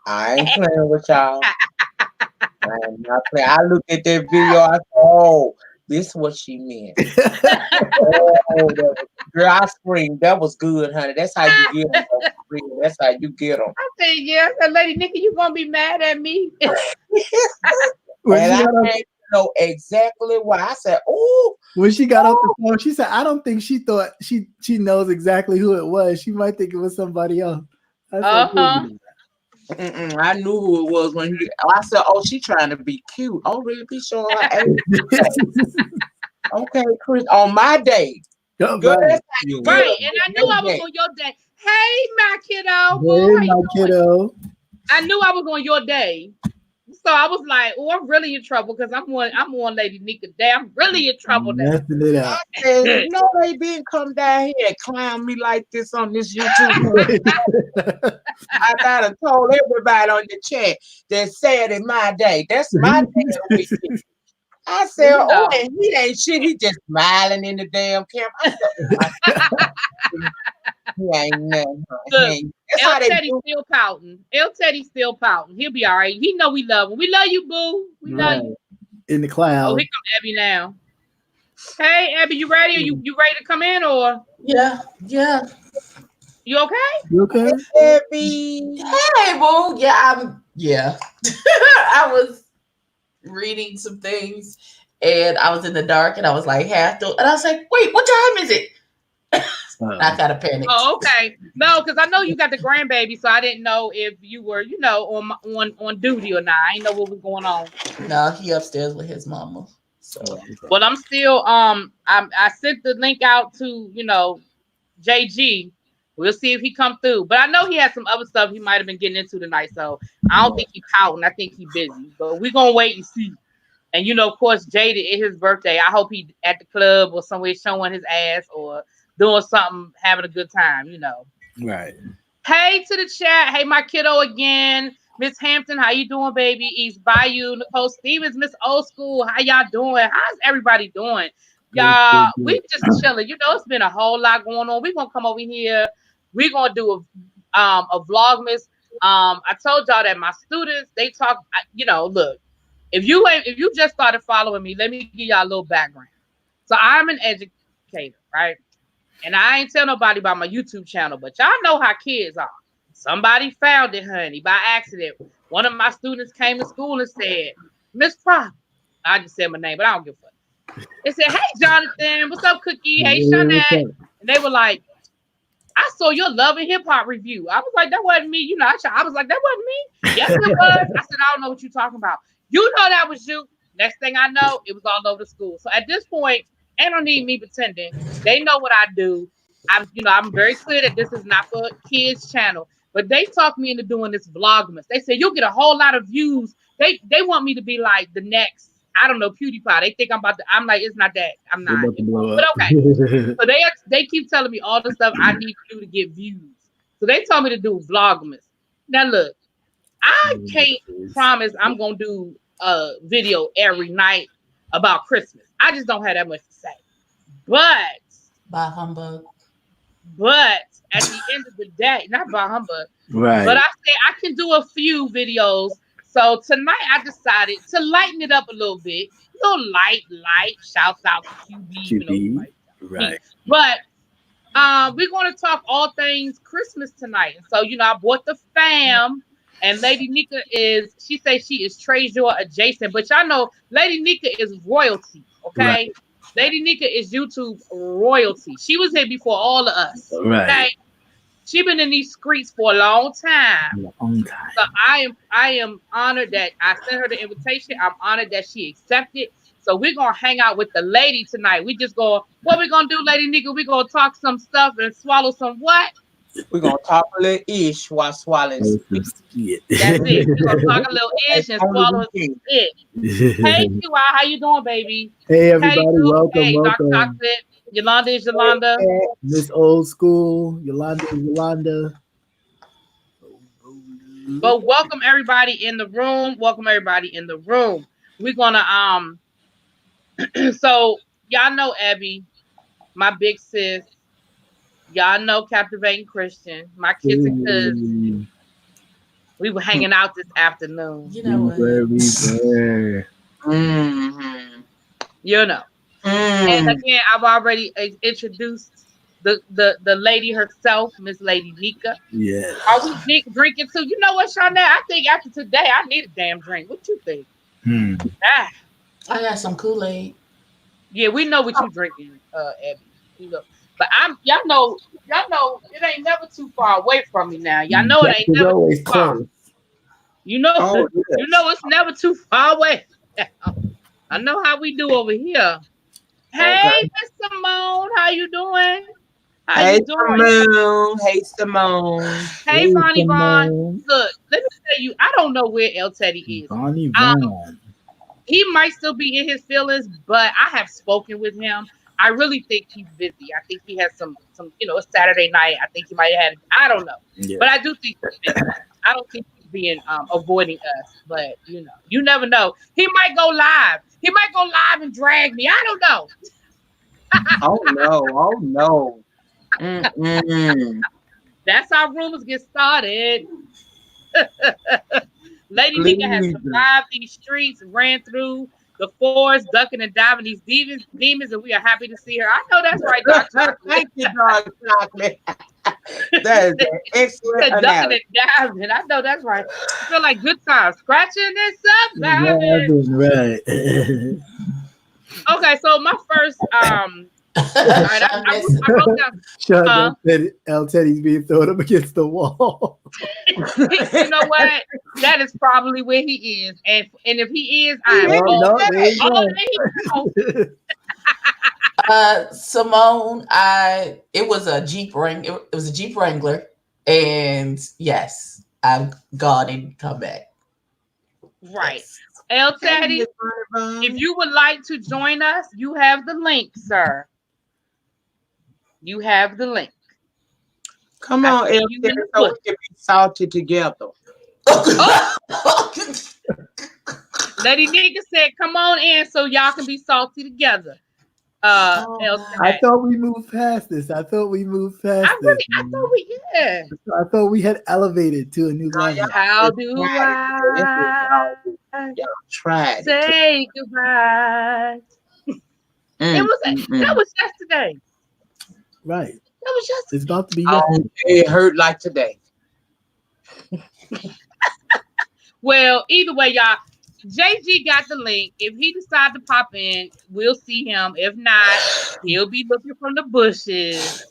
I ain't playing with y'all. I am not playing. I looked at that video. I said, "Oh, this is what she meant." Oh, girl, I screamed. That was good, honey. That's how you get them. That's how you get them. I said, yeah, Lady Nikki, you gonna be mad at me? And I didn't know exactly why. I said, "Oh." When she got off the phone, she said, "I don't think she thought she knows exactly who it was. She might think it was somebody else." I knew who it was when I said, "Oh, she trying to be cute." Oh, really? Be showing her age. Okay, Chris. On my day. Good, right, and I knew I was on your day. Hey, my kiddo. Hey, my kiddo. I knew I was on your day. So I was like, "Oh, I'm really in trouble because I'm on Lady Nika Day. I'm really in trouble now." Messing it up. I said, "No, they didn't come down here and clown me like this on this YouTube." I gotta told everybody on the chat that said in my day. That's my day of the week. I said, "Oh, and he ain't shit. He just smiling in the damn camera." I said, he ain't nothing. El Teddy's still pouting. El Teddy's still pouting. He'll be all right. He know we love him. We love you, boo. We love you. In the cloud. Oh, here comes Abby now. Hey, Abby, you ready? Are you ready to come in or? Yeah. You okay? You okay? Abby. Hey, boo. Yeah. I was reading some things and I was in the dark and I was like half through and I was like, wait, what time is it? I kind of panicked. Oh, okay. No, because I know you got the grandbaby, so I didn't know if you were, on duty or not. I didn't know what was going on. No, he upstairs with his mama. So, well, I'm still I sent the link out to JG. We'll see if he come through. But I know he has some other stuff he might have been getting into tonight, so I don't think he's pouting. I think he's busy. But we're gonna wait and see. And of course, Jada, it's his birthday. I hope he at the club or somewhere showing his ass or doing something, having a good time, Right. Hey to the chat. Hey, my kiddo again. Miss Hampton, how you doing, baby? East Bayou, Nicole Stevens, Miss Old School. How y'all doing? How's everybody doing? Y'all, we just chilling. It's been a whole lot going on. We're gonna come over here. We're gonna do a Vlogmas. I told y'all that my students, they talk, look, if you just started following me, let me give y'all a little background. So I'm an educator, right? And I ain't tell nobody about my YouTube channel, but y'all know how kids are. Somebody found it, honey, by accident. One of my students came to school and said, "Miss Prop," I just said my name, but I don't give a fuck. They said, "Hey, Jonathan, what's up, Cookie? Hey, Shanette." And they were like, "I saw your Love and Hip Hop review." I was like, "That wasn't me." I was like, "That wasn't me." Yes, it was. I said, "I don't know what you're talking about." You know that was you. Next thing I know, it was all over the school. So at this point, they don't need me pretending. They know what I do. I'm very clear that this is not for kids' channel. But they talked me into doing this Vlogmas. They said you'll get a whole lot of views. They want me to be like the next, I don't know, PewDiePie. They think I'm like, it's not that. I'm not. But okay. So they keep telling me all the stuff I need to do to get views. So they told me to do Vlogmas. Now look, I can't promise I'm gonna do a video every night about Christmas. I just don't have that much to say. But by humbug. But at the end of the day, not by humbug. Right. But I say I can do a few videos. So tonight I decided to lighten it up a little bit. A little light. Shouts out to QB. Right. But we're going to talk all things Christmas tonight. And so, I bought the fam. And Lady Nika she says she is Treasure adjacent. But y'all know Lady Nika is royalty, okay? Right. Lady Nika is YouTube royalty. She was here before all of us, okay? She been in these streets for a long time. So I am honored that I sent her the invitation. I'm honored that she accepted. So we're going to hang out with the lady tonight. What we going to do, Lady Nika? We're going to talk some stuff and swallow some what? We're going to talk a little ish while swallowing spit. That's it. We're going to talk a little ish and swallow some spit. Hey, QI, how you doing, baby? Hey, everybody. Welcome. Hey, Dr. Toxic. Yolanda is Yolanda. Miss Old School. Yolanda is Yolanda. But welcome everybody in the room. We're going to, so y'all know Abby, my big sis. Y'all know Captivating Christian. My kids and cousins. We were hanging out this afternoon. You know what? We were. Mm-hmm. You know. And again, I've already introduced the lady herself, Miss Lady Nika. Yeah. Are we drinking too? You know what, Shawnee? I think after today, I need a damn drink. What you think? Ah, I got some Kool-Aid. yeah, we know what you drinking, Abby. You know, but y'all know it ain't never too far away from me now. Y'all know it ain't never always too far. close. You know, Oh, yes. you know it's never too far away. I know how we do over here. Hey, Okay. Miss Simone, how you doing? How Hey, you doing? Simone. Hey, Simone. Hey, Bonnie Vaughn. Look, let me tell you, I don't know where El Teddy is. Bonnie Vaughn. He might still be in his feelings, but I have spoken with him. I really think he's busy. I think he has some, it's Saturday night. I think he might have had, I don't know. Yeah. But I do think he's busy. I don't think he's being avoiding us, but you never know. He might go live. He might go live and drag me. I don't know. Oh, no. Oh, no. Mm-mm. That's how rumors get started. Lady Nika has survived these streets, ran through the forest, ducking and diving these demons, and we are happy to see her. I know that's right, Dr. Chocolate. Thank you, Dr. Chocolate. That is an excellent Ducking analogy. and diving. I know that's right. I feel like good times. Scratching this up, diving. Right. Okay, so my first all right, I wrote down. Sean said El Teddy's being thrown up against the wall. You know what? That is probably where he is, and if he is, I'm Simone, it was a Jeep It was a Jeep Wrangler, and yes, I'm gone and come back. Right. El Teddy, if you would like to join us, you have the link, sir. You have the link. Come on, El Teddy, so we can be salty together. Lady Nika said, "Come on in, so y'all can be salty together." I thought we moved past this. I thought we had elevated to a new level. How do I say goodbye? That was yesterday. Right. That was yesterday. It's about to be yesterday. It hurt like today. Well, either way, y'all. JG got the link. If he decides to pop in, we'll see him. If not, he'll be looking from the bushes.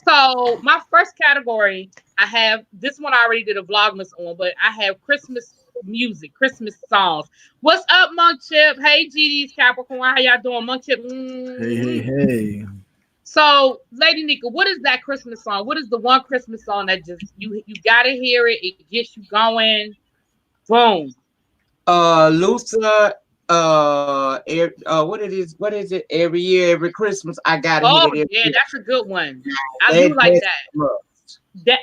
So my first category, I have this one. I already did a Vlogmas on, but I have Christmas music, Christmas songs. What's up, Monk Chip? Hey, GD's Capricorn. How y'all doing, Monk Chip? Hey. So, Lady Nika, what is that Christmas song? What is the one Christmas song that just you gotta hear it? It gets you going. Boom. Luther. What is it? Every year, every Christmas, I gotta hit it. Yeah, that's a good one. I do like that.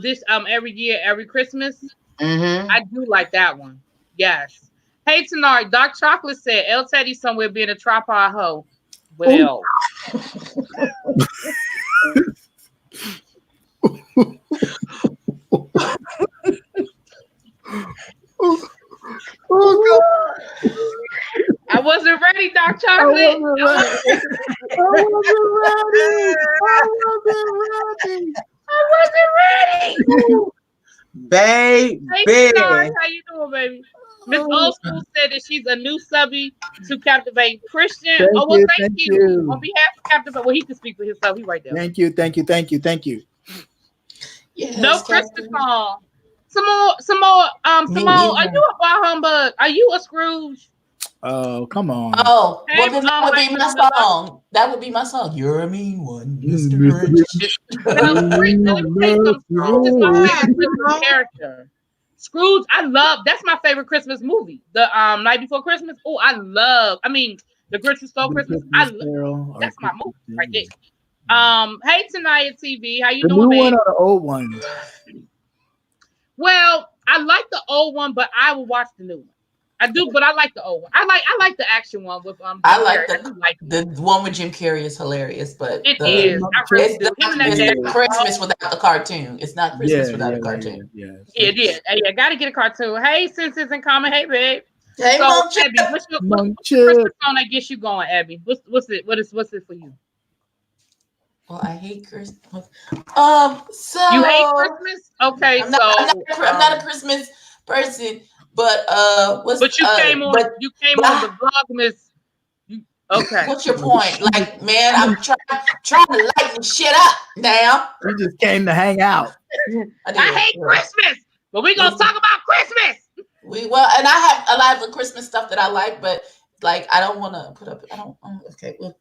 This every year, every Christmas. I do like that one. Yes. Hey, tonight, Dark Chocolate said El Teddy somewhere being a tripod hoe. Well. Oh God! I wasn't ready, Dark Chocolate. I wasn't ready. Baby. Hey, sorry. How you doing, baby? Miss Old School said that she's a new subby to Captivate Christian. Thank you. On behalf of Captivate, well, he can speak for himself. He right there. Thank you. Yes, no Christmas song. Some more. Simone, are you a bar humbug? Are you a Scrooge? Oh, come on. Oh, well, then that would be my song. That would be my song. You're a mean one, Mr. Grinch. Character. Scrooge, that's my favorite Christmas movie. The Night Before Christmas. Oh, The Grinch Who Stole Christmas. That's my movie right there. Hey, Tonight TV, how you doing, babe? The new one or the old one? Well, I like the old one, but I will watch the new one. I do, but I like the old one. I like the action one with I like Carrey. I do like the one with Jim Carrey is hilarious, but it is. I really do. Him and that dad. it's Christmas without the cartoon. It's not Christmas without a cartoon. Yeah, it is. Hey, I gotta get a cartoon. Hey, Senses in common. Hey, babe. Hey, So, Mom Abby, what's your Chip. Christmas song that gets you going, Abby? What's it for you? Well, I hate Christmas. So You hate Christmas? Okay, I'm not a Christmas person, but but you came on the Vlogmas. Okay. What's your point? Like, man, I'm trying to lighten shit up now. You just came to hang out. I hate Christmas, but we're gonna talk about Christmas. And I have a lot of Christmas stuff that I like, but like I don't want to put up. I don't. Okay. Well,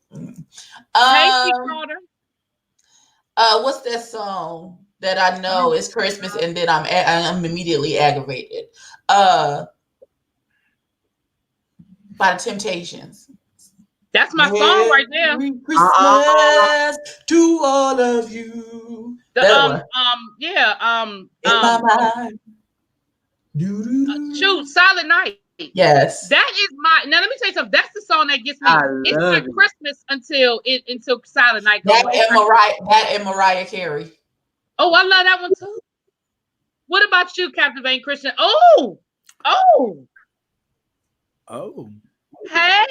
what's that song that I know is Christmas and then I'm immediately aggravated? By the Temptations. That's my song right there. Merry Christmas to all of you. Shoot, Silent Night. Yes. That is now let me tell you something. That's the song that gets me. It's not Christmas until Silent Night goes. That and Mariah Carey. Oh, I love that one too. What about you, Captivating Christian? Hey.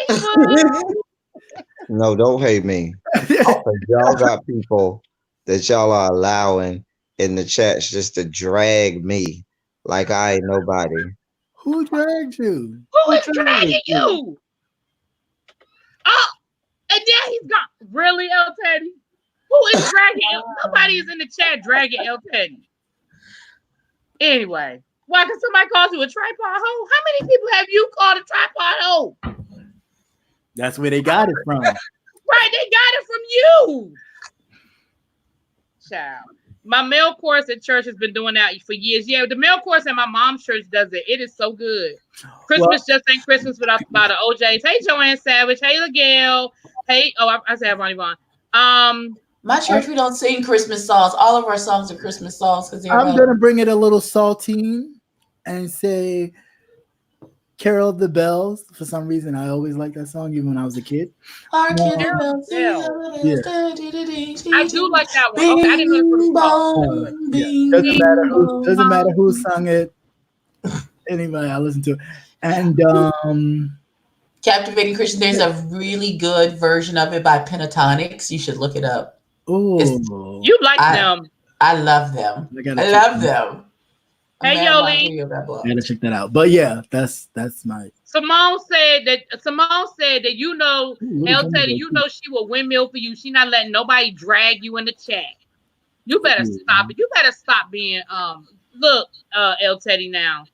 No, don't hate me. Y'all got people that y'all are allowing in the chats just to drag me like I ain't nobody. Who dragged you? Who is dragging you? Oh, and then he's gone. Really, El Teddy? Who is dragging you? Nobody is in the chat dragging El Teddy. Anyway, why? Because somebody calls you a tripod hoe? How many people have you called a tripod hoe? That's where they got it from. Right, they got it from you. Child. My male chorus at church has been doing that for years. Yeah, the male chorus at my mom's church does it. It is so good. Christmas just ain't Christmas without the OJs. Hey, Joanne Savage. Hey, LaGale. Hey, I said Ronnie Vaughn. My church, we don't sing Christmas songs. All of our songs are Christmas songs because I'm gonna bring it a little saltine and say Carol of the Bells. For some reason, I always liked that song, even when I was a kid. I do like that one. Okay, I didn't know Doesn't matter who sung it. Anybody, I listen to it. And Captivating Christian, there's a really good version of it by Pentatonics. You should look it up. Oh, you like them? I love them. I love them. Hey, Yoli. I gotta check that out. But yeah, that's my. Simone said that you know, El Teddy, you know she will windmill for you. She not letting nobody drag you in the chat. You better stop it. You better stop being look, El Teddy now.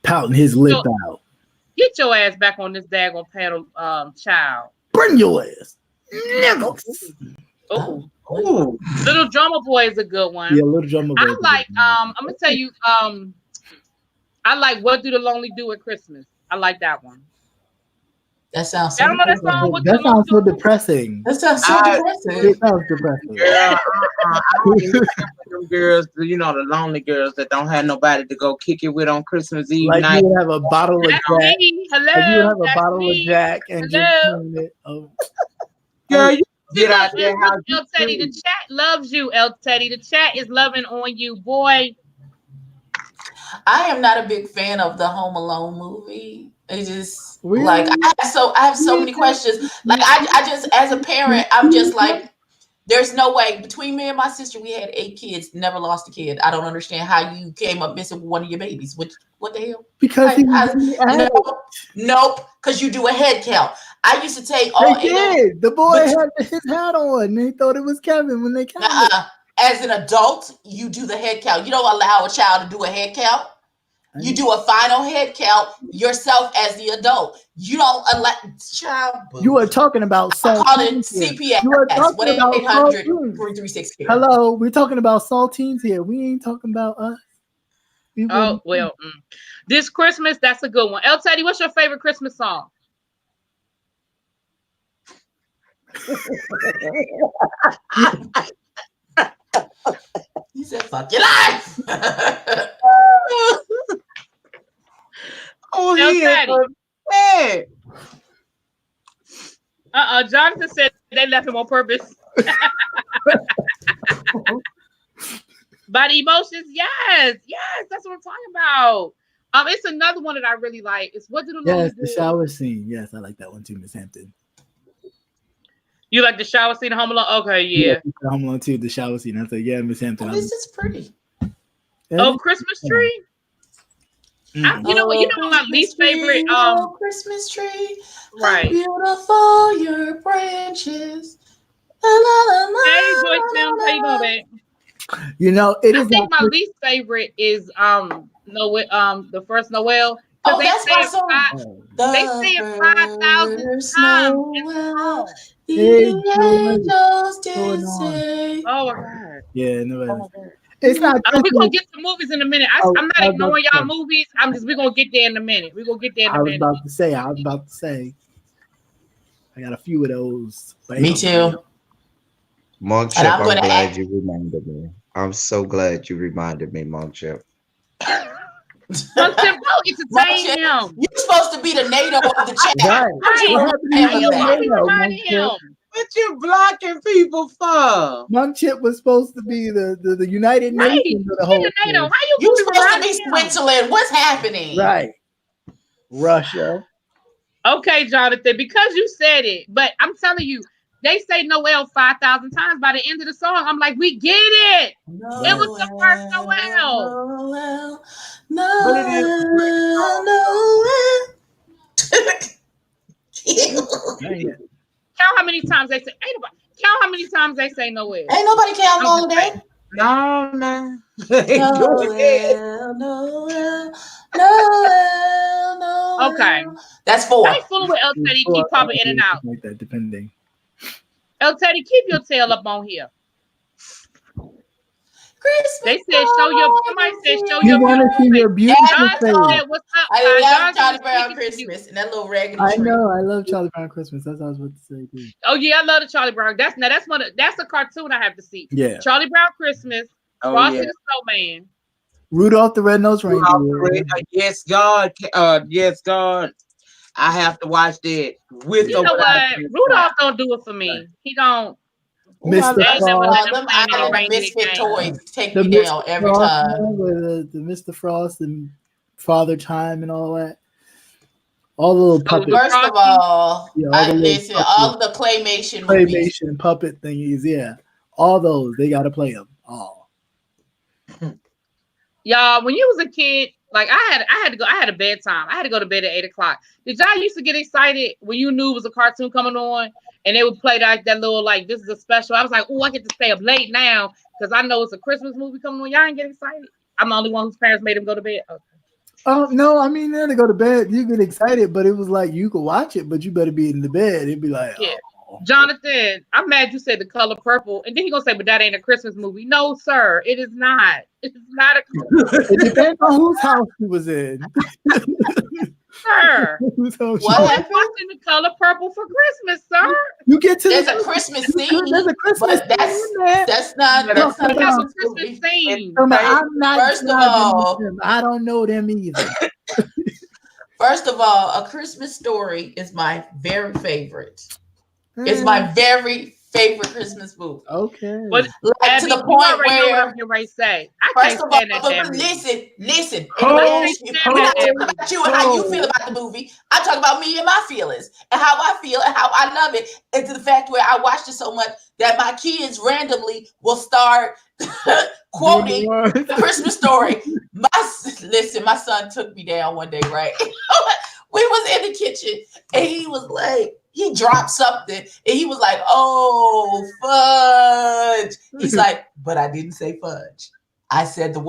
Pouting his lip out. Get your ass back on this daggone panel, child. Bring your ass. Niggas. Oh, Little Drummer Boy is a good one. Yeah, Little Drummer Boy. I like. I'm gonna tell you. I like What Do the Lonely Do at Christmas. I like that one. That sounds so I don't know that song. That sounds so depressing. That sounds so depressing. It sounds depressing. Girl, them girls, you know, the lonely girls that don't have nobody to go kick it with on Christmas Eve like night. You have a bottle of Jack. Hello. Like you have a bottle of Jack and just it. Oh. Girl, you get out there. El Teddy, the chat loves you. El Teddy, the chat is loving on you, boy. I am not a big fan of the Home Alone movie. It's just like I have so many questions. Like I just, as a parent, I'm just like, there's no way. Between me and my sister, we had 8 kids, never lost a kid. I don't understand how you came up missing with one of your babies. What the hell? Because nope. Because you do a head count. I used to take the boy had his hat on. And they thought it was Kevin when they counted. As an adult, you do the head count. You don't allow a child to do a head count. You do a final head count yourself as the adult. You don't allow child. You are talking about call it CPS. You are talking about 1-800-336. Hello, we're talking about saltines here. We ain't talking about us. This Christmas, that's a good one. El Teddy, what's your favorite Christmas song? He said, "Fuck your life." El He is upset. Jonathan said they left him on purpose. By the emotions, yes, that's what I'm talking about. It's another one that I really like. It's What Do the Lonely Yes, the Boys? shower scene. Yes, I like that one too, Miss Hampton. You like the shower scene in Home Alone? Okay, yeah. Home Alone 2, the shower scene. I said, yeah, Miss Hampton. Oh, this is pretty. Oh, Christmas tree. You know what? You know my least favorite. Christmas tree. Right. How beautiful your branches. La, la, la, la, Hey, Joyce Sims, how you doing, babe? You know, it is. I think my least favorite is the first Noel. Oh, that's my song. They say it 5,000 times. Noel, Hey, angels did say. Oh my god. Yeah, no. It's not. We're gonna get to movies in a minute. I'm not ignoring y'all movies. We're gonna get there in a minute. I was about to say. I got a few of those. Me too. Monk Chip, I'm glad you reminded me. I'm so glad you reminded me, Monk Chip. Monk Chip, go entertain him. You're supposed to be the NATO of the chat. What you blocking people for? Monk Chip was supposed to be the United Nations of the whole NATO. How you supposed to be Switzerland? What's happening? Right. Russia. Okay, Jonathan, because you said it, but I'm telling you, they say Noel 5,000 times. By the end of the song, I'm like, we get it. Noel, it was the first Noel. Count how many times they say. Count how many times they say Noel. Ain't nobody counting all of that. No. Noel. Okay. That's 4. I ain't fooling with El Teddy. Keep popping in and out. Like that, depending. El Teddy, keep your tail up on here. Christmas. They said somebody said show you your want to see your beautiful face. What's up? I love Charlie Brown Christmas and that little raggedy tree. I know, I love Charlie Brown Christmas. That's what I was about to say too. Oh yeah, I love the Charlie Brown. That's a cartoon I have to see. Yeah. Charlie Brown Christmas, Frosty the Snowman. Rudolph the Red-Nosed Reindeer. Yes, God. Yes, God. I have to watch that. You know what? Rudolph don't do it for me. He don't. Mr. Frost. Misfit toys take me down every time. With the Mr. Frost and Father Time and all that. All the little puppets. First of all, listen, all the claymation movies. Puppet thingies, yeah. All those, they got to play them all. Y'all, when you was a kid, like I had a bedtime. I had to go to bed at 8:00. Did y'all used to get excited when you knew it was a cartoon coming on and they would play that little, like, this is a special? I was like, oh, I get to stay up late now because I know it's a Christmas movie coming on. Y'all ain't get excited? I'm the only one whose parents made them go to bed. Okay. Oh, no, I mean, to go to bed, you get excited, but it was like, you could watch it, but you better be in the bed. It'd be like, yeah. Jonathan, I'm mad you said The Color Purple, and then he gonna say, but that ain't a Christmas movie. No, sir, it is not. It is not a Christmas movie. It depends on whose house he was in. Sir, what happened? Watching The Color Purple for Christmas, sir. You get to there's a Christmas scene. There's a Christmas but that's not a Christmas scene. First of all, I don't know them either. First of all, A Christmas Story is my very favorite. It's my very favorite Christmas movie. Okay. But like to the point where first of all, listen. I'm not about you and how you feel about the movie. I'm talking about me and my feelings and how I feel and how I love it. And to the fact where I watched it so much that my kids will start quoting the Christmas Story. My son took me down one day, right? We was in the kitchen and he was like, he dropped something and he was like, oh, fudge. He's like, but I didn't say fudge. I said the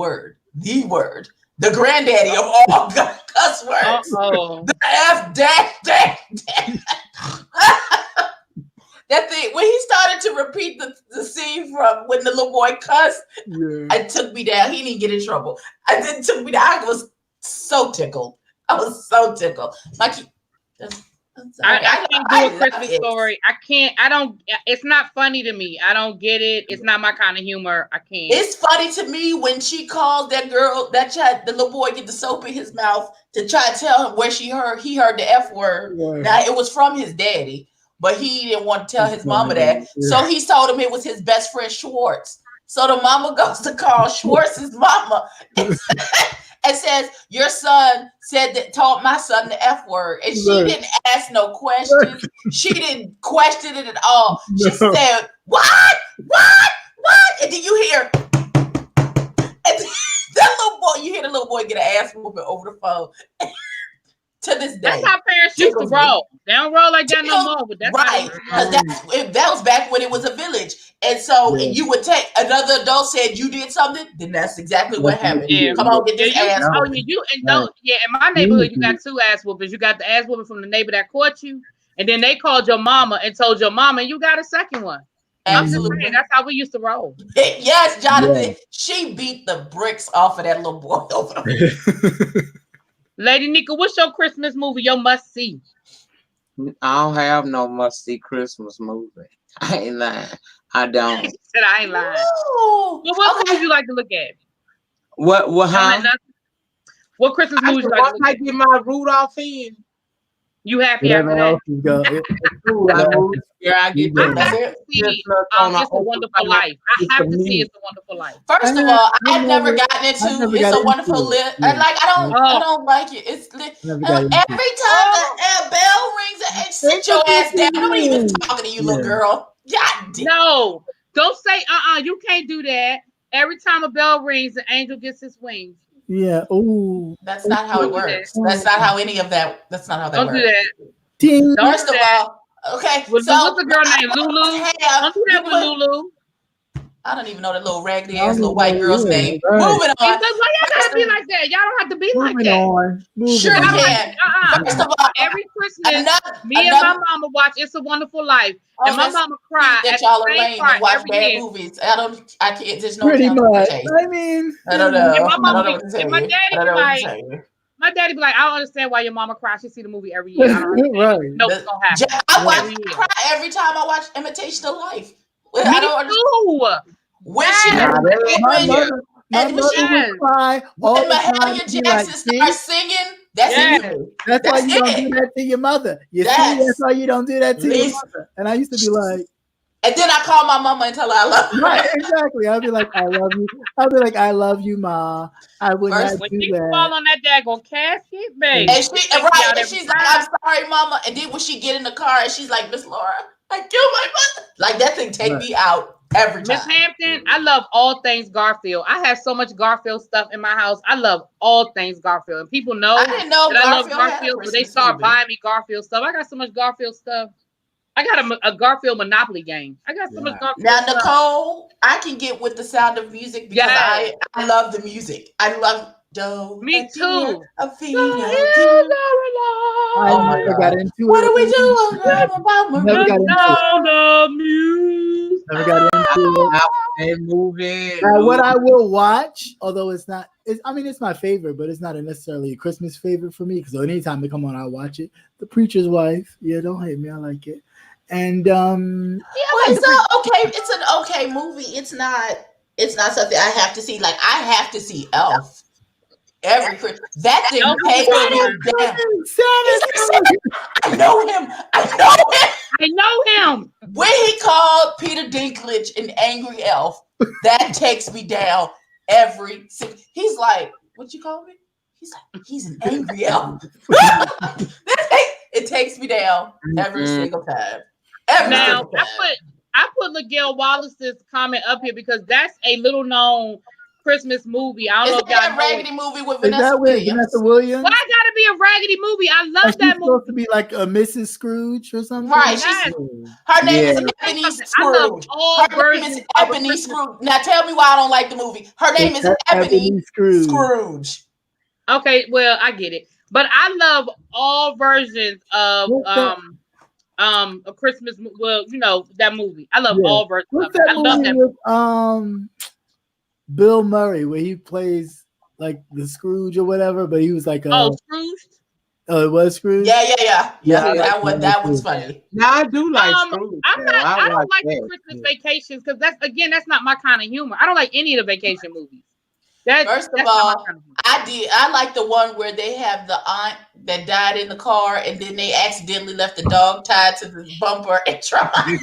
the granddaddy of all cuss words. The F dash. That thing, when he started to repeat the scene from when the little boy cussed, it took me down. He didn't get in trouble. It took me down. I was so tickled. My kid, I can't do a Christmas story. I can't. I don't. It's not funny to me. I don't get it. It's not my kind of humor. I can't. It's funny to me when she calls that girl, that child, the little boy, get the soap in his mouth to try to tell him where he heard the F word. Right. Now it was from his daddy, but he didn't want to tell his mama that. So he told him it was his best friend Schwartz. So the mama goes to call Schwartz's mama and says, "Your son said that, taught my son the F word," and she didn't ask no questions. She didn't question it at all. She said, "What? And then you hear, and that little boy, you hear the little boy get an ass whooping over the phone. To this day, that's how parents used to roll. They don't roll like that no more. But that's right, because that was back when it was a village, and so and you would take another adult said you did something, then that's exactly what happened. Yeah. Come on, get this ass. Oh, in my neighborhood, you got two ass whoopers. You got the ass whooping from the neighbor that caught you, and then they called your mama and told your mama, and you got a second one. Absolutely, saying, that's how we used to roll. Yes, Jonathan, she beat the bricks off of that little boy over the Lady Nika, what's your Christmas movie? Your must see? I don't have no must see Christmas movie. I ain't lying. I don't. Said I ain't lying. No. Well, what movies you like to look at? What? What Christmas movies you like to look at? I get my Rudolph in. You happy after that? I get that. It's a Wonderful Life. I have to see It's a Wonderful Life. First of all, I've never gotten into It's a Wonderful Life. I don't like it. It's every time a bell rings, sit your ass down. I'm even talking to you, little girl. God damn. No, don't say you can't do that. Every time a bell rings, the angel gets his wings. Yeah. Oh, that's not how it works. That's not how any of that. That's not how that don't works. Do that. Ding. First of all, okay. What's the girl named Lulu? Don't do that with Lulu. I don't even know the little raggedy ass little white girl's name. Right. Moving on. Why y'all gotta be like that? Y'all don't have to be like that. Sure you can. First of all, every Christmas, me and my mama watch It's a Wonderful Life, and my mama cried. That y'all are lame and watch bad movies. I can't. There's no pretty much. I mean, I don't know. And my mama, I don't know what to tell my you. daddy be like. My daddy be like, I don't understand why your mama cries. She see the movie every year. I don't understand. Right. No, it's gonna happen. I cry every time I watch Imitation of Life. Me too. When she would cry all the time. Mahalia Jackson starts singing, that's it. That's why you don't do that to your mother. You see, that's why you don't do that to your mother. And I used to be like, and then I call my mama and tell her I love her. Right, exactly. I'll be like, I love you. I'll be like, I love you, Ma. I would not do that. When she fall on that daggone casket, baby. And she's like, I'm sorry, Mama. And then when she get in the car and she's like, Miss Laura, I killed my mother. Like that thing take me out every time. Miss Hampton, I love all things Garfield. I have so much Garfield stuff in my house. I love all things Garfield. And people know I didn't know that I love Garfield, so they start buying me Garfield stuff. I got so much Garfield stuff. I got a Garfield Monopoly game. I got so much Garfield. Now, Nicole, I can get with the Sound of Music because I love the music. I love Me too. I never got into it. What do we do? Never got into it. Never got into it. Movie. What I will watch, although it's my favorite, but it's not necessarily a Christmas favorite for me because anytime they come on, I'll watch it. The Preacher's Wife. Yeah, don't hate me. I like it. And it's an okay movie. It's not something I have to see. Like I have to see Elf every Christmas. That thing takes me down. I know him. When he called Peter Dinklage an angry elf, that takes me down every single. He's like, what you call me? He's like, he's an angry elf. It takes me down every single time. I put Miguel Wallace's comment up here because that's a little known Christmas movie. I don't know if y'all know Raggedy movie with Vanessa Williams. Why gotta be a raggedy movie? I love that movie. Supposed to be like a Mrs. Scrooge or something. Right. Her name is Ebony Scrooge. Her name is Ebony Scrooge. Now tell me why I don't like the movie. Her name is Ebony Scrooge. Okay, well, I get it. But I love all versions of a Christmas. Well, you know that movie. I love all versions. What's that movie with Bill Murray where he plays like the Scrooge or whatever, but he was like Scrooge. Oh, it was Scrooge. Yeah. Yeah, That one's funny. Now I do like Scrooge. I don't like the that. Christmas Vacations because that's not my kind of humor. I don't like any of the vacation movies. First of all, I like the one where they have the aunt that died in the car and then they accidentally left the dog tied to the bumper and tried.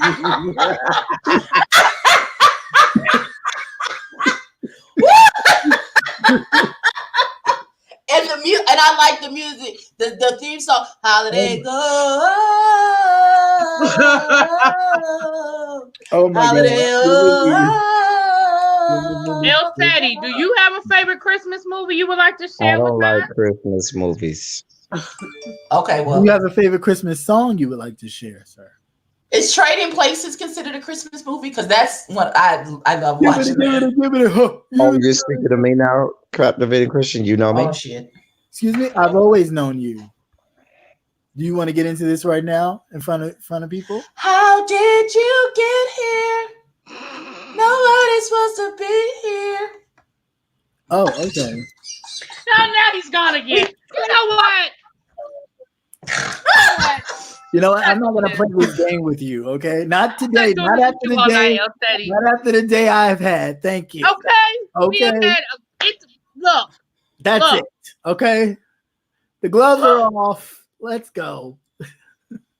And I like the music, the theme song, Holiday Go. Oh my Holiday El Teddy, do you have a favorite Christmas movie you would like to I share don't with like us? Christmas movies. Okay, Do well, you have a favorite Christmas song you would like to share, sir? is Trading Places considered a Christmas movie? Because that's what I love watching. Give it. Oh, you're speaking to me now, captivating Christian. You know me. Oh shit! Excuse me. I've always known you. Do you want to get into this right now in front of people? How did you get here? Nobody's supposed to be here. Oh, okay. Now he's gone again. You know what? You know what? I'm not gonna play this game with you, okay? Not today. I'm Not doing after this the all day. night, El Teddy. Not after the day I've had. Thank you. Okay. We have Okay. had look. That's Look. it. Okay. The gloves are off. Let's go.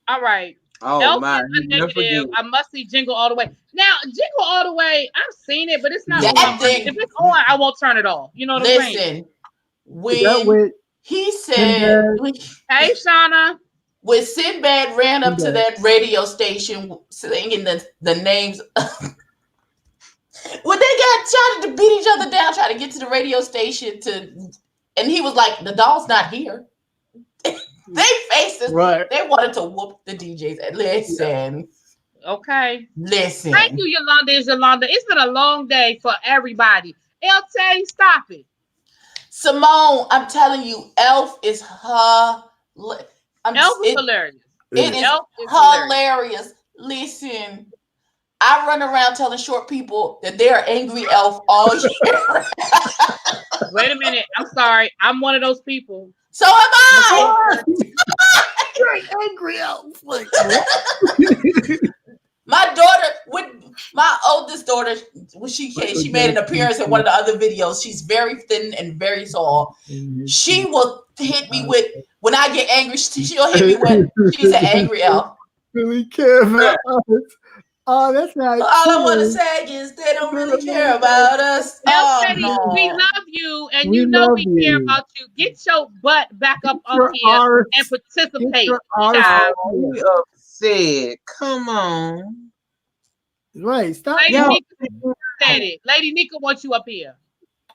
All right. Oh Elf my! is a negative. I must see Jingle All the Way. Now, Jingle All the Way, I've seen it, but it's not That on. thing- If it's on, I won't turn it off. You know what I'm saying? Listen, Is that when with he said, Hey, Shauna. when Sinbad ran up to Sinbad. that radio station singing the names, when they got trying to beat each other down, trying to get to the radio station and he was like, the doll's not here. They faces, right? they wanted to whoop the DJs. Listen, Okay. listen. Thank you, Yolanda. It's been a long day for everybody. LT, stop it. Simone, I'm telling you, Elf is Elf is hilarious. It is Elf is hilarious. Listen, I run around telling short people that they're angry elf all year. Wait a minute. I'm sorry. I'm one of those people. So am I. You're an angry elf. Like, My daughter, with my oldest daughter, when she made an appearance in one of the other videos. She's very thin and very tall. She will hit me with, when I get angry, she'll hit me with, she's an angry elf. really care about us. Oh, that's not All I true. want to say is they don't really care about us. Elf, no. we love you, and We you know love we care you. about you. Get your butt back up Your here arse. and participate. Your arse. child. We upset. Come on. Right. Stop. Lady Yo. Nika said it. Lady Nika wants you up here.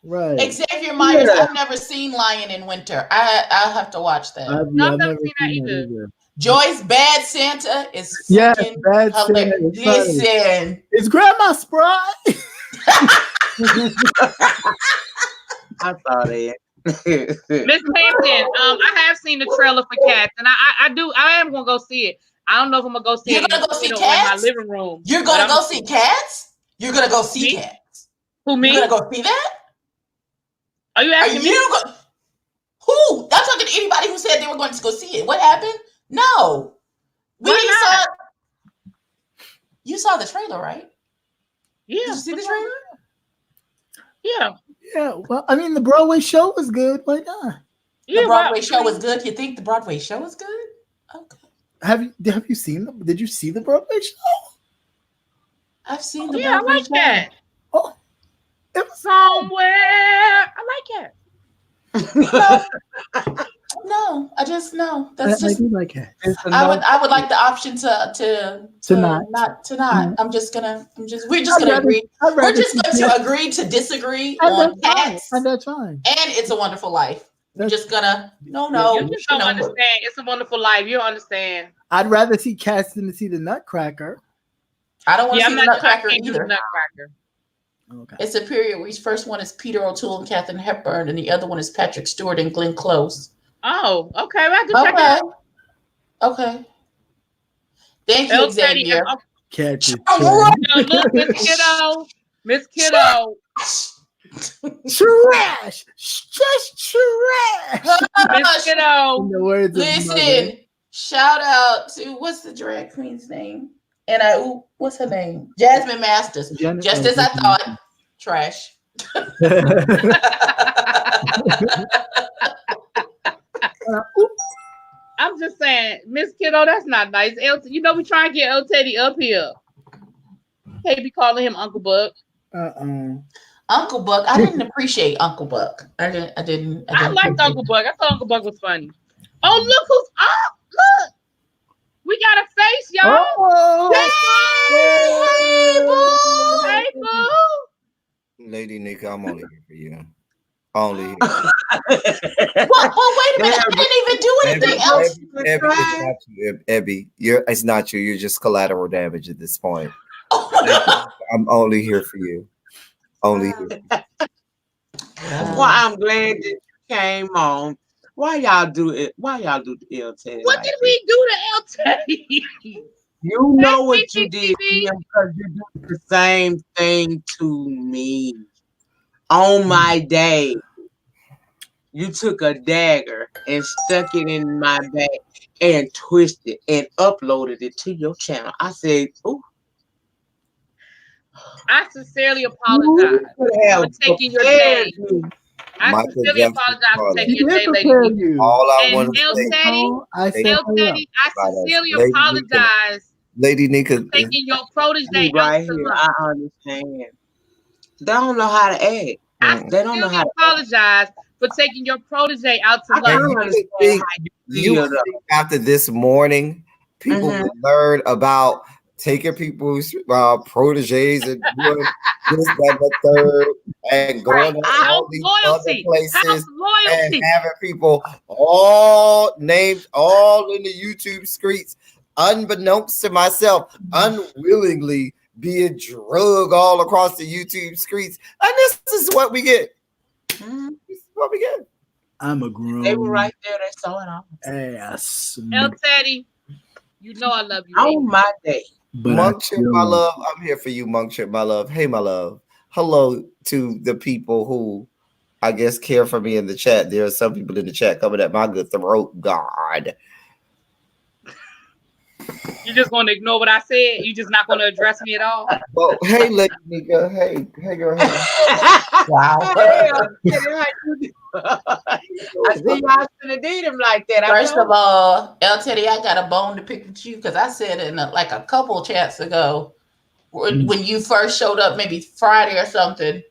Right. Xavier Myers, Yeah. I've never seen Lion in Winter. I'll have to watch that. I've No, I've never never seen that either. Joyce Bad Santa is Yes, fucking Bad Santa hilarious. is funny. Listen, Is Grandma spry? I saw that. Miss Hampton, I have seen the trailer for Cats, and I am gonna go see it. I don't know if I'm gonna go see You're it gonna go see in my Cats? living room. you're but gonna I'm- go see Cats? You're gonna go see Me? Cats? Who, me? You're gonna go see that? Are you Are asking me? you go- Who? I'm talking to anybody who said they were going to go see it. What happened? No. Why not? You saw the trailer, right? Yeah. Did you see the trailer? Yeah. Yeah. Well, I mean, the Broadway show was good. Why not? Yeah, The Broadway well, show was good. You think the Broadway show was good? Okay. Have you seen them? Did you see the Broadway show? I've seen the Yeah, I Broadway like show. that. Oh, it was Somewhere. I like it. No, I just no. I That's just do like it. I would like the option to not. we're just gonna agree. We're just going to agree to disagree on Cats And that's fine. and It's a Wonderful Life. We're That's- just gonna no. You just don't understand. It's a Wonderful Life. You don't understand. I'd rather see Cats than to see the Nutcracker. I don't want to Yeah, see I'm the not Nutcracker I can't do the either. Nutcracker. Okay. It's a period where his first one is Peter O'Toole and Katharine Hepburn, and the other one is Patrick Stewart and Glenn Close. Oh, okay. Well, I can check it out. Okay. Thank you, El Teddy, Xavier. Cats is Oh, Now, look, Miss Kiddo. Trash, just trash. Miss Kiddo. In the words of Mother. Listen, shout out to what's the drag queen's name? And what's her name? Jasmine Masters. Just as I thought, trash. I'm just saying, Miss Kiddo, that's not nice. You know we try and get El Teddy up here. Can't be calling him Uncle Buck. Uncle Buck. I didn't appreciate Uncle Buck. I didn't. I liked Uncle Buck. I thought Uncle Buck was funny. Oh, look who's up! Look, we got a face, y'all. Oh, Hey, boo! Lady Nika, I'm only here for you. Only here. Well, wait a minute. I didn't even do anything else. Ebby, it's not you, Ebby. It's not you. You're just collateral damage at this point. I'm only here for you. Only here. Well, I'm glad that you came on. Why y'all do it? Why y'all do the L Teddy? What did we do to El Teddy? You know what you did to him because you do the same thing to me. On my day, you took a dagger and stuck it in my back and twisted and uploaded it to your channel. I said, "Ooh." I sincerely apologize for taking your day. I sincerely apologize for taking your day, lady. All I and want to El say, Teddy, I sincerely apologize Lady Nika, for taking your protege right out to here. lunch. I understand. They don't know how to act. They don't know how to apologize for taking your protege out to I lunch. don't understand how you feel, think after this morning, people will learn about taking people's proteges and doing this, that, the third, and going to all these other places and having people all named all in the YouTube streets, unbeknownst to myself, unwillingly being drugged all across the YouTube streets. And this is what we get. This is what we get. I'm a grown. They were right there. They saw it all. Ass. El Teddy, you know I love you. On my day. Monk Chip, my love. I'm here for you, Monk Chip, my love. Hey, my love. Hello to the people who I guess care for me in the chat. There are some people in the chat coming at my good throat. God. You're just going to ignore what I said? You're just not going to address me at all? Well, hey, Lady Nika. Hey, girl. Hey. Wow. I see y'all should have did him like that. First of all, El Teddy, I got a bone to pick with you because I said in like a couple chats ago when you first showed up, maybe Friday or something,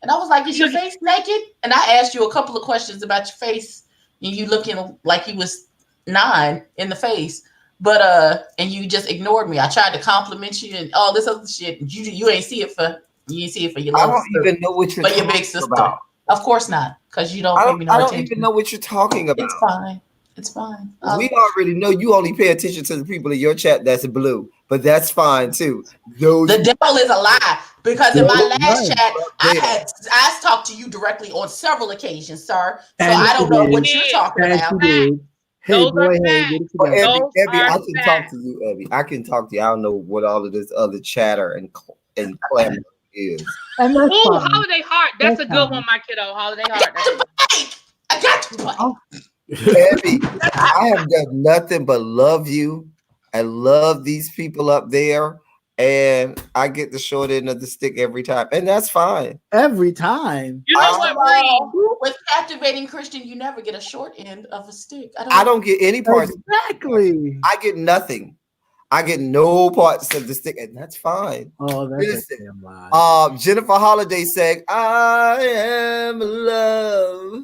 and I was like, "Is your face naked?" And I asked you a couple of questions about your face, and you looking like you was 9 in the face. But and you just ignored me. I tried to compliment you and all this other shit. You ain't see it for your little I don't even know what you're talking your big sister. about. Of course not, because you don't. I Pay me no don't attention. even know what you're talking about. It's fine. It's fine. We already know you only pay attention to the people in your chat that's blue, but that's fine too. The devil is a lie because in my last chat, I talked to you directly on several occasions, sir. So I don't know what you're talking about. Hey, boy, hey, Ebby, I can talk to you, Ebby. I can talk to you. I don't know what all of this other chatter and clamor is. Oh, Holiday Heart. That's a good one, my kiddo. Holiday Heart. I got to play. Ebby, I have done nothing but love you. I love these people up there. And I get the short end of the stick every time. And that's fine. Every time. You know what, Bree? With Captivating Christian, you never get a short end of a stick. I don't get any parts. Exactly. I get nothing. I get no parts of the stick, and that's fine. Oh, that's a damn lie. Jennifer Holiday saying, I am love.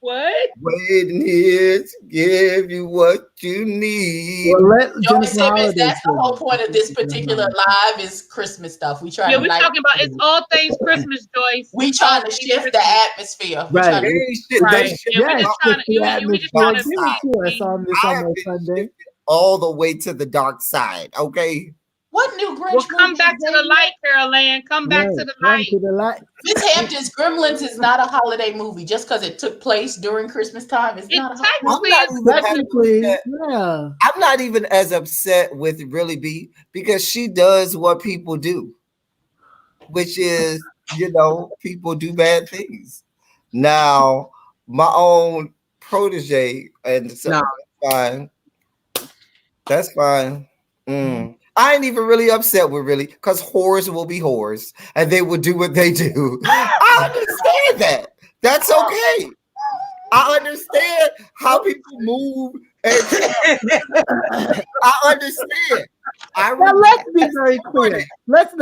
What? Waiting here to give you what you need. Joey Simmons, that's the whole point of this particular live is Christmas stuff. We try. Yeah, we're talking about it's all things Christmas, Joyce. We trying to shift the atmosphere. Right. Right. Yeah, we just trying to all the way to the dark side. Okay. What new Grinch? Well, come back to the light, Carol Ann. Come back to the light. Miss Hampton's Gremlins is not a holiday movie just because it took place during Christmas time. It's not a technically, I'm not even as upset with Really B because she does what people do. which is, people do bad things. Now, my own protege, and so No. that's fine. That's fine. I ain't even really upset with really, because whores will be whores and they will do what they do. I understand that. That's okay. I understand how people move, and I understand. Now let's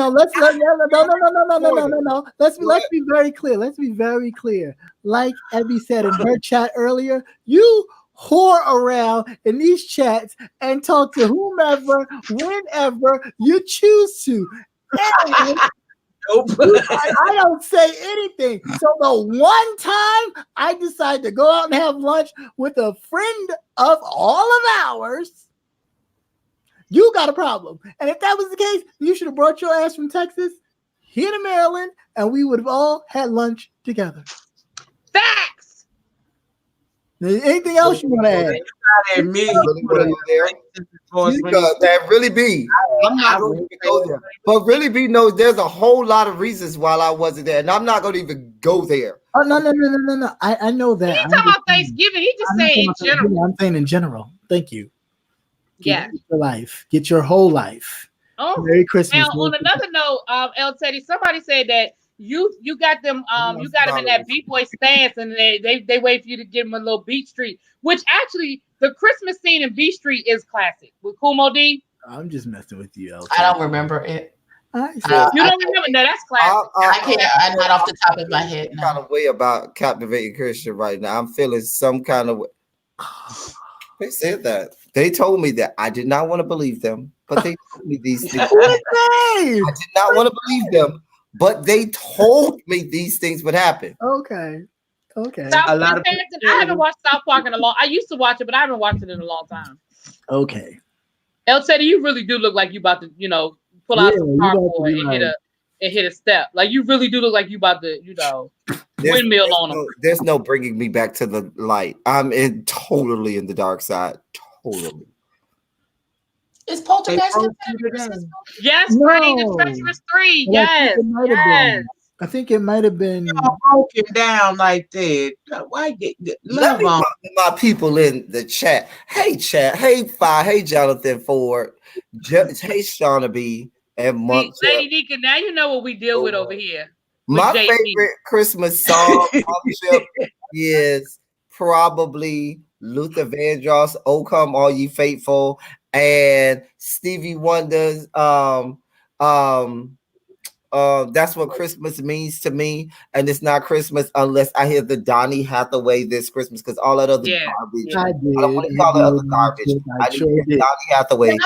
be very clear. Let's be very clear. Let's be very clear. Like Abby said in her chat earlier, you whore around in these chats and talk to whomever, whenever you choose to. And I don't say anything. So the one time I decide to go out and have lunch with a friend of all of ours, you got a problem. And if that was the case, you should have brought your ass from Texas here to Maryland, and we would have all had lunch together. Facts. Anything else you want to add? That really be. I'm not going to even go there. But really be knows there's a whole lot of reasons why I wasn't there, and I'm not going to even go there. Oh no. I know that. He talking about Thanksgiving. He just saying in general. I'm saying in general. Thank you. Yeah. Get your life. Get your whole life. Oh, Merry Christmas. Now, on another note, El Teddy, somebody said that you got them you got them in that beat boy stance, and they wait for you to give them a little Beat Street, which actually the Christmas scene in Beat Street is classic with Kumo D. I'm just messing with you, El I don't remember it. You don't remember? No, that's classic. I can't. I'm not off the top of my head. No. Kind of way about Captivating Christian right now. I'm feeling some kind of way. They said that. They told me that. I did not want to believe them, but they told me these things. I did not want to believe them, but they told me these things would happen. Okay. I haven't watched South Park in a long. I used to watch it, but I haven't watched it in a long time. Okay. El Teddy, you really do look like you about to, pull out some cardboard and hit a step. Like you really do look like you about to, windmill on them. There's no bringing me back to the light. I'm totally in the dark side. Totally. Is Poltergeist? Yes, Freddie, the Treacherous 3. Yes. I think it might have been broken down like that. Why get love on my people in the chat? Hey, chat. Hey, Fi. Hey, Jonathan Ford. Hey, Shauna B. And Monk. Lady Nika, now you know what we deal with over here. My favorite Christmas song is probably Luther Vandross, "Oh Come All Ye Faithful," and Stevie Wonder's That's What Christmas Means to Me. And it's not Christmas unless I hear the Donny Hathaway This Christmas, because all that other garbage. I don't want to hear all the other garbage. I need to hear Donny Hathaway.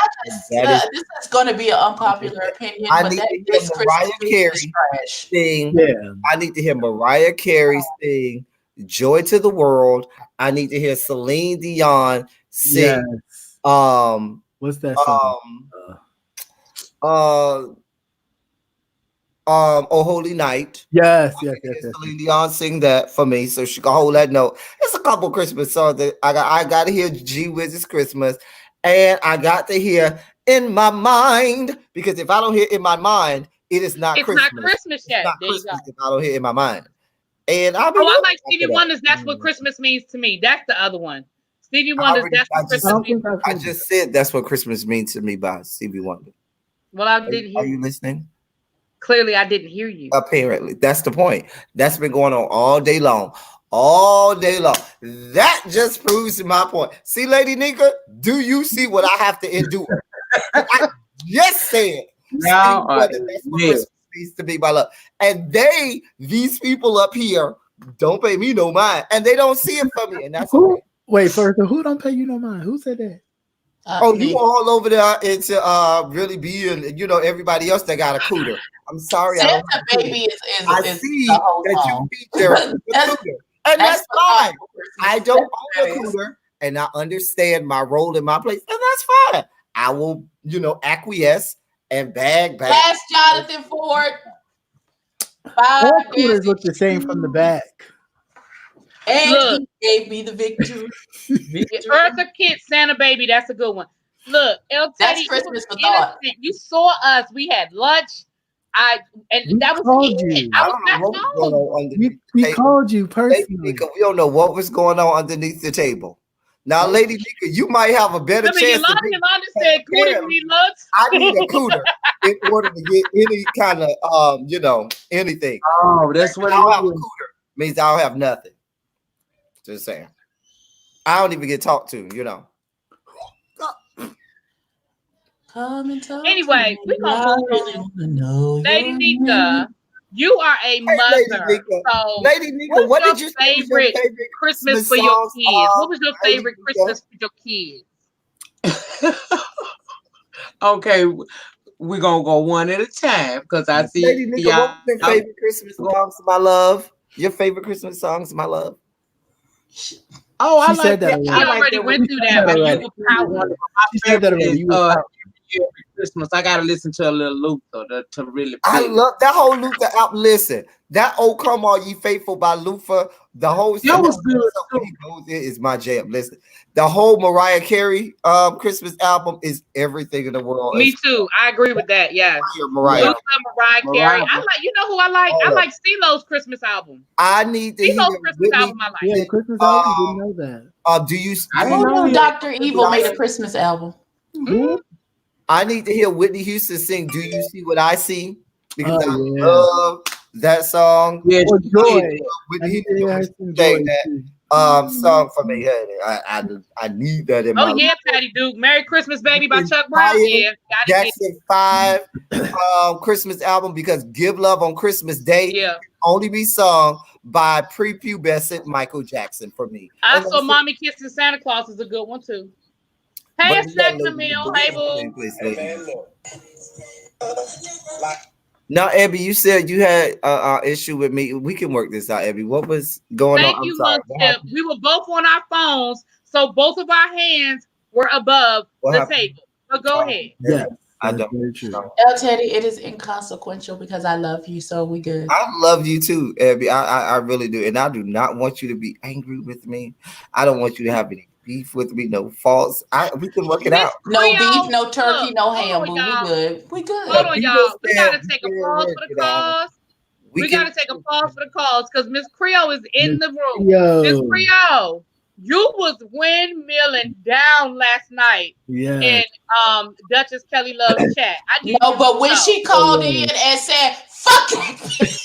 This is going to be an unpopular opinion. I need to hear Mariah Carey sing. Yeah. I need to hear Mariah Carey sing Joy to the World. I need to hear Celine Dion sing. Yes. What's that song? Oh Holy Night. Yes. Celine Dion sing that for me, so she can hold that note. There's a couple Christmas songs that I got to hear. Gee Whiz, It's Christmas, and I got to hear In My Mind, because if I don't hear In My Mind, it is not Christmas. It's not Christmas yet. It's not Christmas if I don't hear In My Mind. And I like Stevie Wonder's That's What Christmas Means to Me. That's the other one. Stevie Wonder's That's What Christmas Means to Me. I just said That's What Christmas Means to Me by Stevie Wonder. Well, I didn't hear. Are you listening? Clearly, I didn't hear you. Apparently, that's the point. That's been going on all day long. All day long. That just proves my point. See, Lady Nika, do you see what I have to endure? I just said that's what Christmas means to me, my love. And these people up here, don't pay me no mind, and they don't see it for me. And that's who. Okay. Wait, first, who don't pay you no mind? Who said that? You all over there into really being, everybody else that got a cooter. I'm sorry. Santa Baby I see that you feature a cooter. And that's fine. I don't own a cooter, and I understand my role in my place, and that's fine. I will, acquiesce and bag back. Ask Jonathan Ford. All cooters look the same from the back. And he gave me the victory. Eartha Kitt, Santa Baby, that's a good one. Look, El Teddy, that's Christmas for thought. You saw us. We had lunch. That was called it. you. I was don't know what was going on underneath We the table. called you Lady personally. Nika, we don't know what was going on underneath the table. Now, Lady Nika, you might have a better chance. Yolanda said, "Cootie, we need lunch." I need a cooter in order to get any kind of, anything. Oh, that's what I don't have a it is. cooter. Means I don't have nothing. Just saying. I don't even get talked to, Come and talk Anyway, to we're gonna move on. Lady Nika, you are a mother. So Lady Nika, what did you say was your favorite Christmas for your kids? What was your favorite Christmas for your kids? Okay, we're gonna go one at a time because I see. Lady Nika, what was your favorite Christmas songs, my love? Your favorite Christmas songs, my love? Oh, I She said that. She already went through that. She said that already. Every Christmas, I gotta listen to a little Luther to really. I love that whole Luther album. Listen, that "Oh Come All Ye Faithful" by Luther, the whole That was good. He goes in is my jam. Listen, the whole Mariah Carey Christmas album is everything in the world. Me too. I agree with that. Yes. Mariah Carey. I like. You know who I like? I like CeeLo's Christmas album. I need to hear CeeLo's Christmas album. I like. Yeah, the Christmas album. Didn't know that. Do you? I didn't know Dr. Evil made a Christmas album. Mm-hmm. I need to hear Whitney Houston sing "Do You See What I See?" Because I love that song. Yeah, Joy. Whitney Houston sang that song for me. I need that in my life. Oh yeah, Patty Duke. Merry Christmas, Baby by Chuck Brown. Yeah, Jackson 5 Christmas album because "Give Love on Christmas Day" can only be sung by prepubescent Michael Jackson for me. Also, Mommy Kissing Santa Claus is a good one too. Hey, Sex Emil. Hey, boo. Now, Abby, you said you had an issue with me. We can work this out, Abby. What was going on? Thank you, Tip. We were both on our phones, so both of our hands were above the table. So go ahead. Yeah, I don't. El Teddy, it is inconsequential because I love you, so we good. I love you too, Abby. I really do, and I do not want you to be angry with me. I don't want you to have any beef with me, no faults. We can work it out. No beef, no turkey, no ham. Boo. We good. We good. Hold on, y'all. We gotta take a pause for the cause. We gotta take a pause for the cause because Miss Creole is in the room. Miss Creole, you was windmilling down last night in Duchess Kelly Love's chat. But when she called in and said, "Fuck it,"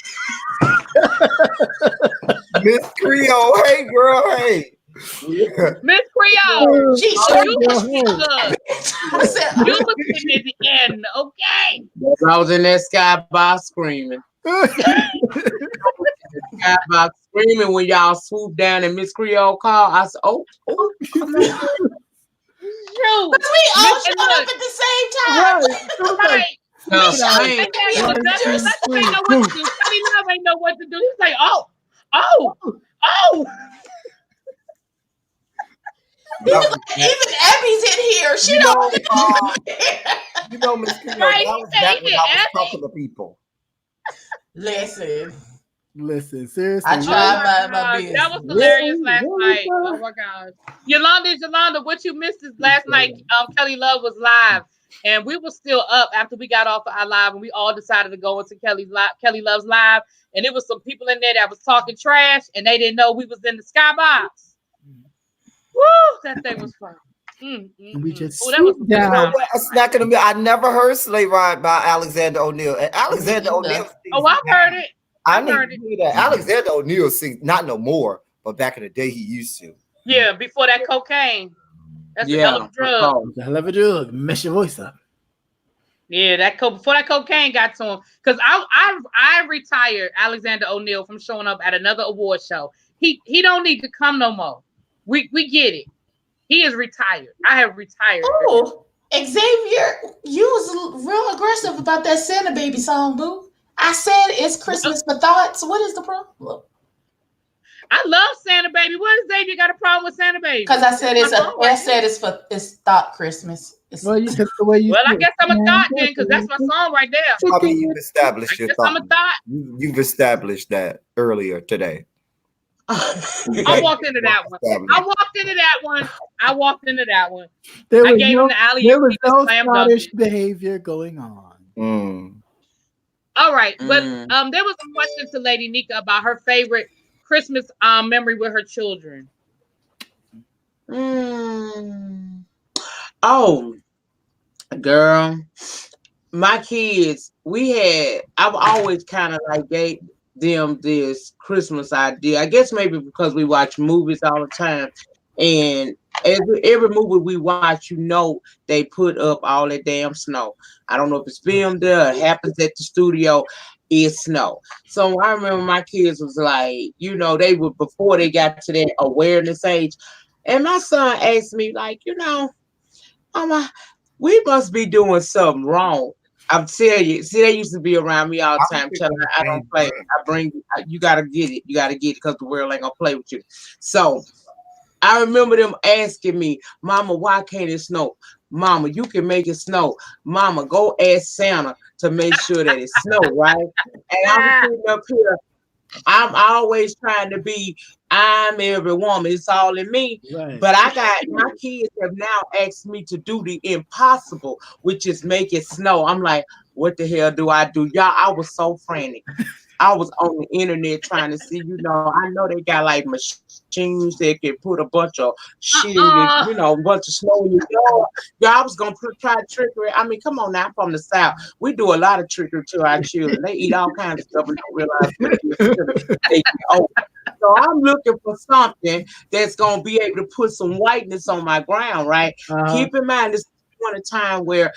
Miss Creole, hey girl, hey. Miss Creole, you was in the end, okay? I was in that skybox screaming. Skybox screaming when y'all swooped down and Miss Creole called. I said, "Oh, come on." But we all showed up at the same time. Right. No, Kelly Love ain't know what to do. He's like, oh. Even Abby's in here. She don't. Miss Creole, I was talking to people. Listen, seriously. I tried my business. That was hilarious last night. Oh my gosh. Yolanda, what you missed is last night Kelly Love was live. And we were still up after we got off of our live, and we all decided to go into Kelly Love's live. And it was some people in there that was talking trash, and they didn't know we was in the skybox. Woo! That thing was fun. We just that was down. It's not gonna be. I never heard "Slave Ride" by Alexander O'Neal. And Alexander O'Neal. I've heard it. I heard that. Alexander O'Neal sings not no more, but back in the day he used to. Yeah, before that cocaine. That's a hell of a drug. It's a hell of a drug. Mess your voice up. Yeah, before that cocaine got to him, because I retired Alexander O'Neal from showing up at another award show. He don't need to come no more. We get it. He is retired. I have retired. Oh, Xavier, you was real aggressive about that Santa Baby song, boo. I said it's Christmas for thoughts. What is the problem? I love Santa Baby. What does Xavier got a problem with Santa Baby? Because I said it's thought Christmas. Well, the way you. Well, I guess I'm a thought then, because that's my song right there. I mean, you've established your thought. I'm a thought. You've established that earlier today. I walked into that one. I walked into that one. There was no Scottish behavior going on. All right, but there was a question to Lady Nika about her favorite Christmas memory with her children. Oh, girl, my kids, I've always kind of like gave them this Christmas idea. I guess maybe because we watch movies all the time. And every movie we watch, they put up all that damn snow. I don't know if it's filmed there, it happens at the studio, it's snow. So I remember my kids was like, they were before they got to that awareness age. And my son asked me, like, Mama, we must be doing something wrong. I'm telling you. See, they used to be around me all the time. Telling me I don't play. You gotta get it. You gotta get it because the world ain't gonna play with you. So I remember them asking me, Mama, why can't it snow? Mama, you can make it snow. Mama, go ask Santa to make sure that it snow, right? And I'm sitting up here. I'm always trying to be, I'm every woman. It's all in me. Right. But my kids have now asked me to do the impossible, which is make it snow. I'm like, what the hell do I do? Y'all, I was so frantic. I was on the internet trying to see, I know they got like machines that can put a bunch of shit in it, a bunch of snow in your yard. Yeah, I was gonna try trickery. I mean, come on now, I'm from the South. We do a lot of trickery to our children. They eat all kinds of stuff and don't realize they get old. So I'm looking for something that's gonna be able to put some whiteness on my ground, right? Keep in mind, this is one time where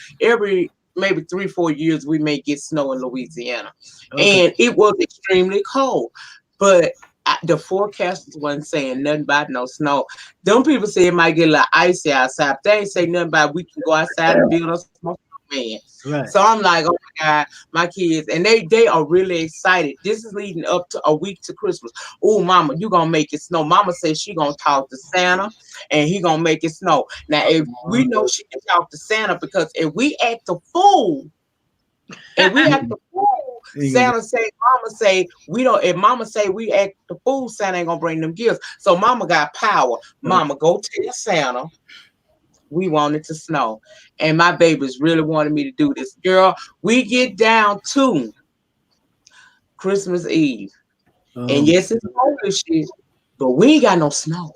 maybe 3-4 years we may get snow in Louisiana. Okay. And it was extremely cold, but the forecasters wasn't saying nothing about no snow. Them people say it might get a little icy outside, but they ain't say nothing about we can go outside and build us a snowman. Right. So I'm like, oh my God, my kids, and they are really excited. This is leading up to a week to Christmas. Oh, Mama, you gonna make it snow. Mama says she gonna talk to Santa and he gonna make it snow. Now, if we know she can talk to Santa, because if we act a fool, Santa say, Mama say, we don't, if Mama say we act the fool, Santa ain't gonna bring them gifts. So Mama got power. Mama, go tell Santa we want it to snow. And my babies really wanted me to do this. Girl, we get down to Christmas Eve. And yes, it's cold as shit, but we ain't got no snow.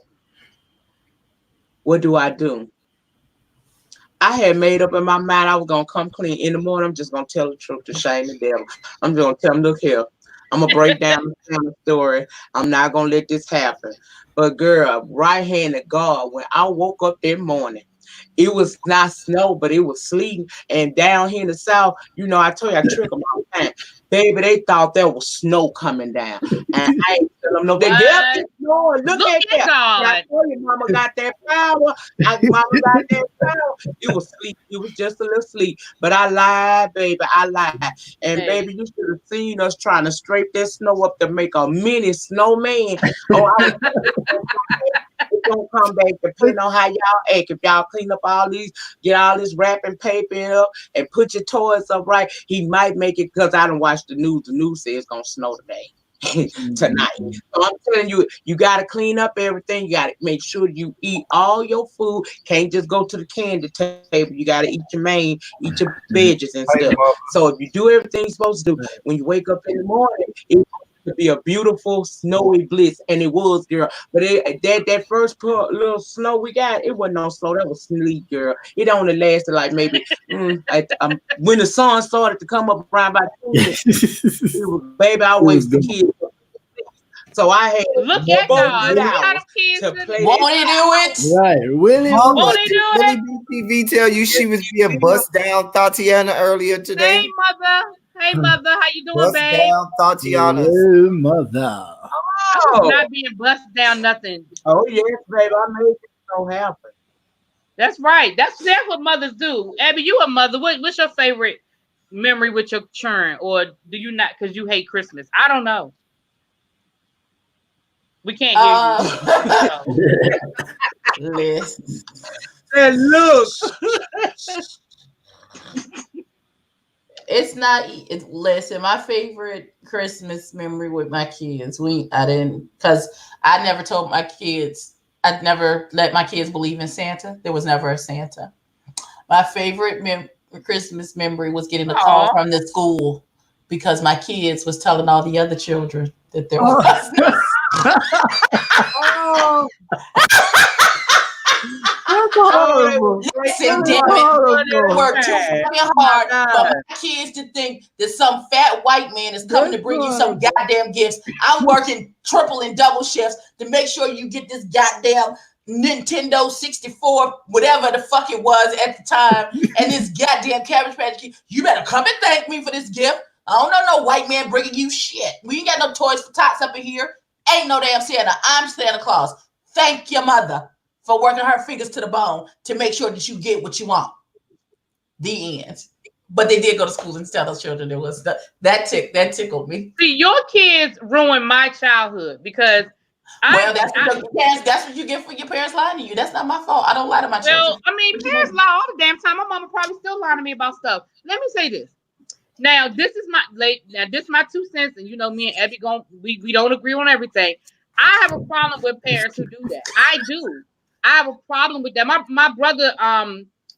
What do? I had made up in my mind I was gonna come clean in the morning. I'm just gonna tell the truth to shame the devil. I'm just gonna tell him, look here, I'm gonna break down the story. I'm not gonna let this happen. But girl, right hand to God, when I woke up that morning, it was not snow, but it was sleeting. And down here in the South, I told you I trick them all the time. Baby, they thought there was snow coming down. And I ain't tell them no. They get snowing. Look at that. I told you, Mama got that power. Mama got that power. It was sleep. It was just a little sleep. But I lied, baby. I lied. And baby, you should have seen us trying to scrape that snow up to make a mini snowman. Oh, it's gonna come back depending on how y'all act. If y'all clean up get all this wrapping paper up and put your toys up right, he might make it, because I don't watch the news. The news says it's gonna snow today. Tonight. So I'm telling you, you gotta clean up everything. You gotta make sure you eat all your food. Can't just go to the candy table. You gotta eat your eat your veggies and stuff. So if you do everything you're supposed to do, when you wake up in the morning, to be a beautiful snowy bliss, and it was, girl. But that first little snow we got, it wasn't no snow, that was sleet, girl. It only lasted like maybe when the sun started to come up around by 2 baby, I wasted the kids. So I had look at God. To play. Won't he do it? Right, Willie. Won't he do it? TV tell you she was being bust down, Tatiana, earlier today. Hey mother, how you doing, bust babe? Down, Tatiana. Hey, mother. I'm not being bust down nothing. Oh yes, baby, I made it so happen. That's right. That's what mothers do. Abby, you a mother. What's your favorite memory with your children, or do you not? Because you hate Christmas. I don't know. We can't hear you. Listen. And look. Listen, my favorite Christmas memory with my kids, because I never told my kids, I'd never let my kids believe in Santa. There was never a Santa. My favorite Christmas memory was getting a call from the school because my kids was telling all the other children that there was. That's horrible. Listen, damn it. Work too fucking hard for my kids to think that some fat white man is coming to bring you some goddamn gifts. I'm working triple and double shifts to make sure you get this goddamn Nintendo 64, whatever the fuck it was at the time, and this goddamn Cabbage Patch Kid. You better come and thank me for this gift. I don't know no white man bringing you shit. We ain't got no toys for tots up in here. Ain't no damn Santa. I'm Santa Claus. Thank your mother for working her fingers to the bone to make sure that you get what you want. The end. But they did go to school and tell those children there was that tickled me. See, your kids ruined my childhood because that's what you get for your parents lying to you. That's not my fault. I don't lie to my children. Well, I mean, parents lie all the damn time. My mama probably still lying to me about stuff. Let me say this. Now, this is my 2 cents, and you know me and Abby we don't agree on everything. I have a problem with parents who do that. I do. I have a problem with that. My brother,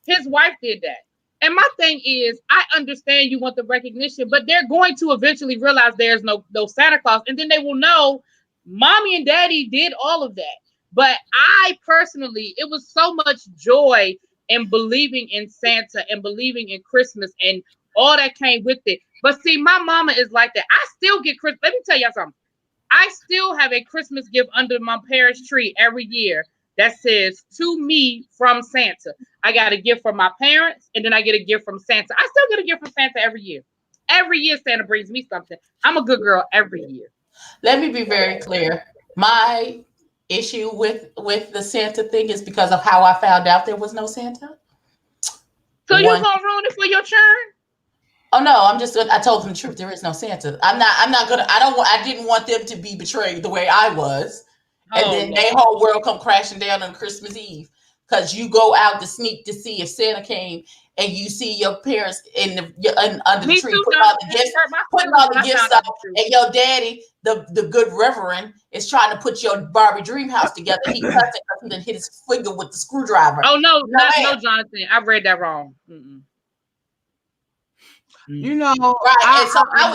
his wife did that. And my thing is, I understand you want the recognition, but they're going to eventually realize there's no Santa Claus, and then they will know mommy and daddy did all of that. But I personally, it was so much joy in believing in Santa and believing in Christmas and all that came with it. But see, my mama is like that. I still get Christmas. Let me tell y'all something. I still have a Christmas gift under my parents' tree every year that says "To me from Santa." I got a gift from my parents, and then I get a gift from Santa. I still get a gift from Santa every year. Every year, Santa brings me something. I'm a good girl every year. Let me be very clear. My issue with the Santa thing is because of how I found out there was no Santa. So you gonna ruin it for your churn? Oh no, I told them the truth. There is no Santa. I didn't want them to be betrayed the way I was. And then their whole world come crashing down on Christmas Eve. Because you go out to sneak to see if Santa came and you see your parents under the tree putting all the gifts up, and your daddy, the good reverend, is trying to put your Barbie dream house together. He cuts it because he done hit his finger with the screwdriver. Oh no, no, Jonathan. I read that wrong. Mm-mm. You know, right? And so I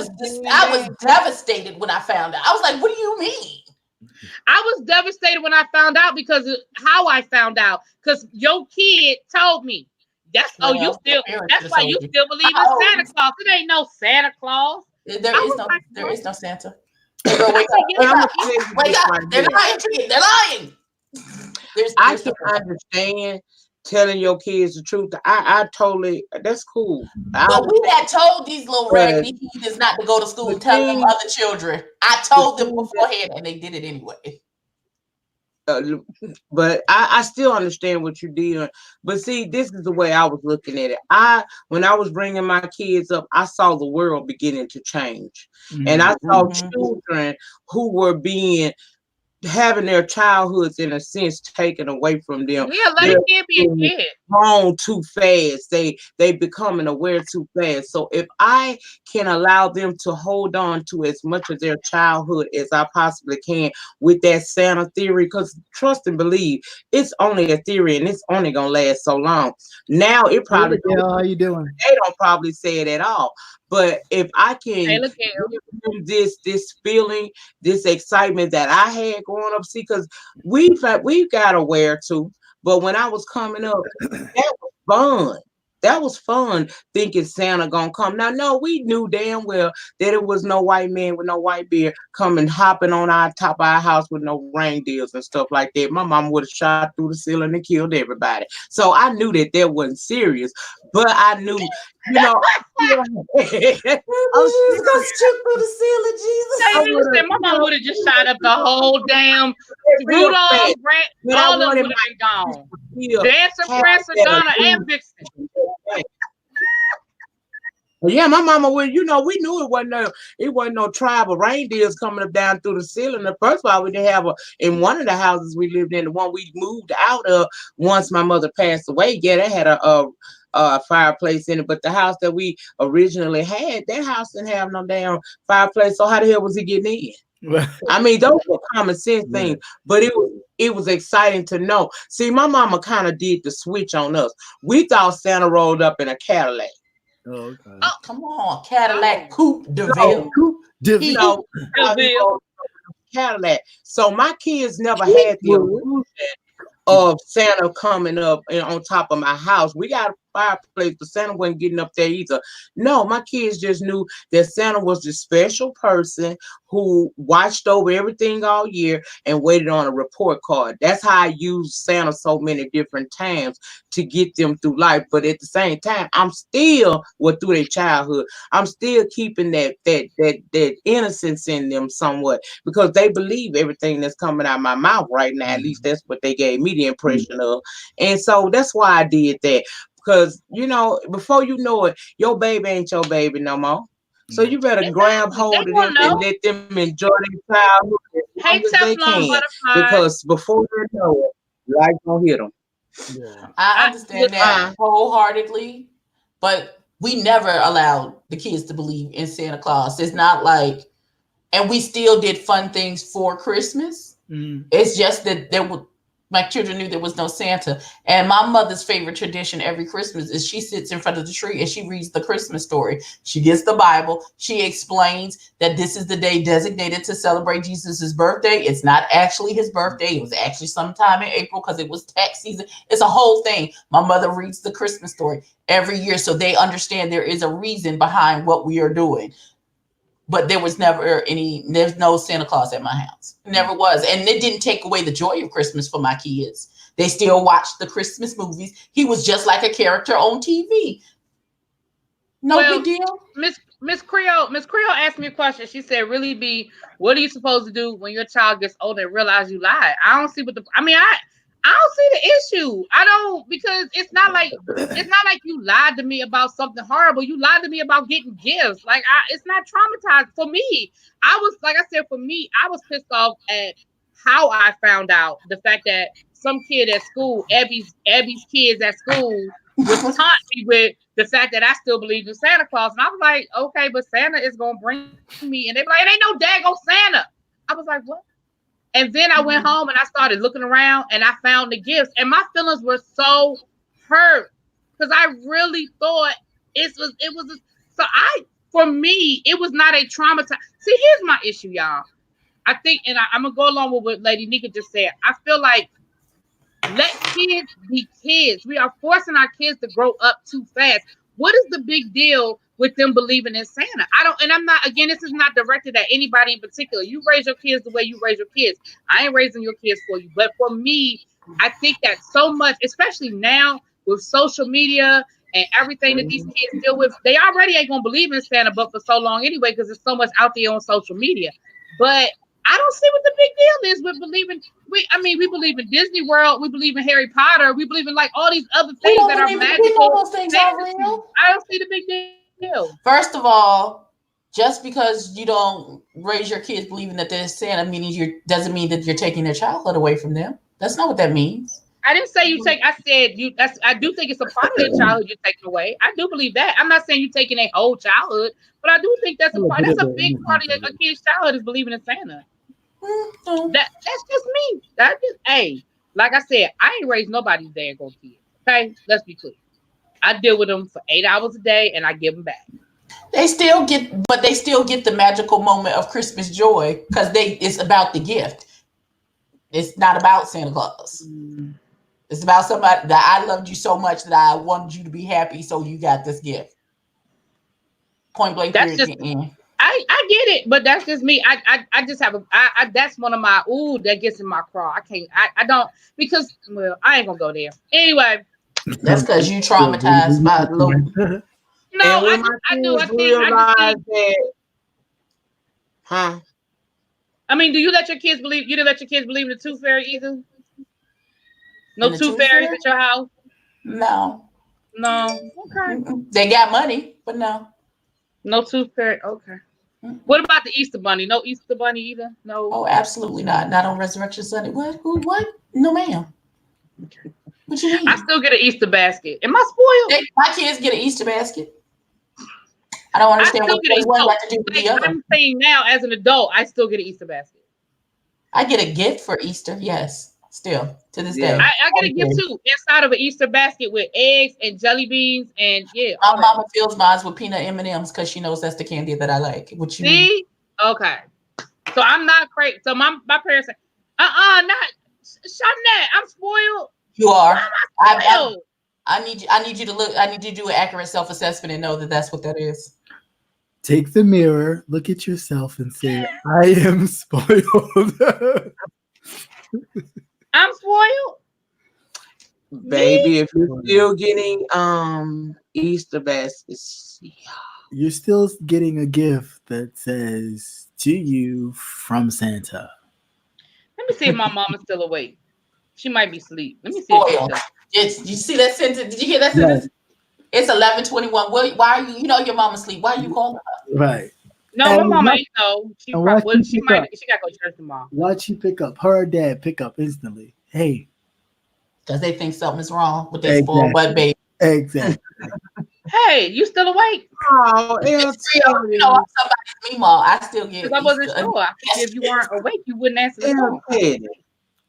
was devastated when I found out. I was like, "What do you mean?" I was devastated when I found out because of how I found out. Because your kid told me. That's why you still believe in Santa Claus. It ain't no Santa Claus. There is no Santa. Girl, wake up. They're lying. I can understand telling your kids the truth. I totally, that's cool. But we had told these little raggedy heathens not to go to school and tell them other children. I told them beforehand, and they did it anyway. But I still understand what you're doing. But see, this is the way I was looking at it. When I was bringing my kids up, I saw the world beginning to change. Mm-hmm. And I saw children who were having their childhoods in a sense taken away from them. Yeah, let it be a kid. Grown too fast. They becoming aware too fast. So if I can allow them to hold on to as much of their childhood as I possibly can with that Santa theory, because trust and believe, it's only a theory and it's only gonna last so long. Now it probably how you doing? They don't probably say it at all. But if I can give them this feeling, this excitement that I had growing up, see, because we've got to wear too. But when I was coming up, that was fun. That was fun thinking Santa gonna come. Now, no, we knew damn well that it was no white man with no white beard coming hopping on our top of our house with no reindeers and stuff like that. My mom would have shot through the ceiling and killed everybody. So I knew that wasn't serious. But I knew, you know, oh, she's gonna shoot through the ceiling, Jesus. My mom would have just shot up the whole damn Rudolph, all of them would have been gone. Dancer, Prancer, Donna, and Vixen. Yeah, my mama would. You know, we knew it wasn't no tribe of reindeers coming up down through the ceiling. The first of all, we didn't have in one of the houses we lived in, the one we moved out of once my mother passed away. Yeah, they had a fireplace in it, but the house that we originally had, that house didn't have no damn fireplace. So how the hell was he getting in? I mean, those were common sense things, but it was exciting to know. See, my mama kind of did the switch on us. We thought Santa rolled up in a Cadillac. okay. Oh, come on, Cadillac Coupe de Ville. Coupe de You Ville. know, Cadillac. So my kids never had the illusion of Santa coming up and on top of my house. We got a fireplace, but Santa wasn't getting up there either. No, my kids just knew that Santa was the special person who watched over everything all year and waited on a report card. That's how I used Santa so many different times to get them through life. But at the same time, I'm still through their childhood. I'm still keeping that innocence in them somewhat, because they believe everything that's coming out of my mouth right now. At least that's what they gave me the impression of. And so that's why I did that. Because, before you know it, your baby ain't your baby no more. So you better grab hold of them and let them enjoy their childhood as long as they can. Because before they know it, life gonna hit them. Yeah. I understand that wholeheartedly, but we never allowed the kids to believe in Santa Claus. It's not like, and we still did fun things for Christmas. It's just that my children knew there was no Santa. And my mother's favorite tradition every Christmas is she sits in front of the tree and she reads the Christmas story. She gets the Bible. She explains that this is the day designated to celebrate Jesus's birthday. It's not actually his birthday. It was actually sometime in April because it was tax season. It's a whole thing. My mother reads the Christmas story every year, so they understand there is a reason behind what we are doing. But there was there's no Santa Claus at my house. Never was. And it didn't take away the joy of Christmas for my kids. They still watched the Christmas movies. He was just like a character on TV. No big deal. Miss Creole asked me a question. She said, really, B, what are you supposed to do when your child gets older and realize you lied? I don't see I don't see the issue. I don't, because it's not like you lied to me about something horrible. You lied to me about getting gifts. Like, it's not traumatized for me. I was pissed off at how I found out the fact that some kid at school, Abby's kids at school, was taunting me with the fact that I still believe in Santa Claus. And I was like, okay, but Santa is gonna bring me, and they were like, it ain't no daggone Santa. I was like, what? And then I went home and I started looking around and I found the gifts, and my feelings were so hurt because I really thought for me, it was not a traumatized. See, here's my issue, y'all. I think, and I'm gonna go along with what Lady Nika just said. I feel like let kids be kids. We are forcing our kids to grow up too fast. What is the big deal with them believing in Santa? This is not directed at anybody in particular. You raise your kids the way you raise your kids. I ain't raising your kids for you. But for me, I think that so much, especially now with social media and everything that these kids deal with, they already ain't going to believe in Santa, but for so long anyway, because there's so much out there on social media. But I don't see what the big deal is with believing. We believe in Disney World. We believe in Harry Potter. We believe in like all these other things that are magical. We know those things are real. I don't see the big deal. First of all, just because you don't raise your kids believing that there's Santa doesn't mean that you're taking their childhood away from them. That's not what that means. I didn't say you take. I said you. I do think it's a part of their childhood you're taking away. I do believe that. I'm not saying you're taking their whole childhood, but I do think that's a part. That's a big part of a kid's childhood is believing in Santa. That's just me. Like I said, I ain't raised nobody's daggone kids. Okay, let's be clear. I deal with them for 8 hours a day, and I give them back. They still get the magical moment of Christmas joy because it's about the gift. It's not about Santa Claus. It's about somebody that I loved you so much that I wanted you to be happy, so you got this gift. Point blank. That's just. I get it, but that's just me. I just have that's one of my that gets in my craw. I can't. I don't, because I ain't gonna go there anyway. That's because you traumatized by little. No, I do. I think. Huh? I mean, do you let your kids believe? You didn't let your kids believe in the tooth fairy either? No tooth fairies at your house? No. Okay. They got money, but no. No tooth fairy. Okay. What about the Easter bunny? No Easter bunny either? No. Oh, absolutely not. Not on Resurrection Sunday. What? Who? What? No, ma'am. Okay. What you mean? I still get an Easter basket. Am I spoiled? My kids get an Easter basket. I don't understand what one got to do with the other. I'm saying now, as an adult, I still get an Easter basket. I get a gift for Easter, yes. Still to this day. I get a gift too inside of an Easter basket with eggs and jelly beans and My mama fills mine with peanut M&Ms because she knows that's the candy that I like. What you mean? Okay. So I'm not crazy. So my parents say, not Shanette, I'm spoiled. You are. I need you to look. I need you to do an accurate self-assessment and know that that's what that is. Take the mirror, look at yourself, and say, "I am spoiled." I'm spoiled, baby. If you're still getting Easter baskets, you're still getting a gift that says "to you from Santa." Let me see if my mama's still awake. She might be asleep. Let me see. Spoiled. You see that sentence? Did you hear that sentence? It's 11:21. Why are you? You know your mama's asleep. Why are you calling her? Right. No, my mama ain't know. She got to go to church tomorrow. Watch you pick up. Her dad pick up instantly. Hey. Because they think something's wrong with their spoiled butt baby. Exactly. Hey, you still awake? Oh, I'm somebody's meemaw. I still get. Because I wasn't sure. If you weren't awake, you wouldn't answer the phone.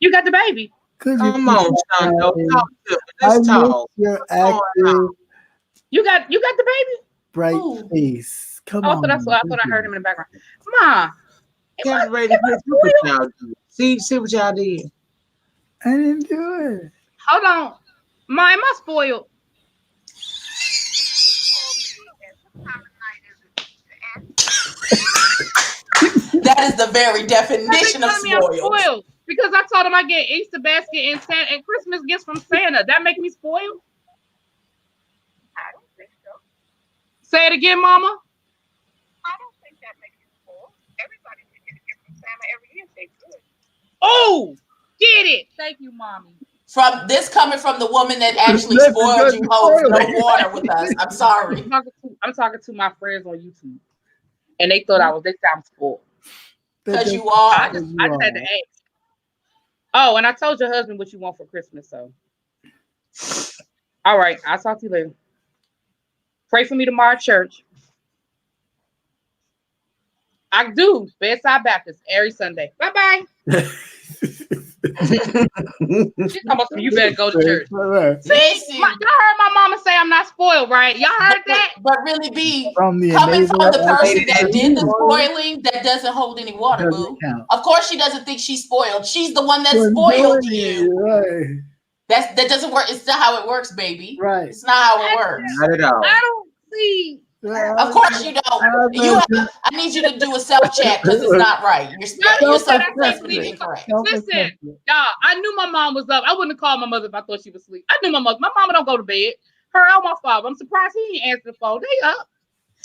You got the baby. Come on, Shondo. Talk to me. Let's talk. You're active. You got the baby? Bright face. Come on. I thought I heard him in the background. Ma. Get ready to do what y'all do. See what y'all did. I didn't do it. Hold on. Ma, am I spoiled? That is the very definition of spoiled. Because I told him I get Easter basket and Christmas gifts from Santa. That make me spoiled? I don't think so. Say it again, Mama. I don't think that makes you spoiled. Everybody should get a gift from Santa every year if they could. Oh, get it. Thank you, Mommy. From this coming from the woman that actually spoiled you, holds no water with us. I'm sorry. I'm talking to my friends on YouTube, and they thought I'm spoiled. Because you are. I just had to ask. Oh, and I told your husband what you want for Christmas, so. All right, I'll talk to you later. Pray for me tomorrow at church. I do. Bedside Baptist every Sunday. Bye-bye. She's talking about you better go to church. See, y'all heard my mama say I'm not spoiled, right? Y'all heard that? But really coming from the person that did the spoiling, that doesn't hold any water, boo. Of course she doesn't think she's spoiled. She's the one that spoiled you. Right. That doesn't work. It's not how it works, baby. Right. It's not how it works. Not at all. I don't see. Of course you don't. I need you to do a self-check because it's not right. Your self-assessment is incorrect. Listen, y'all, I knew my mom was up. I wouldn't have called my mother if I thought she was asleep. I knew my mother. My mama don't go to bed. Her and my father. I'm surprised he didn't answer the phone. They up.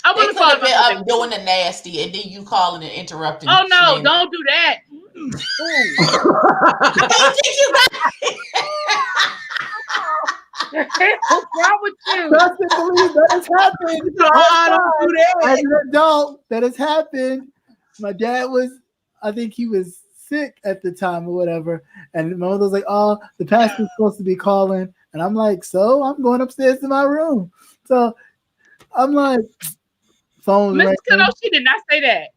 I wouldn't have called I'm doing the nasty and then you calling and interrupting. Oh no, don't do that. What's wrong with you? Trust and believe that has happened. Don't do that. As an adult, that has happened. My dad I think he was sick at the time or whatever. And my mother was like, "Oh, the pastor's supposed to be calling." And I'm like, "So I'm going upstairs to my room." So I'm like, phone ringing. Kiddo, she did not say that.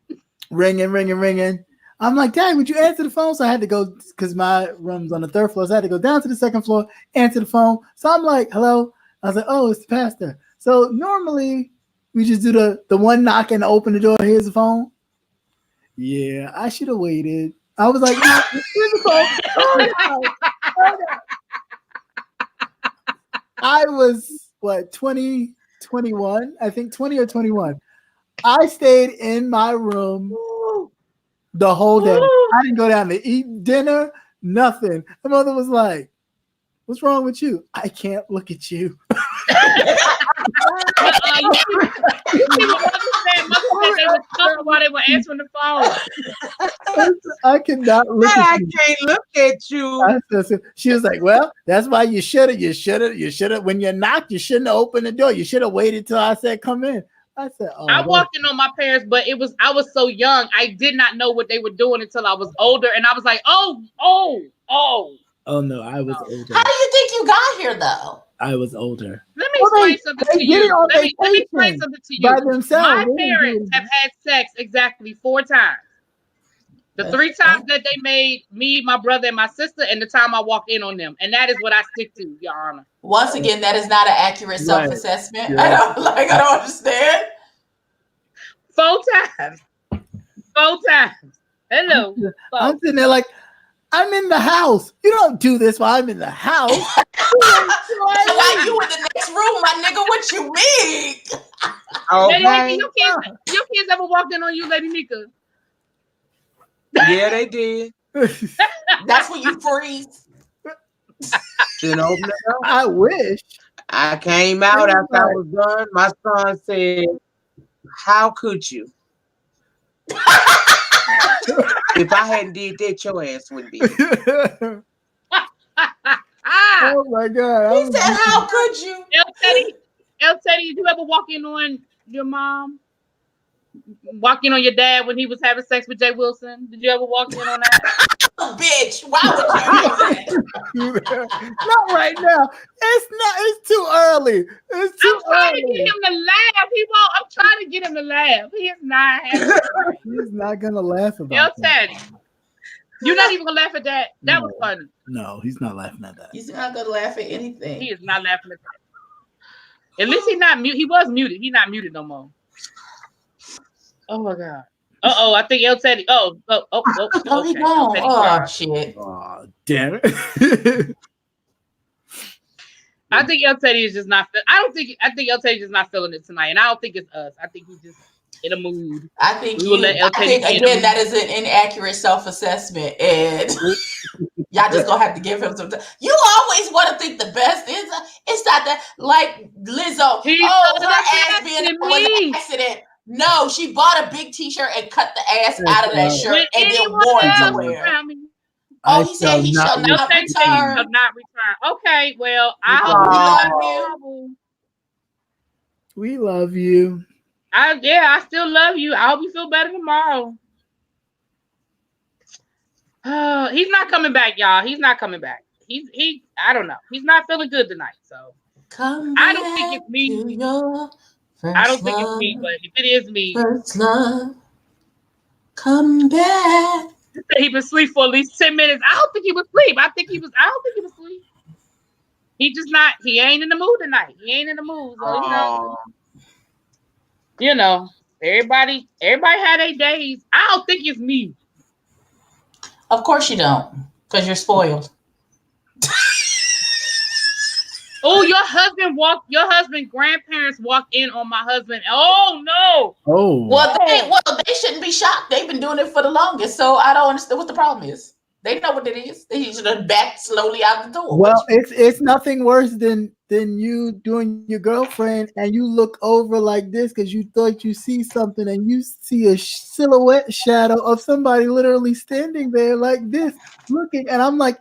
Ringing. I'm like, "Dad, would you answer the phone?" So I had to go because my room's on the 3rd floor. So I had to go down to the 2nd floor, answer the phone. So I'm like, "Hello." I was like, "Oh, it's the pastor." So normally we just do the one knock and open the door. Here's the phone. Yeah, I should have waited. I was like, "No, here's the phone." Oh, no. I was 20, 21, I think 20 or 21. I stayed in my room the whole day. I didn't go down to eat dinner, nothing. My mother was like, "What's wrong with you?" "I can't look at you." They were talking while they were answering the phone. I cannot look at you. I can't look at you. She was like, "Well, that's why you should have. When you knocked, you shouldn't have opened the door. You should have waited till I said come in." I said, "Oh." I walked in on my parents, but I was so young, I did not know what they were doing until I was older, and I was like, "Oh no, I was older." How do you think you got here, though? I was older. Let me explain something to you. Let me explain something to you. By themselves. My parents have had sex exactly 4 times. The 3 times that they made me, my brother, and my sister, and the time I walked in on them. And that is what I stick to, Your Honor. Once again, that is not an accurate self-assessment. Yeah. I don't understand. 4 times. 4 times. Hello. I'm sitting there like, I'm in the house. You don't do this while I'm in the house. Why you in the next room, my nigga? What you mean? Lady Nika, your kids ever walked in on you, Lady Nika? Yeah, they did. That's when you freeze. Didn't open it up. I wish. I came out after I was done. My son said, "How could you? If I hadn't did that, your ass wouldn't be." Oh my God. He said, "How could you?" El Teddy, did you ever walk in on your mom? Walk in on your dad when he was having sex with Jay Wilson? Did you ever walk in on that? Bitch, why would you do that? Not right now. It's too early. It's too I'm trying early. to get him to laugh. He won't. I'm trying to get him to laugh. He is not having it. He's not gonna laugh about El that. Teddy, you're not even gonna laugh at that. That was funny. No, he's not laughing at that. He's not gonna laugh at anything. He is not laughing at that. At least he's not mute. He was muted. He's not muted no more. Oh my God. I think El Teddy. Oh, he okay. gone. Oh shit. Oh, damn it. I think El Teddy is just not. I think El Teddy's just not feeling it tonight, and I don't think it's us. I think he's just in a mood. I think again that is an inaccurate self-assessment, and y'all just gonna have to give him some time. You always want to think the best. It's not that like Lizzo. Her ass being was an accident. No, she bought a big T-shirt and cut the ass out of that shirt and then wore it to wear. Oh, he said he shall not return. Okay, well, I hope we love you. We love you. I still love you. I hope you feel better tomorrow. He's not coming back, y'all. He's not coming back. I don't know. He's not feeling good tonight. So I don't think it's me. I don't think it's me, but if it is me, first love, come back. He been asleep for at least 10 minutes. I don't think he was asleep. I don't think he was asleep. He just not. He ain't in the mood tonight. He ain't in the mood. So you know, everybody had their days. I don't think it's me. Of course you don't, because you're spoiled. Oh, your husband grandparents walked in on my husband. Oh no. Oh. Well, they shouldn't be shocked. They've been doing it for the longest, so I don't understand what the problem is. They know what it is. They should have backed slowly out the door. Well, it's nothing worse than you doing your girlfriend and you look over like this because you thought you see something and you see a silhouette shadow of somebody literally standing there like this looking, and I'm like,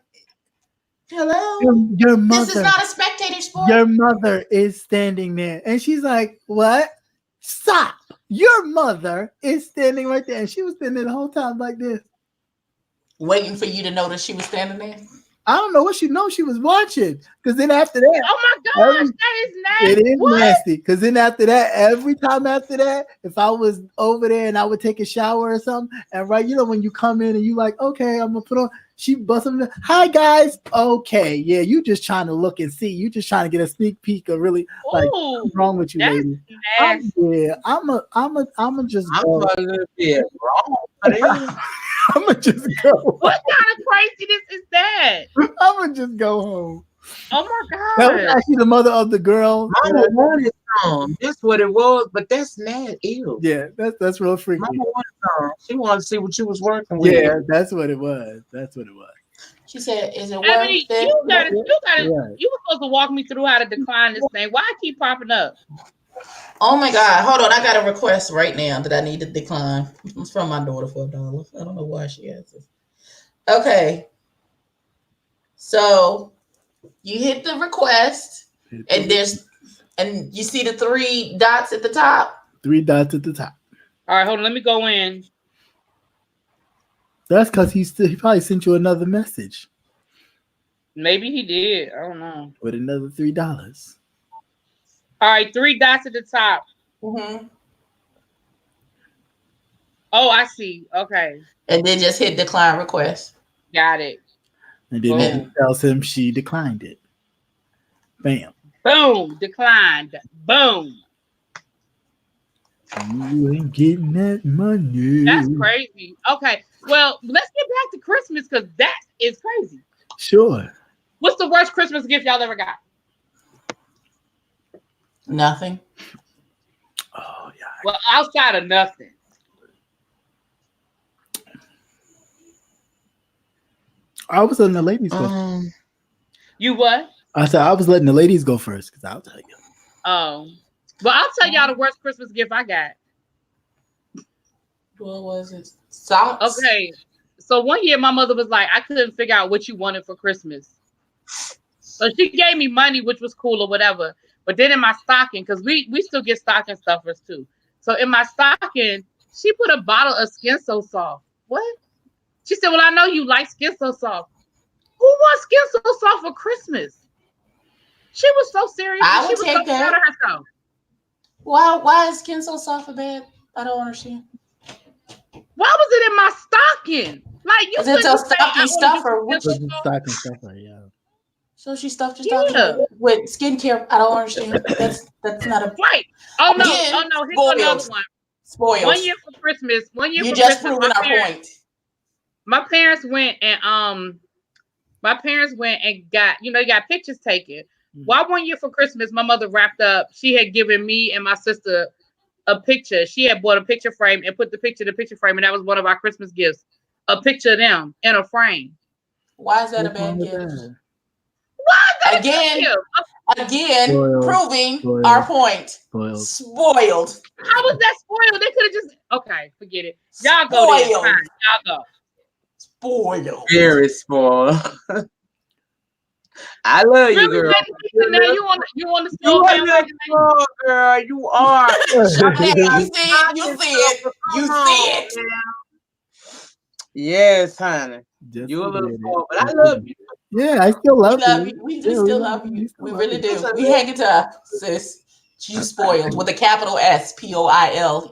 hello, your mother. This is not a spectator sport. Your mother is standing there, and she's like, "What? Stop! Your mother is standing right there." And she was standing there the whole time like this, waiting for you to notice she was standing there. I don't know what she knows she was watching. Because then after that, oh my gosh, that is nasty. It is nasty. Because then after that, every time after that, if I was over there and I would take a shower or something, and when you come in and you like, okay, I'm gonna put on. She busts up. Hi guys. Okay, yeah, you just trying to look and see. You just trying to get a sneak peek of really like what's wrong with you, lady. I'm just I'm a little bit wrong. I'm gonna just go. What kind of craziness is that? I'm gonna just go home. Oh my God. That was actually the mother of the girl. Mama wanted some. That's what it was, but that's not ill. Yeah, that's real freaky. Mama wanted some. She wanted to see what you was working with. Yeah, that's what it was. That's what it was. She said, "Is it worth it?" You got it? You were supposed to walk me through how to decline this thing. Why I keep popping up? Oh my God! Hold on, I got a request right now that I need to decline. It's from my daughter for $1. I don't know why she has this. Okay, so you hit the request, and you see the 3 dots at the top. 3 dots at the top. All right, hold on. Let me go in. That's because he probably sent you another message. Maybe he did. I don't know. With another $3. All right, 3 dots at the top. Mm-hmm. Oh, I see. Okay. And then just hit decline request. Got it. And then it tells him she declined it. Bam. Boom. Declined. Boom. You ain't getting that money. That's crazy. Okay. Well, let's get back to Christmas because that is crazy. Sure. What's the worst Christmas gift y'all ever got? Nothing. Oh, yeah. Well, outside of nothing. I was letting the ladies go. You what? I said I was letting the ladies go first because I'll tell you. Oh. Well, I'll tell y'all the worst Christmas gift I got. What was it? Socks? Okay. So one year my mother was like, I couldn't figure out what you wanted for Christmas. So she gave me money, which was cool or whatever. But then in my stocking, because we still get stocking stuffers too. So in my stocking, she put a bottle of Skin So Soft. What? She said, well, I know you like Skin So Soft. Who wants Skin So Soft for Christmas? She was so serious. I would she was take so proud that. of herself. Why is Skin So Soft for bed? I don't understand. Why was it in my stocking? Like you it's a stocking stuffer. Stocking stuffer, yeah. So she stuffed your stocking with skincare. I don't understand. That's not a right. Oh no! Again, Oh no! Here's spoiled. Another one. Spoiled. 1 year for Christmas. 1 year. You for just Christmas, proving our point. My parents went and got they got pictures taken. Why 1 year for Christmas? My mother wrapped up. She had given me and my sister a picture. She had bought a picture frame and put the picture in the picture frame, and that was one of our Christmas gifts. A picture of them in a frame. Why is that a bad gift? Why is that Again, spoiled. Proving our point. Spoiled. How was that spoiled? They could have just forget it. Y'all go there. Fine. Y'all go. Spoiled. Very spoiled. I love you, girl. Now you want to spoil spoiled, girl. You are. You see it. Yes, honey. You a little spoiled, but I love you. Yeah, I still love you. We still love you. We really do. We hang it up, sis. You spoiled with a capital S, POILED.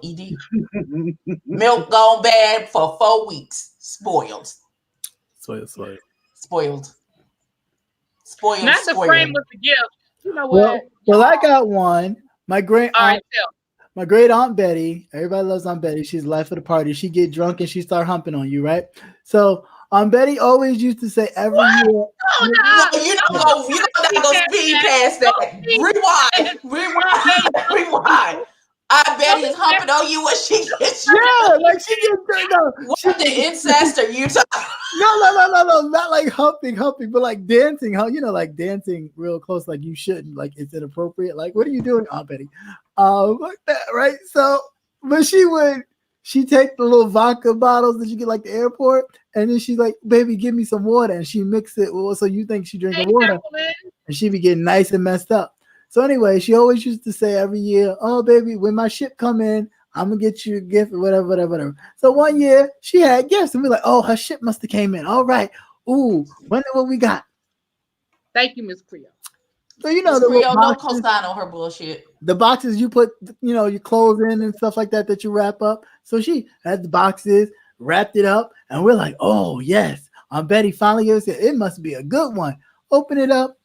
Milk gone bad for 4 weeks. Spoiled. Spoiled. Not the frame with the gift. You know what? Well, I got one. My great aunt Betty. Everybody loves Aunt Betty. She's the life of the party. She get drunk and she start humping on you, right? So Aunt Betty always used to say every year. No, you don't go speed past that. Rewind. I bet he's humping on you when she gets you. Yeah, like she gets What the incest are you talking? No, not like humping, but like dancing. How like dancing real close, like you shouldn't. Like it's inappropriate. Like what are you doing, Aunt Betty? Like that, right? So, but she take the little vodka bottles that you get like the airport, and then she's like, "Baby, give me some water," and she mix it. Well, so you think she drinking water, and she be getting nice and messed up. So anyway, she always used to say every year, "Oh, baby, when my ship come in, I'm gonna get you a gift or whatever." So 1 year she had gifts, and we're like, "Oh, her ship must have came in. All right. Ooh, wonder what we got." Thank you, Miss Creole. So the Creole, no cosign on her bullshit. The boxes you put, your clothes in and stuff like that you wrap up. So she had the boxes, wrapped it up, and we're like, "Oh yes." Aunt Betty finally gave us it. It must be a good one. Open it up.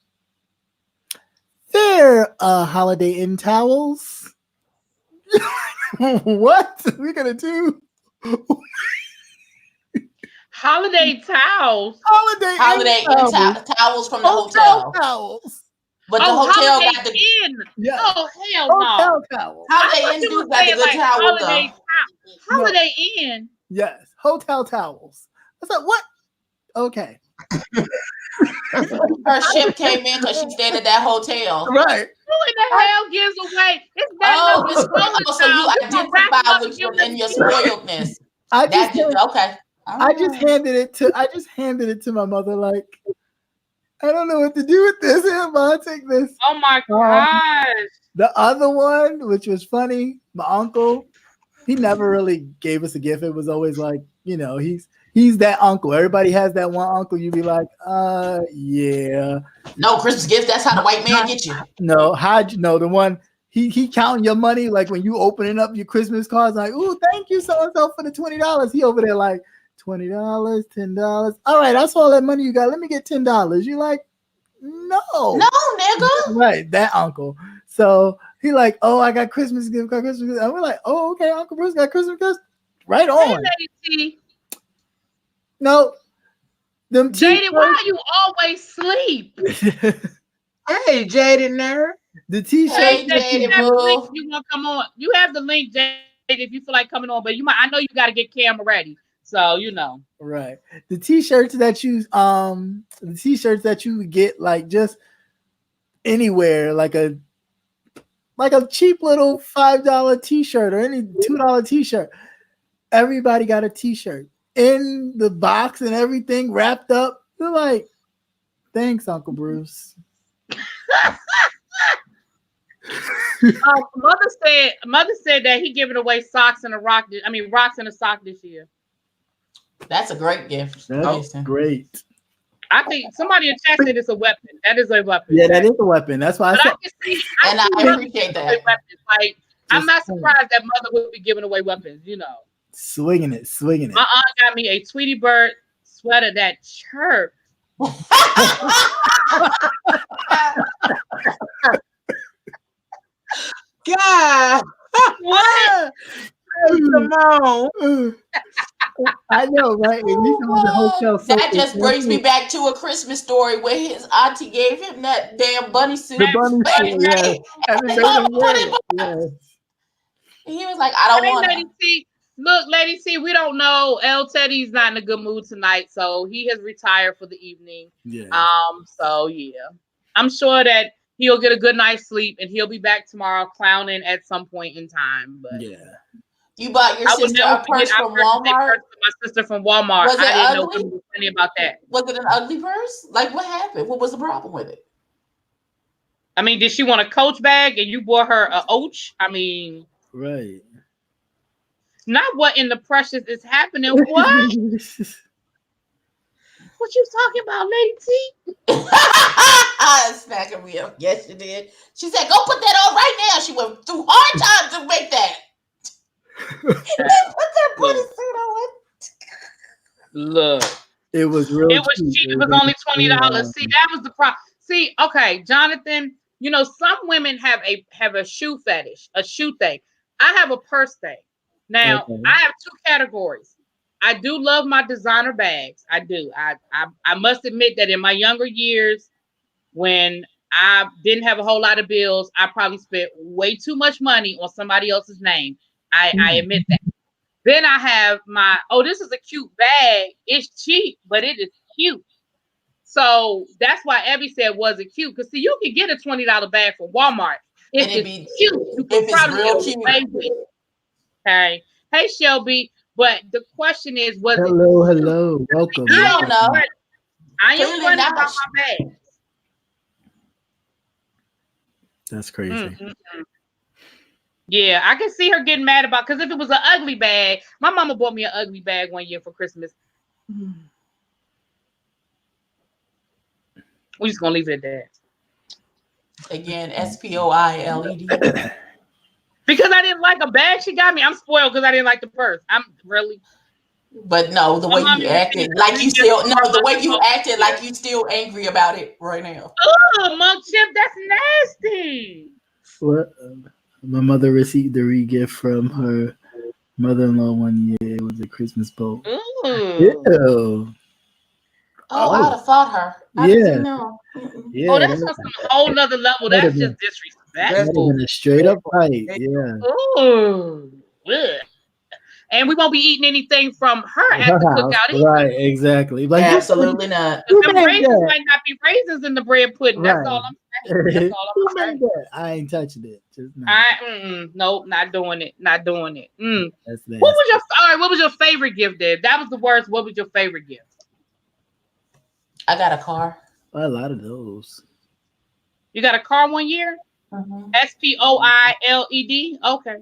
They're Holiday Inn towels. What? We're gonna do holiday towels. Holiday Inn towels from the hotel. Towels. But the hotel got the Inn. Yeah. Oh hell no. Towels. Holiday Inn do got the good towels though. Holiday Inn. Yes, hotel towels. I said, what? Okay. Her ship came in because she stayed at that hotel. Right. Who in the hell gives away? It's that so you identify with your spoiledness. I just handed it to my mother. Like, I don't know what to do with this. Here, Mom, take this. Oh my gosh. The other one, which was funny, my uncle, he never really gave us a gift. It was always like, he's that uncle. Everybody has that one uncle. You be like, yeah. No Christmas gift. That's how the white man get you. No, the one he counting your money like when you opening up your Christmas cards, like, ooh, thank you so and so for the $20. He over there like $20, $10. All right, that's all that money you got. Let me get $10. You like, no, nigga. Right, that uncle. So he like, oh, I got Christmas gift, got Christmas gift. And we're like, oh, okay, Uncle Bruce got Christmas gifts. Right on. Hey, Lady T. No, them Jaded, why are you always sleep? Hey, Jaded nerd. The t-shirt. Hey, You have Jaded the link boo. if you want to come on. You have the link, Jaded, if you feel like coming on, but you might. I know you got to get camera ready, so you know. Right. The t-shirts that you would get like just anywhere, like a cheap little $5 t-shirt or any $2 t-shirt. Everybody got a t-shirt in the box and everything wrapped up. You're like, thanks, Uncle Bruce. Mother said that he giving away rocks in a sock this year. That's a great gift. That's great. I think somebody in chat said it's a weapon. That is a weapon. Yeah, that is a weapon. That's why I said. I appreciate that. Weapons. Like, I'm not surprised that mother would be giving away weapons. You know, swinging it. My aunt got me a Tweety Bird sweater that chirp. God. What? Come on. I know, right? That just brings me back to a Christmas story where his auntie gave him that damn bunny suit. The bunny suit, He was like, I don't want to. Look, Lady T, we don't know. El Teddy's not in a good mood tonight, so he has retired for the evening. Yeah. So yeah, I'm sure that he'll get a good night's sleep and he'll be back tomorrow clowning at some point in time. But yeah. You bought your sister a purse from Walmart? My sister from Walmart. Was it I didn't ugly? know anything about that. Was it an ugly purse? Like, what happened? What was the problem with it? I mean, did she want a Coach bag and you bought her a Oach? I mean, right. Not what in the precious is happening. What? What you talking about, Lady T? Smacking me up. Yes, she did. She said, "Go put that on right now." She went through hard times to make that. Put that bunny suit on. Look, it was real. It was cheap. It was only $20. See, that was the problem. See, okay, Jonathan. You know, some women have a shoe fetish, a shoe thing. I have a purse thing. Now, I have two categories. I do love my designer bags. I do. I must admit that in my younger years, when I didn't have a whole lot of bills, I probably spent way too much money on somebody else's name. I admit that. Then I have this is a cute bag. It's cheap, but it is cute. So that's why Abby said, was it cute? Because see, you can get a $20 bag from Walmart. If it's cute, you can probably get away with it. Okay. Hey, Shelby. But the question is, was hello, welcome. I don't know. I am funny about my bags. That's crazy. Mm-hmm. Yeah, I can see her getting mad about, because if it was an ugly bag, my mama bought me an ugly bag one year for Christmas. We're just gonna leave it at that. Again, SPOILED. Because I didn't like a bag she got me. I'm spoiled because I didn't like the purse. I'm really. But no, the way you acted, like you still the way you acted, like you still angry about it right now. Oh, Monk Chip, that's nasty. What? My mother received a re-gift from her mother-in-law one year. It was a Christmas bowl. Ew. Oh, I would have fought her. I didn't know. Yeah. Oh, that's on some whole nother level. That's just disrespectful. That's a straight up fight. Yeah. Ooh. Ugh. And we won't be eating anything from her at the cookout either. Right, exactly. Like, absolutely not. The raisins might not be raisins in the bread pudding. That's all I'm saying. That's all I'm saying. I ain't touching it. Just Nope, not doing it. Not doing it. That's what was your favorite gift, Dave? That was the worst. What was your favorite gift? I got a car. A lot of those. You got a car one year? SPOILED. Okay.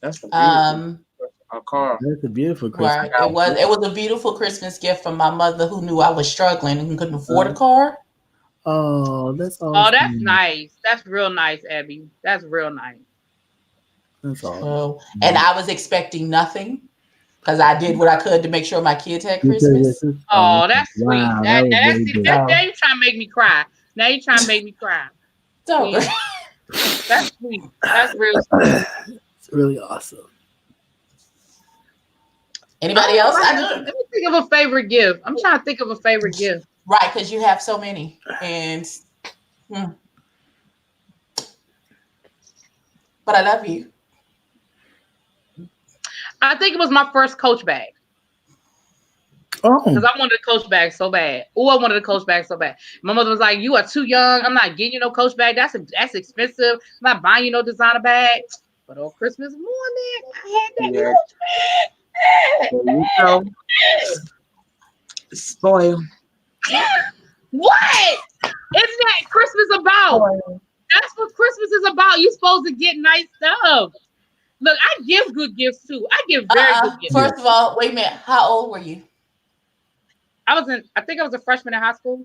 That's a car. That's a beautiful Christmas. Right. It was a beautiful Christmas gift from my mother, who knew I was struggling and couldn't afford a car. Oh, that's awesome. Oh, that's nice. That's real nice, Abby. That's real nice. That's awesome. Oh, and I was expecting nothing because I did what I could to make sure my kids had Christmas. Oh, that's sweet. Wow, Now you trying to make me cry. Now you trying to make me cry. So that's sweet. That's real sweet. It's really awesome. Anybody else? Let me think of a favorite gift. I'm trying to think of a favorite gift. Right, because you have so many. And but I love you. I think it was my first Coach bag. Oh. Because I wanted a Coach bag so bad. Oh, I wanted a Coach bag so bad. My mother was like, "You are too young. I'm not getting you no Coach bag. That's expensive. I'm not buying you no designer bag." But on Christmas morning, I had that Coach bag. You know, spoil. What? Isn't that Christmas about? That's what Christmas is about. You're supposed to get nice stuff. Look, I give good gifts too. I give very good gifts. First of all, wait a minute. How old were you? I think I was a freshman in high school.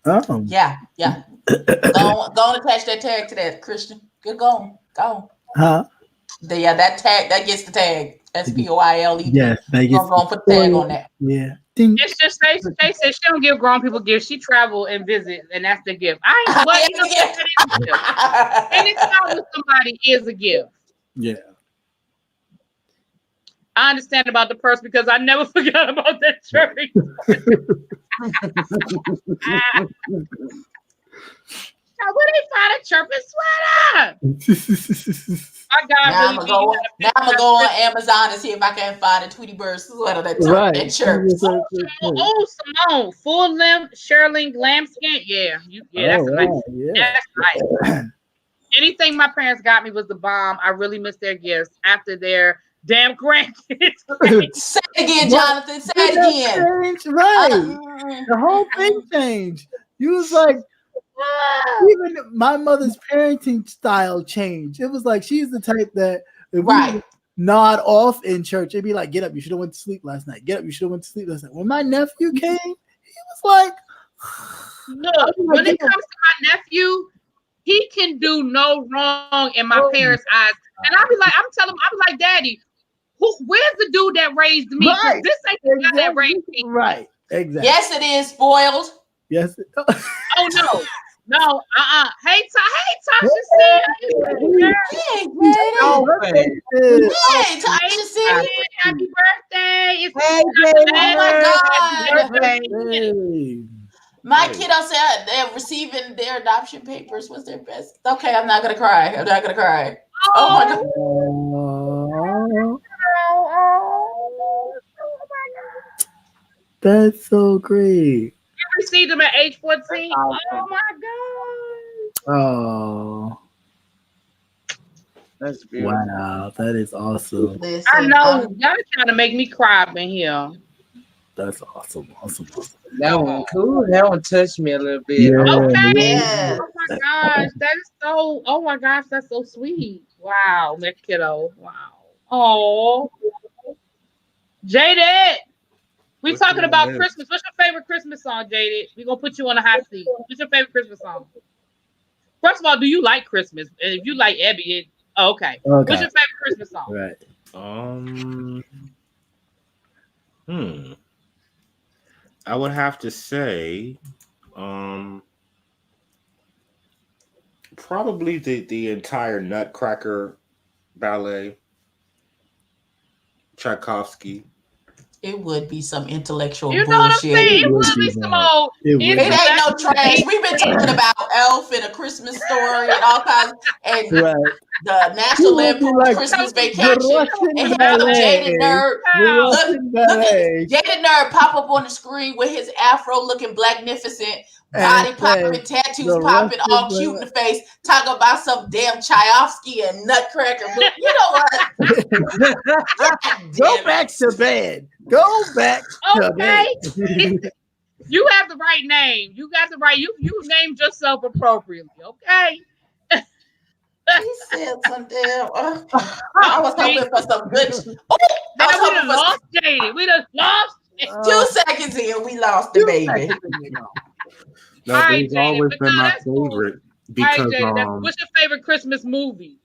Oh. Yeah. Go on, attach that tag to that, Christian. Good, go on. Huh? That tag, that gets the tag. SPOILE. Yes, they get. Gonna put the tag on that. Yeah. It's just they said she don't give grown people gifts. She travel and visit, and that's the gift. Anytime with somebody is a gift. Yeah. I understand about the purse because I never forgot about that church. Where they find a chirping sweater? Now I'm gonna go on Amazon and see if I can find a Tweety Bird sweater that chirps. Oh, Simone, full length shearling lambskin. Yeah, that's nice. Yeah. That's nice. Anything my parents got me was the bomb. I really miss their gifts after their damn grandkids. Say it again, Jonathan. Say it again. Changed, right. The whole thing changed. You was like, even my mother's parenting style changed. It was like she's the type that if we nod off in church, it'd be like, "Get up, you should have went to sleep last night. Get up, you should have went to sleep last night." When my nephew came, he was like, "Look, when it comes to my nephew, he can do no wrong in my parents' eyes." And I'll be like, "Daddy, where's the dude that raised me? Right. This ain't the guy that raised me." Right. Exactly. Yes, it is spoiled. Yes. Oh no. Hey, Tasha said, Tasha said, happy birthday. Hey, oh my God. My kiddo said they're receiving their adoption papers was their best. Okay, I'm not gonna cry. Oh my God. That's so great. You received them at age 14. Oh my God. Oh. That's beautiful. Wow, that is awesome. Listen, I know y'all trying to make me cry up in here. That's awesome. That one cool. That one touched me a little bit. Yeah. Okay. Yeah. Oh my gosh, that's so sweet. Wow, that kiddo. Wow. Oh, Jaded. We talking about Christmas. What's your favorite Christmas song, Jaded? We're gonna put you on the hot seat. What's your favorite Christmas song? First of all, do you like Christmas? And if you like Abby, okay. What's your favorite Christmas song? Right. I would have to say, probably the entire Nutcracker ballet, Tchaikovsky. It would be some intellectual bullshit. What I'm saying? It would be some old. It ain't no trash. We've been talking about Elf and A Christmas Story and all kinds, and the National Lampoon's Christmas Vacation, and have a Jaded Nerd. Look, Jaded Nerd pop up on the screen with his afro looking blacknificent, body popping, tattoos popping, all cute in the face, talking about some damn Tchaikovsky and Nutcracker. But you know what? Go back to bed. Go back to bed. You have the right name. You got the right. You named yourself appropriately. Okay. He said something. I was hoping for some good. We done lost. 2 seconds in, we lost the baby. No, All but right, it's Jaden, always but been no, my that's cool. favorite All right, because Jaden, what's your favorite Christmas movie?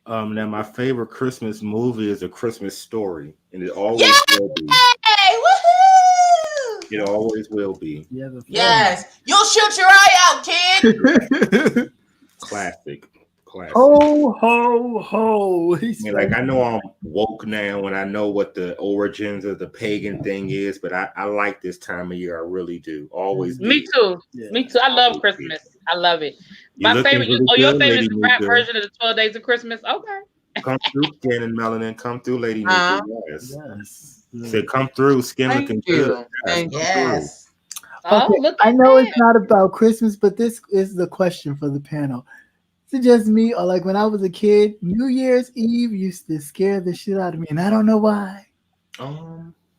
now my favorite Christmas movie is A Christmas Story, and it always Yay! will be. Woohoo! It always will be. You have a Yes. You'll shoot your eye out, kid. Classic. Ho ho ho! I mean, like I know I'm woke now and I know what the origins of the pagan thing is, but I like this time of year. I really do. Always Me did. too. Yeah. Me too. I love Always Christmas. did. I love it. You're My looking favorite. really Your good, favorite is Lady the rap Mika. version of the 12 Days of Christmas. Okay. Come through, Skin and Melanin. Come through, Lady Mika. Yes. Yes. Said come through, skin Thank looking you. good. Thank Come you. through. Yes. Oh, Okay, look I at know that. it's not about Christmas, but this is the question for the panel. Is it just me, or like when I was a kid, New Year's Eve used to scare the shit out of me, and I don't know why.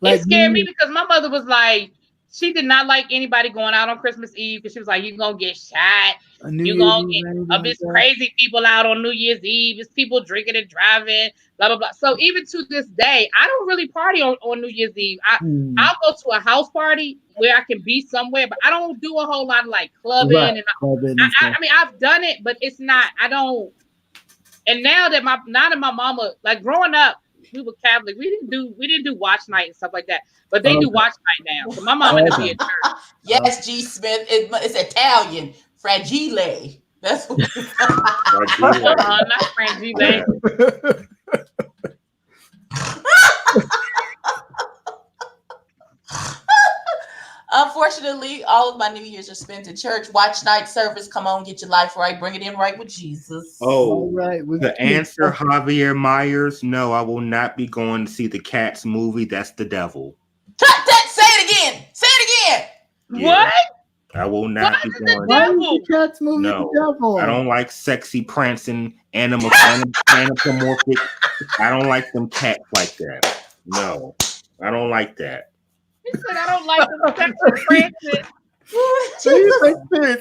It scared me because my mother was like, she did not like anybody going out on Christmas Eve because she was like, you're going to get shot. You're going to get it's crazy people out on New Year's Eve. It's people drinking and driving, blah, blah, blah. So even to this day, I don't really party on New Year's Eve. I'll go to a house party where I can be somewhere, but I don't do a whole lot of like clubbing. Right, And clubbing and I mean, I've done it, but it's not, I don't. And now that my mama, like growing up, we were Catholic. We didn't do watch night and stuff like that. But they do watch night now. So my mama to be at church. Yes, G. Smith. It's Italian. Fragile. That's what not fragile. Unfortunately, all of my New Year's are spent in church. Watch night service. Come on, get your life right. Bring it in right with Jesus. Oh, right. The answer, Javier Myers. No, I will not be going to see the Cats movie. That's the devil. Cut that. Say it again. Say it again. Yeah. What? I will not be going. Why is the Cats movie No, the devil? I don't like sexy prancing anthropomorphic. I don't like them cats like that. No, I don't like that. He said I don't like the sexy prancing.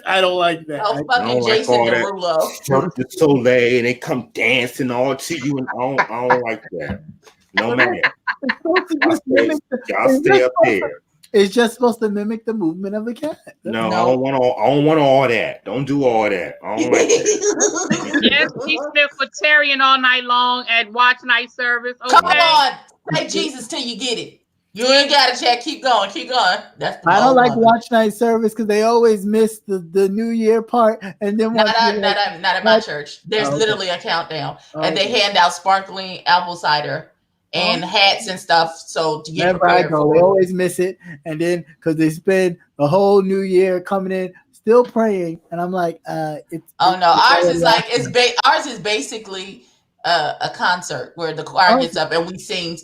I don't like that. Oh, fucking like Jason all that Derulo. Cirque du Soleil and they come dancing all to you, and I don't like that. No man. Y'all stay up there. It's just supposed to mimic the movement of the cat. No, I don't want all that. Don't do all that. I don't like that. Yes, he spent for tarrying all night long at watch night service. Okay. Come on, say Jesus till you get it. You ain't got to check. Keep going. Keep going. That's I don't like watch night service because they always miss the New Year part, and then not at my church. There's literally a countdown, and they hand out sparkling apple cider and hats and stuff. So to get prepared for it. They always miss it, and then because they spend the whole New Year coming in still praying, and I'm like, ours is basically a concert where the choir gets up and we sing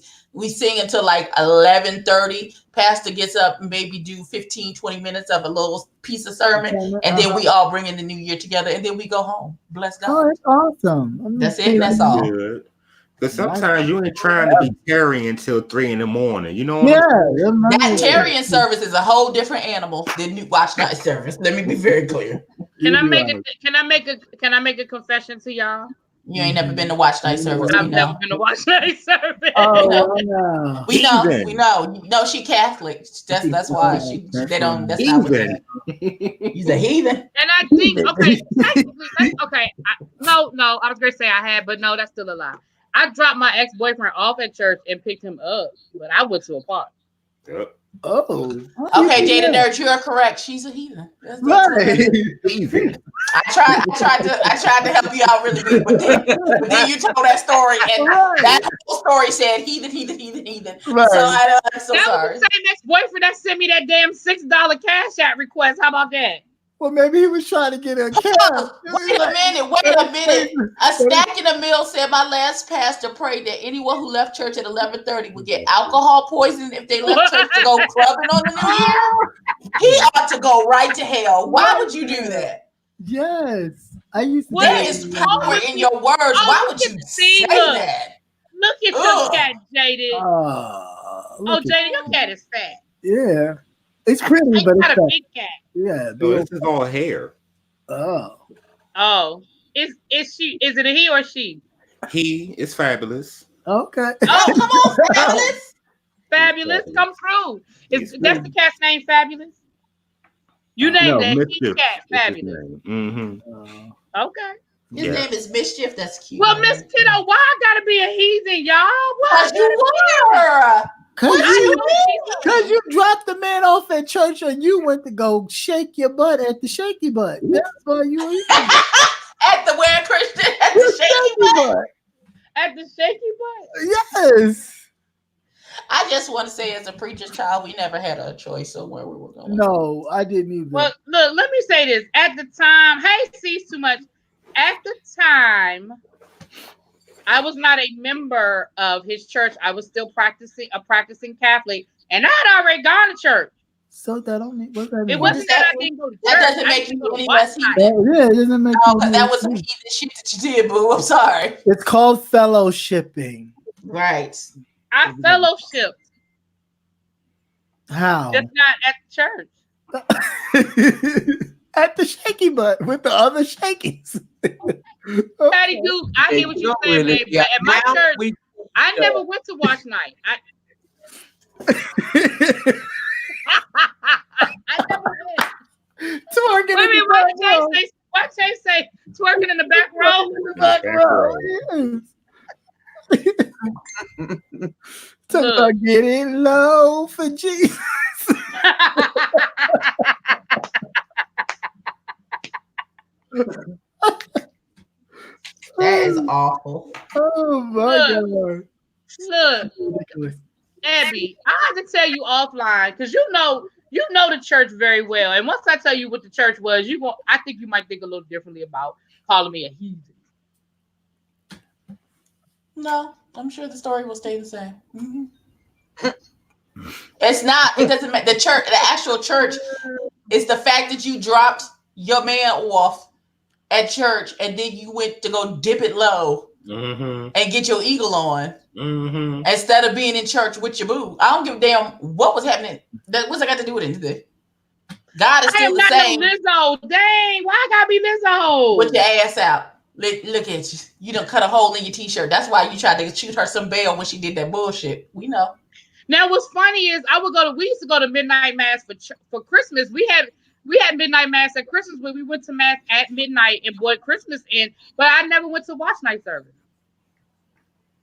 until like 11:30. Pastor gets up and maybe do 15-20 minutes of a little piece of sermon, and then we all bring in the new year together, and then we go home. Bless God. Oh, that's awesome. That's it. That's all. Good. Because sometimes you ain't trying to be tarrying until 3 a.m. You know what that tarrying service is a whole different animal than new watch night service. Let me be very clear. Can I make a confession to y'all? You ain't never been to watch night service. I've never been to watch night service. Oh, no. We know. No, she Catholic. That's why they don't. That's not what they. He's a heathen. And I think okay. No. I was gonna say I had, but no, that's still a lie. I dropped my ex-boyfriend off at church and picked him up, but I went to a park. Yep. Oh. Okay, Jada Nerd, you are correct. She's a heathen. That's Heathen. I tried to help you out really good, but then you told that story, and that whole story said heathen. Right. So I'm so sorry. Was the same ex-boyfriend that sent me that damn $6 Cash App request. How about that? Well, maybe he was trying to get a cash. Wait a minute. A stack in the mill said my last pastor prayed that anyone who left church at 11:30 would get alcohol poisoning if they left church to go clubbing on the New Year. He ought to go right to hell. Why would you do that? Yes. I used to. There is power in your words. Why would you say that? Look at your cat, Jaden. Jaden, your cat is fat. Yeah. It's pretty, but it's got a big cat. Yeah. So this is all hair. Oh. Is it a he or she? He is fabulous. Okay. Oh, come on, Fabulous. Fabulous, come through. That's the cat's name, Fabulous? You named that Mischief cat is his fabulous. name. Okay. His name is Mischief. That's cute. Well, Miss Kiddo, why I gotta be a heathen, y'all? Why Because you were. Because you dropped the man off at church and you went to go shake your butt at the shaky butt. That's why you were at the where, Christian? At the shaky butt. At the shaky butt? Yes. I just want to say, as a preacher's child, we never had a choice of where we were going. No, I didn't either. Well, look, let me say this. At the time, hey, sees too much. At the time, I was not a member of his church. I was still practicing Catholic, and I had already gone to church. So that only what that It wasn't that I didn't go to church. That doesn't make you any less heathen. Yeah, it doesn't make you because that was some heathen shit that you did, boo. I'm sorry. It's called fellowshipping. Right. I fellowship. How? Just not at church. At the shaky butt with the other shakies. Patty Duke, I hear what you're saying, baby. But at my church, I never went to watch night. I never went. Twerking Wait a minute, what Chase say? Twerking in the back row? In the back row. Yes. Talk about getting low for Jesus. That is awful. Oh my God. Look, Abby, I have to tell you offline because you know the church very well. And once I tell you what the church was, I think you might think a little differently about calling me a heathen. No, I'm sure the story will stay the same. Mm-hmm. It's not. It doesn't matter. The church, the actual church, is the fact that you dropped your man off at church and then you went to go dip it low and get your eagle on instead of being in church with your boo. I don't give a damn what was happening. What's that got to do with anything? God is still the same. No Lizzo. Dang, why I gotta be Lizzo? With your ass out. Look at you. You done cut a hole in your t-shirt. That's why you tried to shoot her some bail when she did that bullshit. We know. Now, what's funny is we used to go to midnight mass for Christmas. We had midnight mass at Christmas when we went to mass at midnight and brought Christmas in, but I never went to watch night service.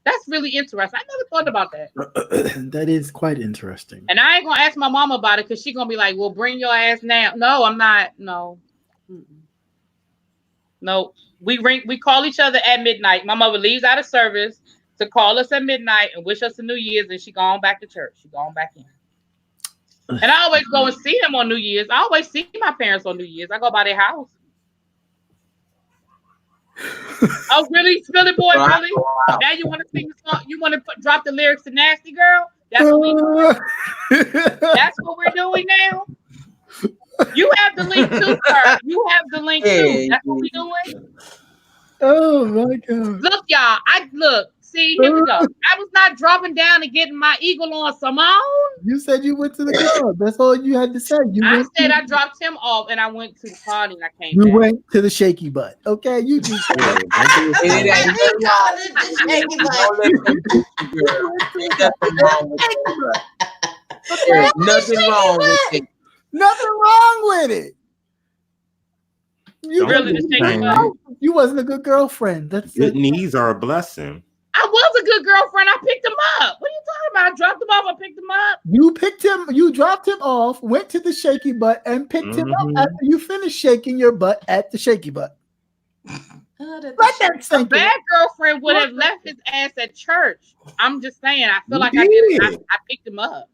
That's really interesting. I never thought about that. That is quite interesting. And I ain't gonna ask my mom about it because she's gonna be like, "Well, bring your ass now." No, I'm not. No. No. We call each other at midnight. My mother leaves out of service to call us at midnight and wish us a New Year's, and she gone back to church. She gone back in. And I always go and see them on New Year's. I always see my parents on New Year's. I go by their house. Oh, really? Spilly boy, really? Now you want to sing the song? You want to drop the lyrics to Nasty Girl? That's what we doing? That's what we're doing now? You have the link too, sir. You have the link too. That's what we doing? Oh my God. Look, y'all. See, here we go. I was not dropping down and getting my eagle on Simone. You said you went to the club. That's all you had to say. I said I dropped him off and I went to the party and I came back. You went to the shaky butt. Okay, you just nothing wrong with it. Nothing wrong with it. You really wasn't a good girlfriend. Good knees are a blessing. I was a good girlfriend. I picked him up. What are you talking about? I dropped him off. I picked him up. You picked him. You dropped him off. Went to the shaky butt and picked him up after you finished shaking your butt at the shaky butt. A bad girlfriend would have left his ass at church. I'm just saying. I feel like I picked him up.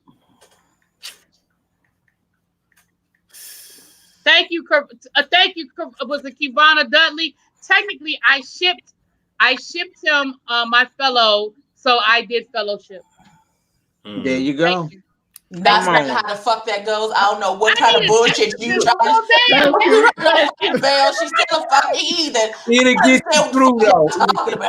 Thank you. Was it Kivana Dudley? Technically, I shipped him my fellow, so I did fellowship. There you go. That's not how the fuck that goes. I don't know what kind of bullshit you trying to bail. She's still a fucking heathen. It'll get you through though.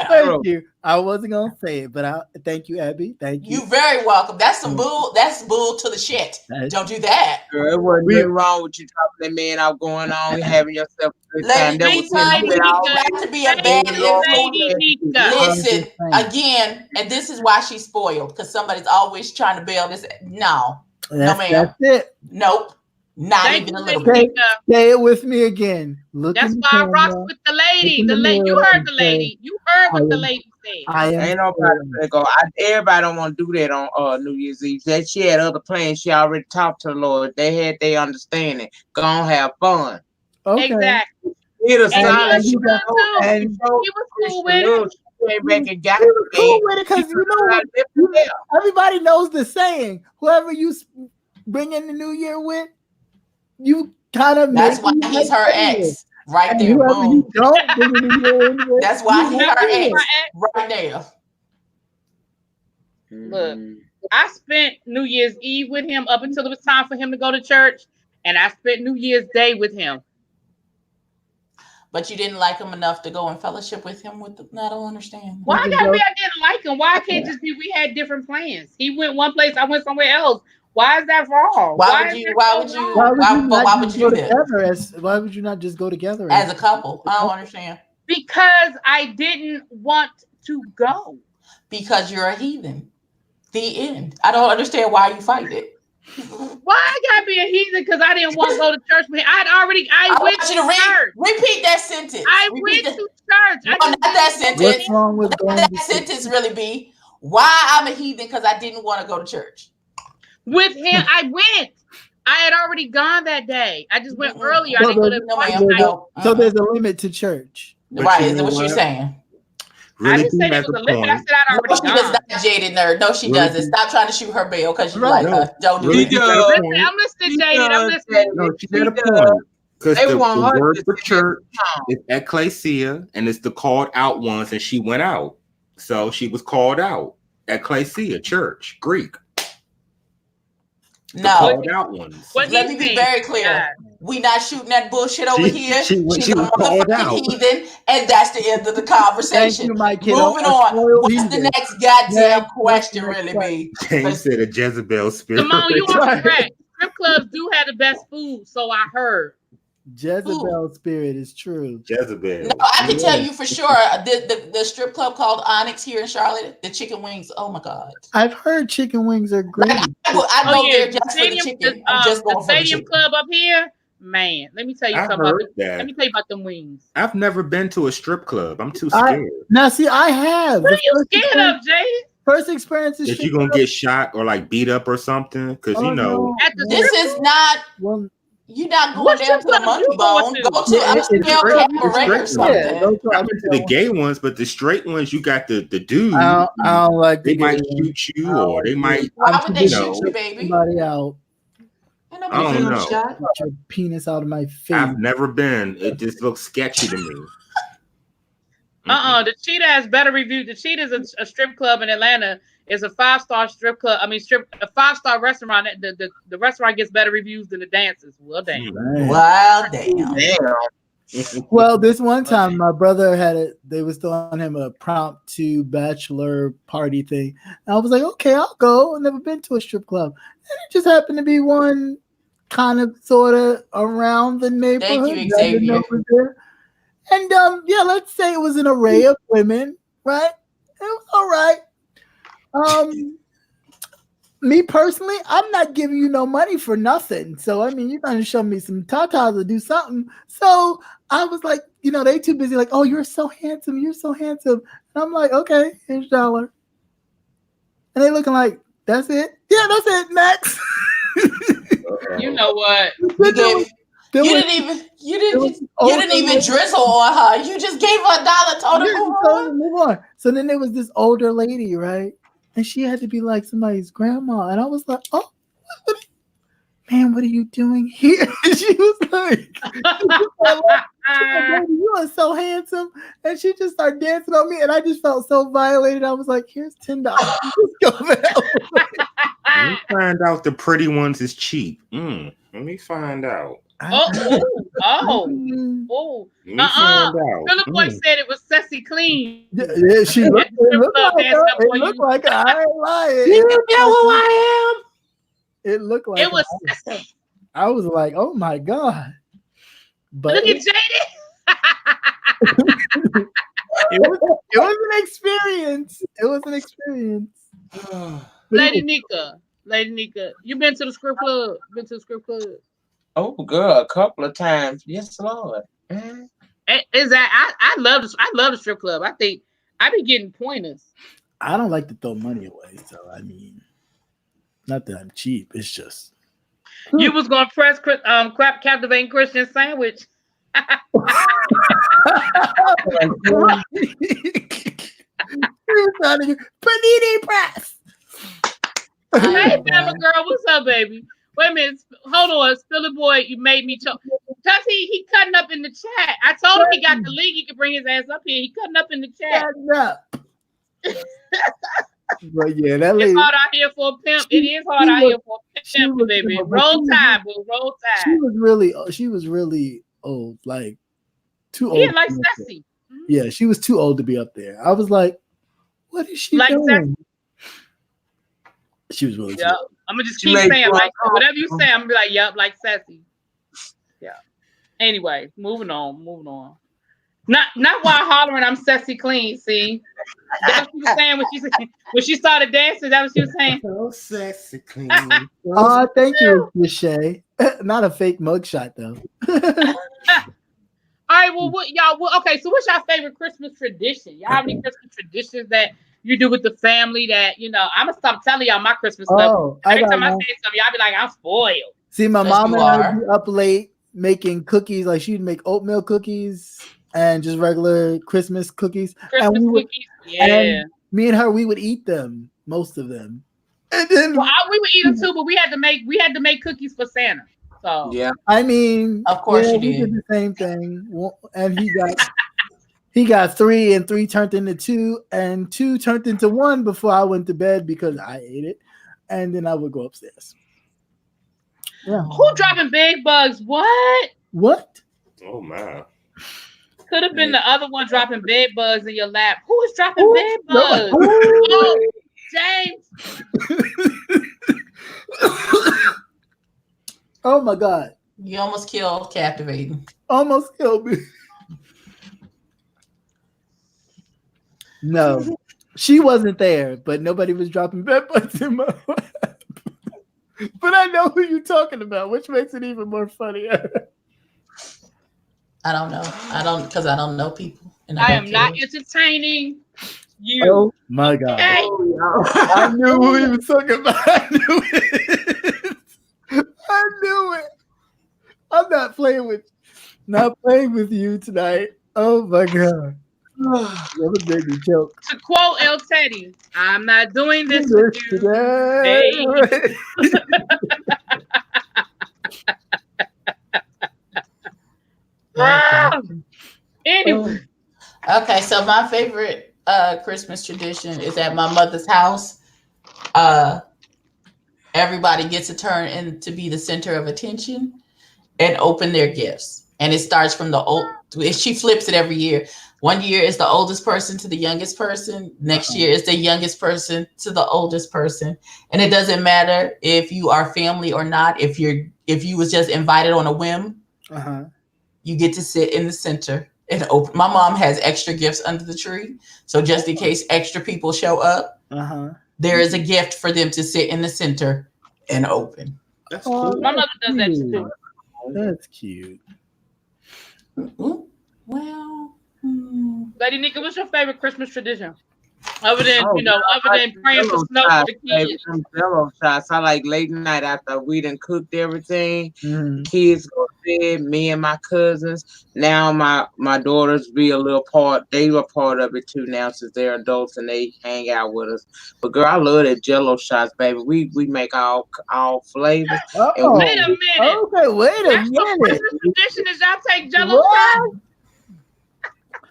Thank you. I wasn't gonna say it, but thank you, Abby. Thank you. You very welcome. That's some bull. That's bull to the shit. Don't do that. Girl, it wasn't nothing wrong with you dropping that man out going on and having yourself a good time. That was not to be a bad influence. Listen again, and this is why she's spoiled because somebody's always trying to bail this. No, no, ma'am. That's it. Nope. Not Thank even you, a little Lady bit. Nika. Say it with me again. Look That's in the why I rocks camera. with the lady. Look The in the lady, you mirror heard and the say, lady. You heard what the I am- lady said. I am. Ain't nobody gonna go. Everybody don't want to do that on New Year's Eve. That she had other plans. She already talked to the Lord. They had their understanding. Go on, have fun. Okay. Exactly. Hit a And sign. he was he got- cool too. and He was cool with Christian it. love. She came back and got He was cool it. with it because She you know what? left it there. Everybody knows the saying. Whoever you bring in the new year with, you kind of That's make why it he's her ex. Right And there. whoever you Boom. don't bring in the new year with, That's why you he have her to ex. live. Right there. Look, I spent New Year's Eve with him up until it was time for him to go to church, and I spent New Year's Day with him. But you didn't like him enough to go in fellowship with him. I don't understand. Why I gotta be I didn't like him? Why I can't just be we had different plans? He went one place, I went somewhere else. Why is that wrong? Why would you do that? Why would you not just go together as a couple? I don't understand. Because I didn't want to go. Because you're a heathen. The end. I don't understand why you fight it. Why I gotta be a heathen? Because I didn't want to go to church with him. I went to church. Repeat that sentence. I went to church. No, not that sentence. What's wrong with going that sentence really be? Why I'm a heathen? Because I didn't want to go to church. With him, I went. I had already gone that day. I just went earlier. I didn't go to So there's a limit to church. Right, is that what you're saying? Really, I didn't say there was a limit. I said I'd already gone. No, she does not, jaded nerd. No, she doesn't. Stop trying to shoot her bail because you like her. Don't do it. Listen, I'm listening, jaded. I'm listening. No, she got a point. Because the word for church is ecclesia, and it's the called out ones, and she went out. So she was called out. Ecclesia, church, Greek. No, called out ones. Let me be very clear. Yeah. We not shooting that bullshit over here. She's a motherfucking heathen, and that's the end of the conversation. You, my kiddo. Moving on. What's the next goddamn question really be? James said a Jezebel spirit. Simone, you are correct. Strip clubs do have the best food, so I heard. Jezebel spirit is true. Jezebel. No, I can tell you for sure. The strip club called Onyx here in Charlotte, the chicken wings. Oh my god! I've heard chicken wings are great. I go there just for the chicken. I'm just going the stadium club up here. Man, let me tell you something about that. Let me tell you about them wings. I've never been to a strip club. I'm too scared. Now, see, I have. What are you scared of, Jay? First experience is that you're gonna get shot or like beat up or something, because you know this is not. Well, you're not going down to the Monkey Bone. Go to upscale cabaret or something. I've been to the gay ones, but the straight ones, you got the dude. I don't like. They might shoot you, or they might. Why would they shoot you, baby? Somebody out. I don't know. Get your penis out of my face. I've never been. It just looks sketchy to me. The Cheetah has better reviews. The Cheetah is a strip club in Atlanta. It's a 5-star strip club. I mean, a 5-star restaurant. The restaurant gets better reviews than the dances. Well, damn. Well, damn. Well, this one time, my brother they was throwing him a impromptu bachelor party thing. And I was like, okay, I'll go. I've never been to a strip club. And it just happened to be one kind of sort of around the neighborhood. Thank you, Xavier. And let's say it was an array of women, right? It was all right. Me personally, I'm not giving you no money for nothing. So I mean, you're gonna show me some tatas or do something. So I was like, they too busy, like, oh, you're so handsome, you're so handsome. And I'm like, okay, here's $1. And they looking like, that's it? Yeah, that's it, next. You know what? You didn't even drizzle on her. You just gave her $1, told her move on. So then there was this older lady, right? And she had to be like somebody's grandma. And I was like, oh, man, what are you doing here? She was like, you are so handsome. And she just started dancing on me. And I just felt so violated. I was like, here's $10. Let me find out the pretty ones is cheap. Let me find out. Philip Boy said it was Ceci Clean. Yeah, she looked like I ain't lying. You know who I am? It looked like it was Ceci. I was like, oh my God. But look at Jaded. it was an experience. It was an experience. Lady Nika, you been to the strip club? Oh, girl, a couple of times. Yes, Lord. Mm. Is that I love this. I love the strip club. I think I be getting pointers. I don't like to throw money away, so I mean, not that I'm cheap. It's just You was gonna press crap captivating Christian sandwich. Panini press. Hey, Bama girl, what's up, baby? Wait a minute, hold on, Spilly boy, you made me choke. Cause he cutting up in the chat. I told him he got the link. He could bring his ass up here. He cutting up in the chat. But yeah, that lady. It's hard out here for a pimp. It is hard out here for a pimp, baby. Roll Tide, boo. Roll Tide. She was really old, like too old. Yeah, like Sassy. Yeah, she was too old to be up there. I was like, what is she like doing? Sassy. She was really. Yeah, I'm gonna just keep saying like whatever you say. I'm gonna be like, yup, like Sassy. Yeah. Anyway, moving on. Not while hollering, I'm Sassy clean. See, that's what she was saying when she started dancing. That was what she was saying. So sexy clean. Oh, thank you, Michelle. Not a fake mugshot though. All right, well, okay. So, what's your favorite Christmas tradition? Y'all have any Christmas traditions that you do with the family? That I'm gonna stop telling y'all my Christmas stuff. Every time I say something, y'all be like, "I'm spoiled." See, my mom and I would be up late making cookies. Like she'd make oatmeal cookies and just regular Christmas cookies. And me and her, we would eat them, most of them. And then we would eat them too, but we had to make cookies for Santa. So yeah, I mean, of course you did the same thing. And he got 3, and 3 turned into 2, and 2 turned into 1 before I went to bed because I ate it, and then I would go upstairs. Yeah. Who dropping big bugs? What? Oh my! Could have been the other one dropping bed bugs in your lap. Who is dropping bed bugs? Oh, James. Oh my God. You almost killed Captivating. Almost killed me. No, she wasn't there, but nobody was dropping bed bugs in my lap. But I know who you're talking about, which makes it even more funnier. I don't know. Because I don't know people. And I am not entertaining you. Oh my God. Okay. I knew who he was talking about. I knew it. I'm not playing with you tonight. Oh my God. That made me joke. To quote El Teddy, I'm not doing this with you today. Anyway. Okay, so my favorite Christmas tradition is at my mother's house. Everybody gets a turn in to be the center of attention and open their gifts. And it starts from she flips it every year. One year is the oldest person to the youngest person. Next year is the youngest person to the oldest person. And it doesn't matter if you are family or not. If you was just invited on a whim, you get to sit in the center and open. My mom has extra gifts under the tree. So just in case extra people show up, there is a gift for them to sit in the center and open. That's cool. My mother does that too. That's cute. Well, Lady Nika, what's your favorite Christmas tradition? Other than praying for snow for the kids. Jello shots. I like late night after we done cooked everything. Kids go to bed. Me and my cousins. Now my daughters be a little part. They were part of it too now since they're adults and they hang out with us. But girl, I love that Jello shots, baby. We make all flavors. Wait a minute. Okay, wait a minute. Christmas tradition is y'all take Jello shots.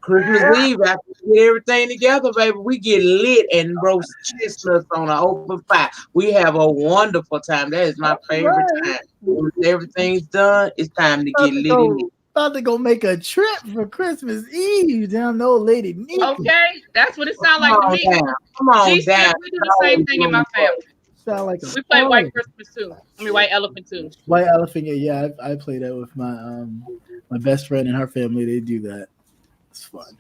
Christmas Eve, after we get everything together, baby, we get lit and roast chestnuts on an open fire. We have a wonderful time. That is my favorite time. When everything's done, it's time to get lit. About to go make a trip for Christmas Eve down the old lady Nika. Okay, that's what it sounds like to me. Come on down. We do the same thing in my family. Sound like we play White Christmas too. I mean White Elephant too. White Elephant, yeah. I play that with my my best friend and her family. They do that. It's fun.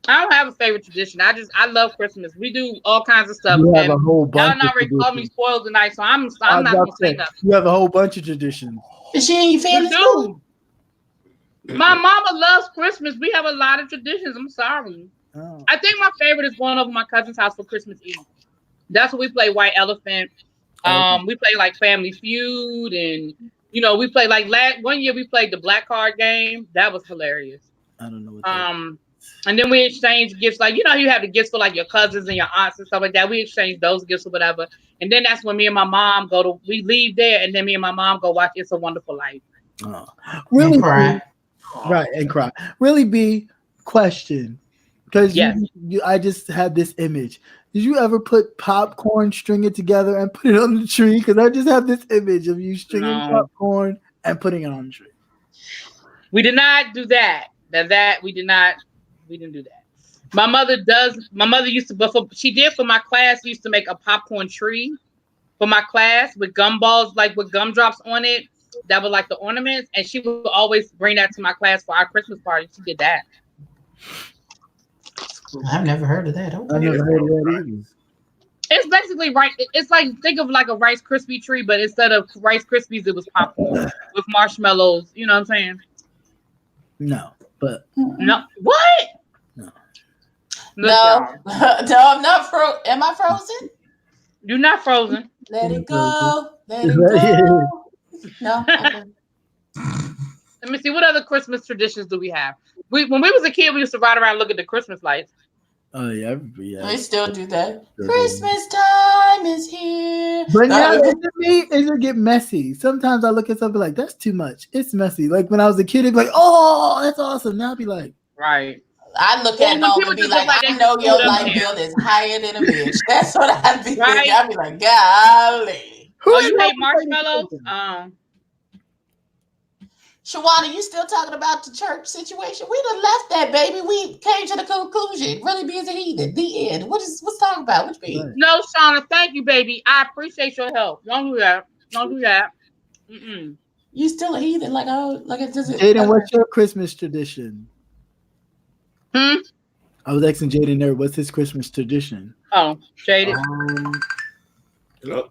I don't have a favorite tradition. I love Christmas. We do all kinds of stuff. You have a whole bunch. Y'all already called me spoiled tonight, so I'm not gonna say nothing. You have a whole bunch of traditions. Is she in your family school? My mama loves Christmas. We have a lot of traditions. I'm sorry. Oh. I think my favorite is going over my cousin's house for Christmas Eve. That's what we play White Elephant. We play like Family Feud, and we play like one year we played the black card game. That was hilarious. I don't know what that and then we exchange gifts, like you have the gifts for like your cousins and your aunts and stuff like that. We exchange those gifts or whatever. And then that's when me and my mom we leave there, and then me and my mom go watch It's a Wonderful Life. Oh. Really? Cry. Right, and cry. Really be question. Because I just had this image. Did you ever put popcorn, string it together, and put it on the tree? Because I just have this image of you stringing popcorn and putting it on the tree. We did not do that. We didn't do that. My mother used to, but she did for my class. Used to make a popcorn tree for my class with gumballs, like with gumdrops on it. That were like the ornaments, and she would always bring that to my class for our Christmas party. She did that. I've never heard of that. Okay. I never heard of that either. It's basically it's like, think of like a Rice Krispie tree, but instead of Rice Krispies, it was popcorn with marshmallows. You know what I'm saying? No, but no. What? No. No, I'm not frozen. Am I frozen? You're not frozen. Let it go. Let it go. No. Okay. Let me see. What other Christmas traditions do we have? When we was a kid, we used to ride around and look at the Christmas lights. Oh yeah. We still do that. Christmas time is here. But now it get messy. Sometimes I look at something like that's too much. It's messy. Like when I was a kid, it'd be like, oh, that's awesome. Now I'd be like, right. I look at it and be like, I know your light bill is higher than a bitch. That's what I'd be thinking. I'd be like, golly. Oh, you hate marshmallows? Shawana, you still talking about the church situation? We done left that, baby. We came to the conclusion. Really be as a heathen. The end. What's talking about? Which be? No, Shauna, thank you, baby. I appreciate your help. Don't do that. Mm-mm. You still a heathen? It doesn't. Jaden, what's your Christmas tradition? I was asking Jaden there, what's his Christmas tradition? Oh, Jaden. Hello.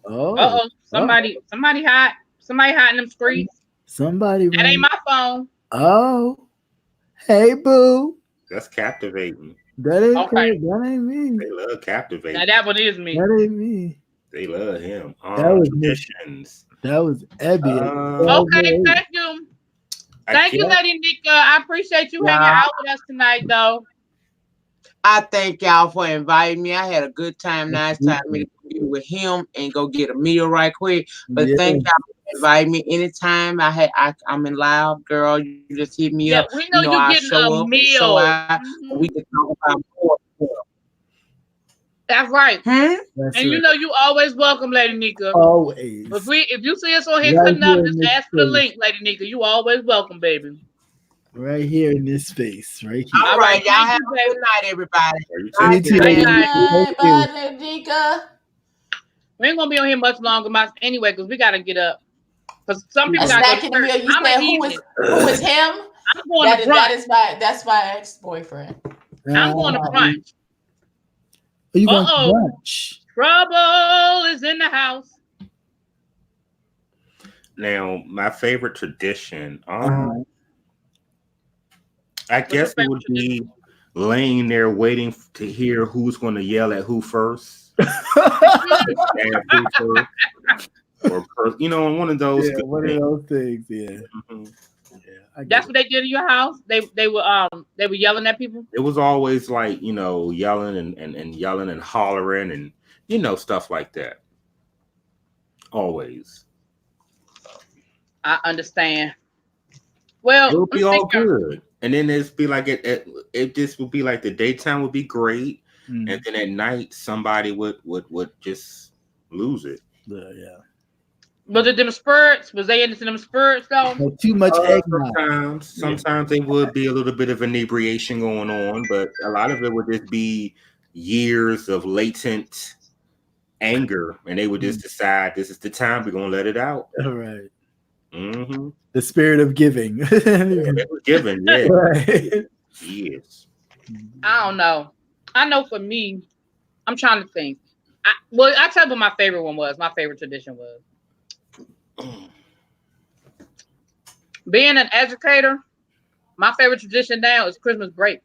Oh. Somebody hot. Somebody hot in them streets. Somebody. That ain't my phone. Oh. Hey, boo. That's captivating. That ain't okay. That ain't me. They love captivating. Now that one is me. That ain't me. They love him. That was traditions. That was Abby. Okay, thank you. Thank you, Lady Nika. I appreciate you hanging out with us tonight, though. I thank y'all for inviting me. I had a good time. Now it's time for me to be with him and go get a meal right quick. But thank y'all for inviting me anytime. I'm in loud, girl. You just hit me up. We know you're getting a meal. We can talk about more. That's right. That's and you know you always welcome, Lady Nika. Always. If you see us on here cutting up, just ask for the link, Lady Nika. You always welcome, baby. Right here in this space, right here. All right, y'all have a good night, everybody. Good night. Bye, Lady Nika. We ain't gonna be on here much longer, anyway, because we gotta get up. Because some people gotta go to church. You said who is him? I'm going to brunch. That's my ex-boyfriend. I'm going to brunch. Are you going to brunch? Trouble is in the house. Now, my favorite tradition, I guess it would be laying there waiting to hear who's going to yell at who first. Or one of those. Yeah, one of those things. Yeah. Mm-hmm. Yeah. That's what they did in your house. They were yelling at people. It was always like yelling and yelling and hollering and stuff like that. Always. I understand. Well, it'll be all good, and then it's be like it just would be like the daytime would be great, and then at night somebody would just lose it. Yeah. Was it them spurts? Was they into them spurts though? Too much eggnog. Sometimes they would be a little bit of inebriation going on, but a lot of it would just be years of latent anger, and they would just decide this is the time we're gonna let it out. All right. Mm-hmm. The spirit of giving. Giving, yeah. Right. Yes. I don't know. I know for me, I'm trying to think. I tell you what my favorite one was. My favorite tradition was being an educator. My favorite tradition now is Christmas break.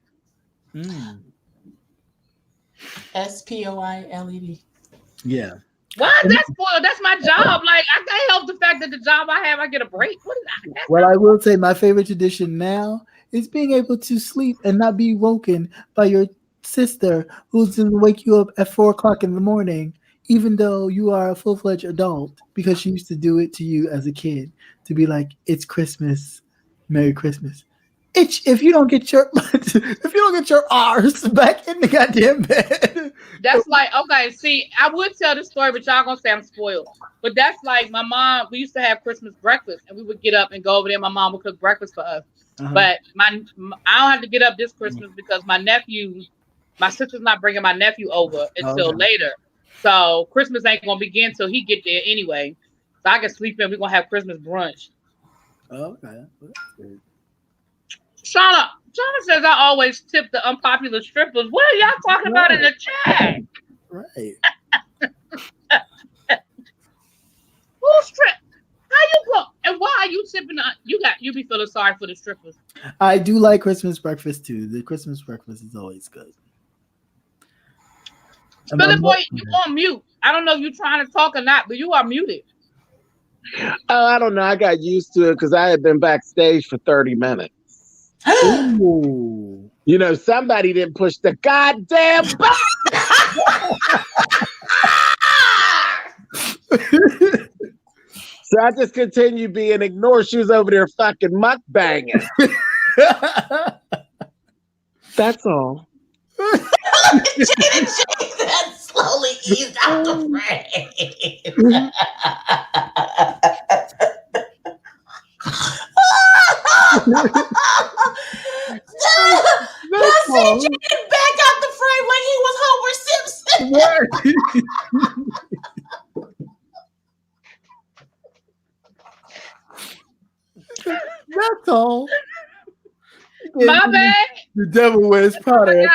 SPOILED. Yeah. Why is that spoiled? That's my job. Like, I can't help the fact that the job I have, I get a break. What is that? Well, I will say my favorite tradition now is being able to sleep and not be woken by your sister who's going to wake you up at 4:00 in the morning, even though you are a full-fledged adult, because she used to do it to you as a kid to be like, it's Christmas, Merry Christmas. If you don't get your R's back in the goddamn bed. That's like, okay, see, I would tell this story, but y'all gonna say I'm spoiled. But that's like my mom, we used to have Christmas breakfast and we would get up and go over there. My mom would cook breakfast for us. But I don't have to get up this Christmas because my sister's not bringing my nephew over until later. So Christmas ain't gonna begin until he get there anyway. So I can sleep in. We're gonna have Christmas brunch. Okay. Shauna says I always tip the unpopular strippers. What are y'all talking about in the chat? Right. Who strip? How you go? And why are you tipping? You be feeling sorry for the strippers. I do like Christmas breakfast too. The Christmas breakfast is always good. Billy boy, you on mute. I don't know if you're trying to talk or not, but you are muted. Oh, I don't know. I got used to it because I had been backstage for 30 minutes. Ooh. You know, somebody didn't push the goddamn button. So I just continue being ignored. She was over there fucking mukbanging. That's all. That slowly eased out the frame. That CJ back out the frame like he was Homer Simpson. That's all. My bad. The devil wears Prada.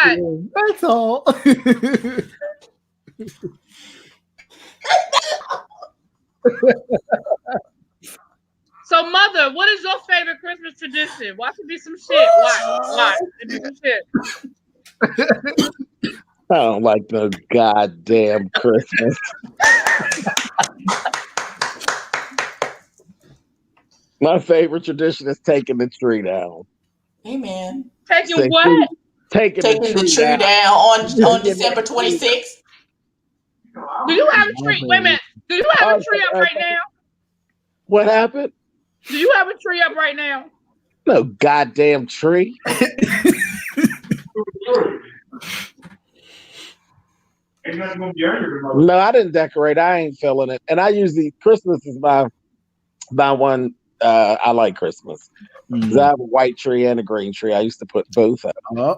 That's all. So, Mother, what is your favorite Christmas tradition? Watch it be some shit. Watch. It be some shit. I don't like no goddamn Christmas. My favorite tradition is taking the tree down. Amen. Taking what? Taking the tree down on December 26th. Do you have a tree? Wait a minute. Do you have a tree up right now? What happened? Do you have a tree up right now? No goddamn tree. No, I didn't decorate. I ain't feeling it. And I usually, Christmas is my one. I like Christmas. Because I have a white tree and a green tree. I used to put both up. Yes.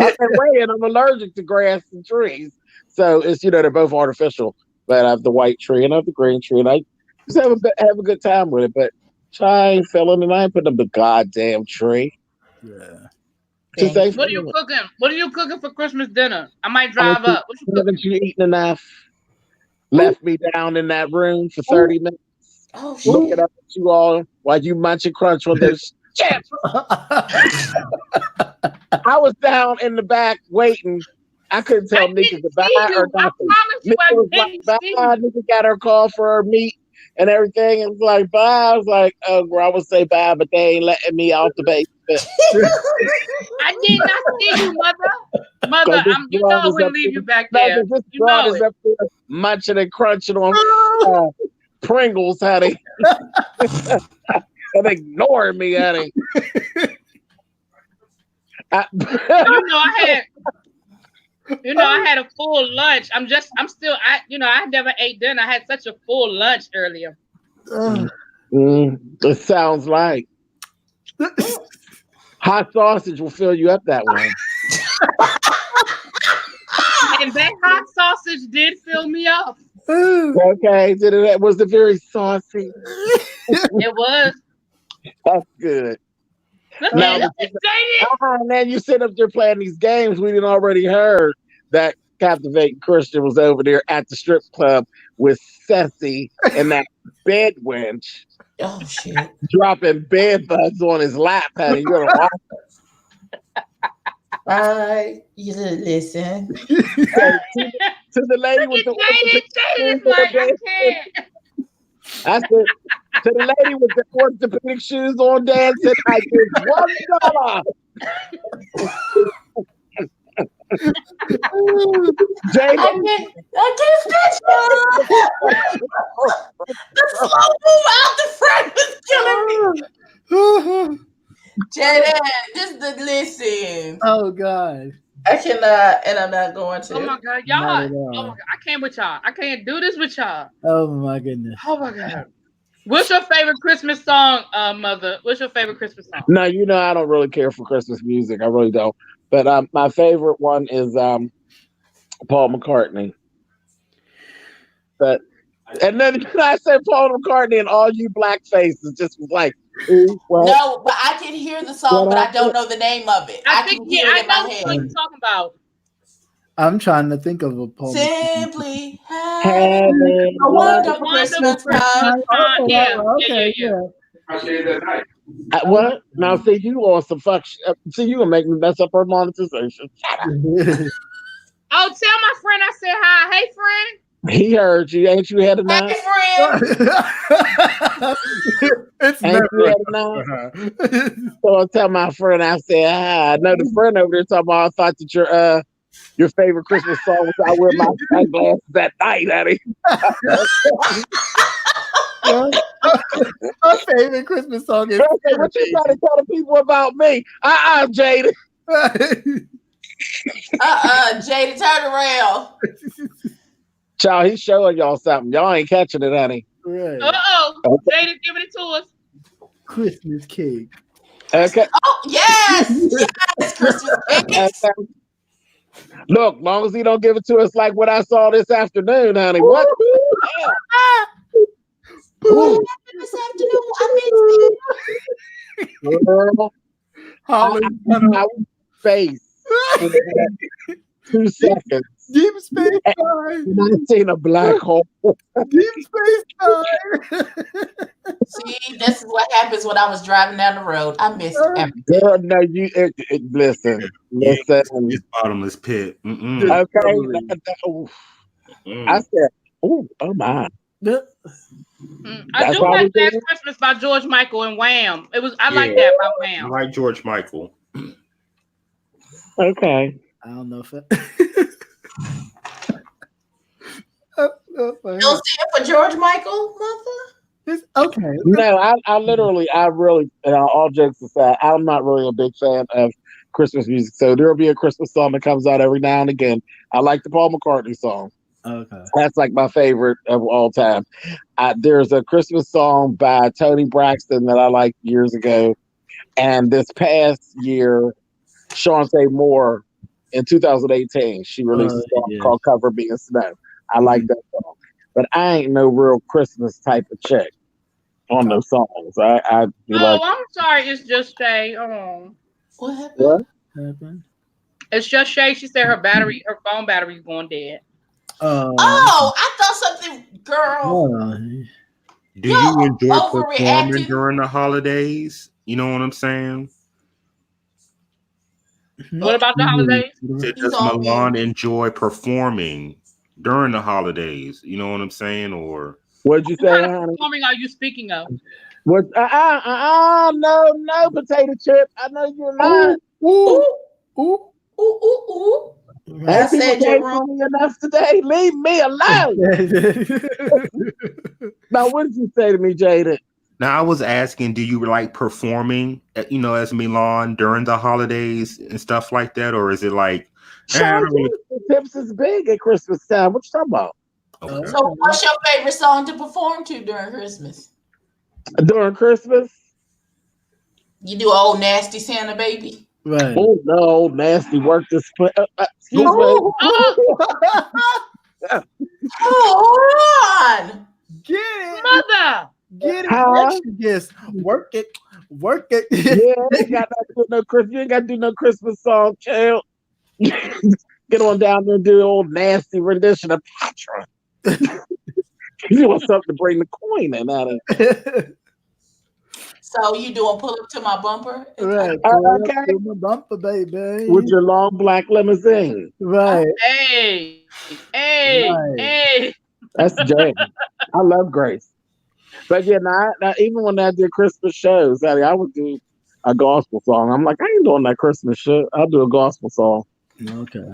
I've been waiting. I'm allergic to grass and trees. So it's, they're both artificial. But I have the white tree and I have the green tree. And I just have a good time with it. But I ain't feeling it. I ain't putting up the goddamn tree. Yeah. What are you cooking? What are you cooking for Christmas dinner? I might drive up. What you cooking? Haven't you eaten enough? Left me down in that room for 30 minutes. Oh, shit. Looking up at you all while you munch and crunch on those chips. I was down in the back waiting. I couldn't tell Nika goodbye or nothing. Nika was like, bye. Nika got her call for her meat and everything. It was like, bye. I was like, oh, girl, I would say bye, but they ain't letting me off the basement. I did not see you, Mother. Mother, you know I wouldn't leave you back there. You know it. Up there munching and crunching on Pringles, honey. And ignoring me, honey. I had a full lunch. I never ate dinner. I had such a full lunch earlier. It sounds like hot sausage will fill you up that way. And that hot sausage did fill me up. Okay, was it very saucy? It was. That's good. Look Now, at it. man, you sit up there playing these games. We didn't already heard that Captivating Christian was over there at the strip club with Ceci and that bed wench. Oh shit! Dropping bed bugs on his lap, honey. You gotta watch it. You listen. To the lady with the I said, to the lady with the orthopedic shoes on, dancing, I give $1. Jada, I can't stretch the slow move out the front was killing me. Jada, just to listen. Oh God. I cannot, and I'm not going to. Oh my God, y'all! Oh my God, I can't with y'all. I can't do this with y'all. Oh my goodness. Oh my God. What's your favorite Christmas song, Mother? What's your favorite Christmas song? No, I don't really care for Christmas music. I really don't. But my favorite one is Paul McCartney. And then I said Paul McCartney, and all you black faces just was like, no, but I can hear the song, but I don't know the name of it. I think I know what you're talking about. I'm trying to think of a Paul. Simply having a wonderful Christmas time. Yeah. What? Now, see, you on some fuck shit. See, you gonna make me mess up her monetization. Oh, tell my friend I said hi. Hey, friend. He heard you. Ain't you had enough? Hey, friend. It's ain't you had enough? So I tell my friend, I said, hi. I know the friend over there talking about, I thought that your favorite Christmas song was I Wear My Sunglasses at Night, honey. My favorite Christmas song is what you trying to tell the people about me? Jada. Jada, turn around. Child, he's showing y'all something. Y'all ain't catching it, honey. Right. Jada giving it to us. Christmas cake. Okay. Oh, yes. Yes, Christmas cake. Look, long as he don't give it to us like what I saw this afternoon, honey. What? This afternoon, I missed it. Girl, I face 2 seconds. Deep space time. I seen a black hole. Deep space time. See, this is what happens when I was driving down the road. I missed everything. Girl, no, listen. It's bottomless pit. Okay. I said, oh my. I do like Last Christmas by George Michael and Wham. I like that by Wham. I like George Michael. Okay. I don't know if Don't see it for George Michael, mother? Okay. No, I really, all jokes aside, I'm not really a big fan of Christmas music. So there'll be a Christmas song that comes out every now and again. I like the Paul McCartney song. Okay. That's like my favorite of all time. There's a Christmas song by Toni Braxton that I liked years ago. And this past year, Shantae Moore, in 2018, she released a song called Cover Me in Snow. I like that song. But I ain't no real Christmas type of chick on those songs. I'm sorry. It's just Shay. Oh. What happened? It's just Shay. She said her phone battery's going dead. I thought something, girl. Do you enjoy performing during the holidays? You know what I'm saying? What about the holidays? Does Milan enjoy performing during the holidays? You know what I'm saying? Or what'd you say? What kind of performing are you speaking of? What? No, potato chip. I know you're not. Ooh. I said you're wrong enough today. Leave me alone. Now, what did you say to me, Jada? Now, I was asking, do you like performing, as Milan during the holidays and stuff like that? Or is it like... The tips is big at Christmas time. What you talking about? Okay. So what's your favorite song to perform to during Christmas? During Christmas? You do Old Nasty Santa Baby? Right. Oh, no. Nasty work this... excuse me. Hold on. Get it. Mother. Get it. Huh? Yes. Work it. Work it. Yeah, you got to do no Christmas. You ain't got to do no Christmas song, child. Get on down there and do the old nasty rendition of Patra. You want something to bring the coin in out of. So you doing pull up to my bumper? Right. Okay. My bumper, baby. With your long black limousine. Right. Hey. Hey. That's Jane. I love Grace. But yeah, now, even when I did Christmas shows, I would do a gospel song. I'm like, I ain't doing that Christmas shit. I'll do a gospel song. Okay.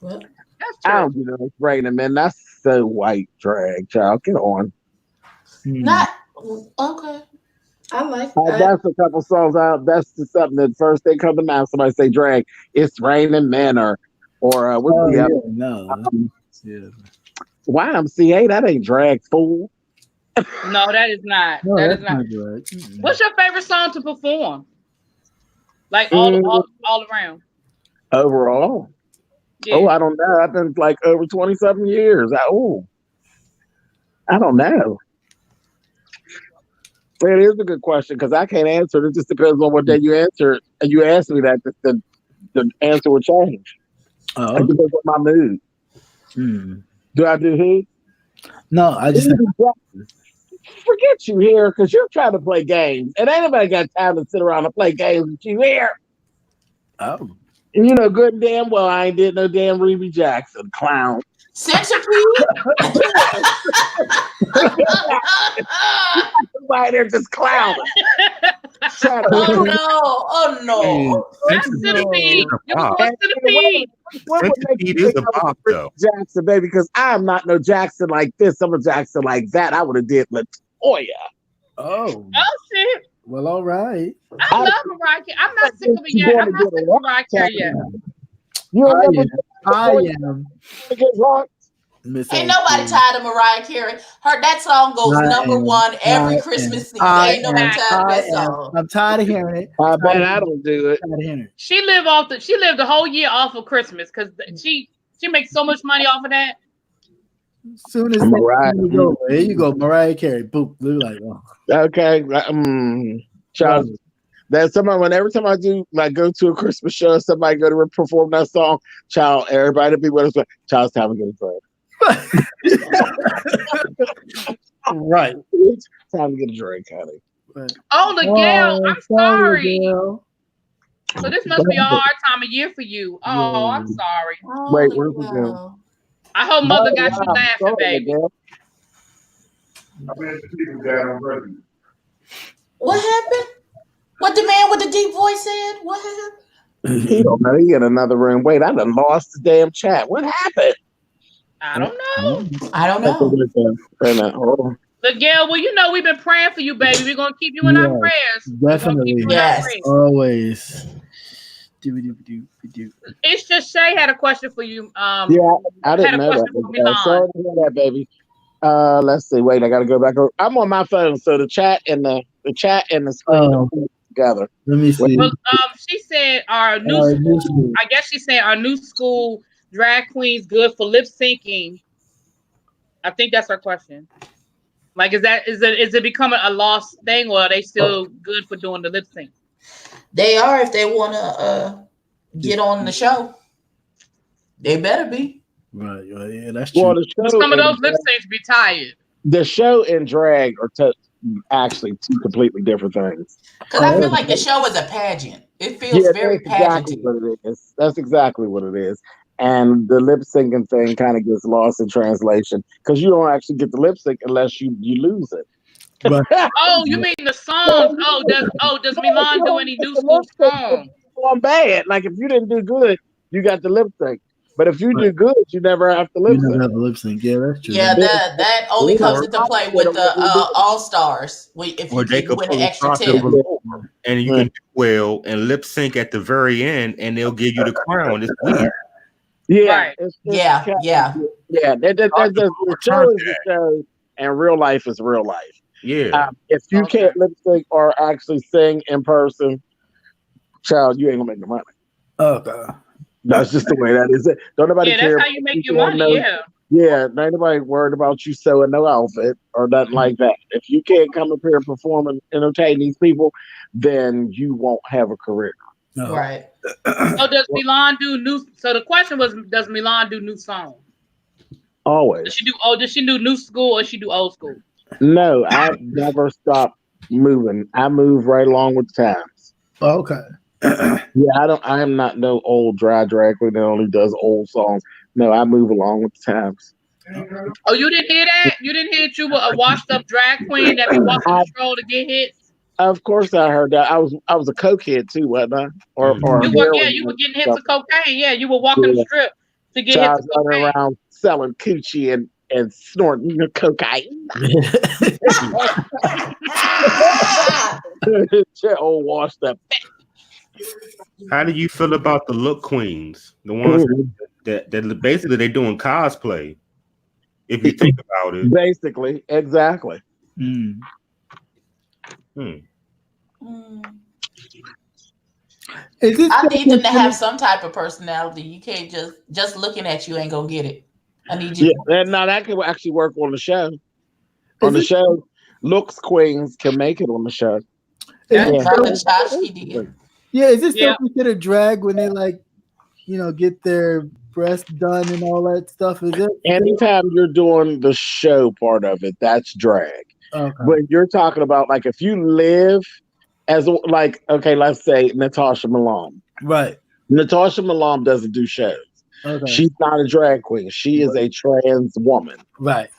What? That's true. I don't do that raining, man. That's so white drag, child. Get on. Not okay. I like That's a couple songs out. That's just something that first they come to mind. Somebody say drag. It's raining, man, or what's the other? No. Yeah. YMCA. That ain't drag, fool. No, that is not. No, that that's is not. not good. What's your favorite song to perform? Like all around. Overall. Yeah. Oh, I don't know. I've been like over 27 years. I don't know. It is a good question because I can't answer it. It just depends on what day you answer. And you ask me that, the answer will change. Oh, It depends on my mood. Do I do who? No, I just forget you here because you're trying to play games. And ain't nobody got time to sit around and play games with you here. Oh. And you know good and damn well I ain't did no damn Ruby Jackson, clown. Centipede? Right there just clowning. Oh no. That's Centipede. You was going Centipede. What would make you think I was Ruby Jackson, baby? Because I'm not no Jackson like this. I'm a Jackson like that. I would have did Latoya. Oh. Oh shit. Well, all right. I love Mariah Carey. I'm not sick of it yet. I'm not sick of Mariah Carey yet. I am. Ain't nobody tired of Mariah Carey. That song goes number one every Christmas season. Ain't nobody tired of that song. I'm tired of hearing it. I don't do it. She lived the whole year off of Christmas because she makes so much money off of that. As soon as here you go, Mariah Carey. Boop. Like, oh. Okay. Child, that's somebody. Every time I do go to a Christmas show, somebody go to perform that song. Child, everybody be with us. Child's time to get a drink. Right. Time to get a drink, honey. Oh, the gal. I'm sorry. So this must be a hard time of year for you. Oh, I'm sorry. Wait, where's the girl? I hope mother got you laughing, baby. What happened? What the man with the deep voice said? What happened? He don't know. He in another room. Wait, I done lost the damn chat. What happened? I don't know. I don't know. But Gail, well, you know we've been praying for you, baby. We're gonna keep you in our prayers. Definitely. Yes. Always. It's just Shay had a question for you. Yeah, I didn't know that. Sorry to hear that, baby. Let's see. Wait, I gotta go back. I'm on my phone, so the chat and the screen are together. Let me see. Well, she said our new school. I guess she said our new school drag queens good for lip syncing. I think that's her question. Like, is it becoming a lost thing, or are they still good for doing the lip sync? They are if they want to get on the show. They better be. Right. Yeah, that's true. Well, some of those lip syncs be tired. The show and drag are actually two completely different things. Because I feel like the show is a pageant. It feels very pageant. That's exactly what it is. And the lip syncing thing kind of gets lost in translation because you don't actually get the lip sync unless you lose it. But, oh, you mean the songs? Does Milan do any new school songs? On bad. Like if you didn't do good, you got the lip sync. But if you do good, you never have to lip sync. You never have to lip sync. Yeah, that's true. Yeah, that only comes into play with the All Stars. If you win an extra 10. And you can do well and lip sync at the very end, and they'll give you the crown. It's weird. Yeah, right. Yeah. The show is the show, and real life is real life. Yeah. If you can't lip sync or actually sing in person, child, you ain't gonna make no money. Okay. That's just the way that is. It. Don't nobody care. That's how you make your money. Yeah, ain't nobody worried about you sewing no outfit or nothing like that. If you can't come up here and perform and entertain these people, then you won't have a career. No. Right. So does Milan do new? So the question was, does Milan do new songs? Always. Does she do new school or she do old school? No, I've never stopped moving. I move right along with the times. Okay. Yeah, I am not no old dry drag queen that only does old songs. No, I move along with the times. Oh, you didn't hear that? You didn't hear you were a washed up drag queen that be walking the stroll to get hits? Of course I heard that. I was a cokehead too, wasn't I? Or you were getting hits of cocaine. Yeah, you were walking the strip to get hits of cocaine. Running around selling coochie and snorting cocaine. Old washed up. How do you feel about the look queens? The ones that basically they're doing cosplay. If you think about it. Basically, exactly. I need them to have some type of personality. You can't just looking at you ain't gonna get it. I need you. Yeah, and now that can actually work on the show. On the show, looks queens can make it on the show. Yeah, is this still considered drag when they get their breasts done and all that stuff? Is it? Anytime you're doing the show part of it, that's drag. Okay. But you're talking about if you live as let's say Natasha Milan. Right. Natasha Milan doesn't do shows. Okay. She's not a drag queen. She is a trans woman. Right.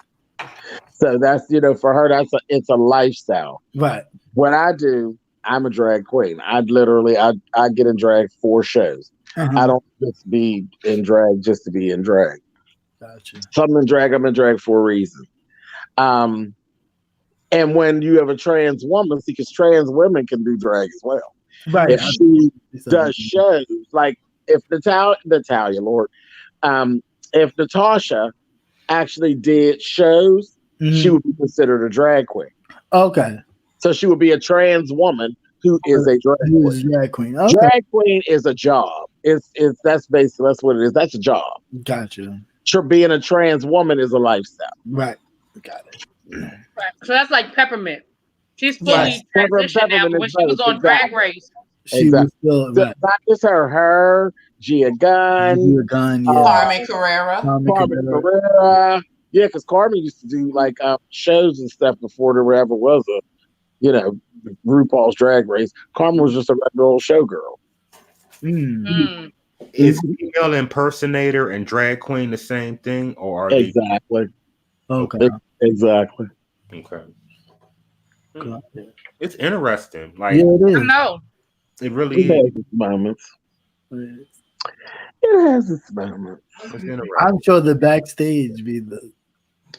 So that's for her it's a lifestyle. Right. What I do, I'm a drag queen. I get in drag for shows. I don't just be in drag just to be in drag. Gotcha. So I'm in drag for a reason. And when you have a trans woman, because trans women can do drag as well. Right. If she does shows, if Natalia, Lord, if Natasha actually did shows, she would be considered a drag queen. Okay. So she would be a trans woman who is a drag queen. Okay. Drag queen is a job. That's what it is. That's a job. Gotcha. Being a trans woman is a lifestyle. Right. Got it. Right. So that's like Peppermint. She's fully transitioned now. But when she was on Drag Race, she was still not just her, Gia Gunn, Carmen Carrera. Yeah, because Carmen used to do shows and stuff before there ever was a RuPaul's Drag Race. Carmen was just a regular old showgirl. Is female impersonator and drag queen the same thing, or are exactly? Okay. Exactly. Okay. It's interesting. It is. I know. It really has its moments. It has its moments. I'm sure the backstage be the.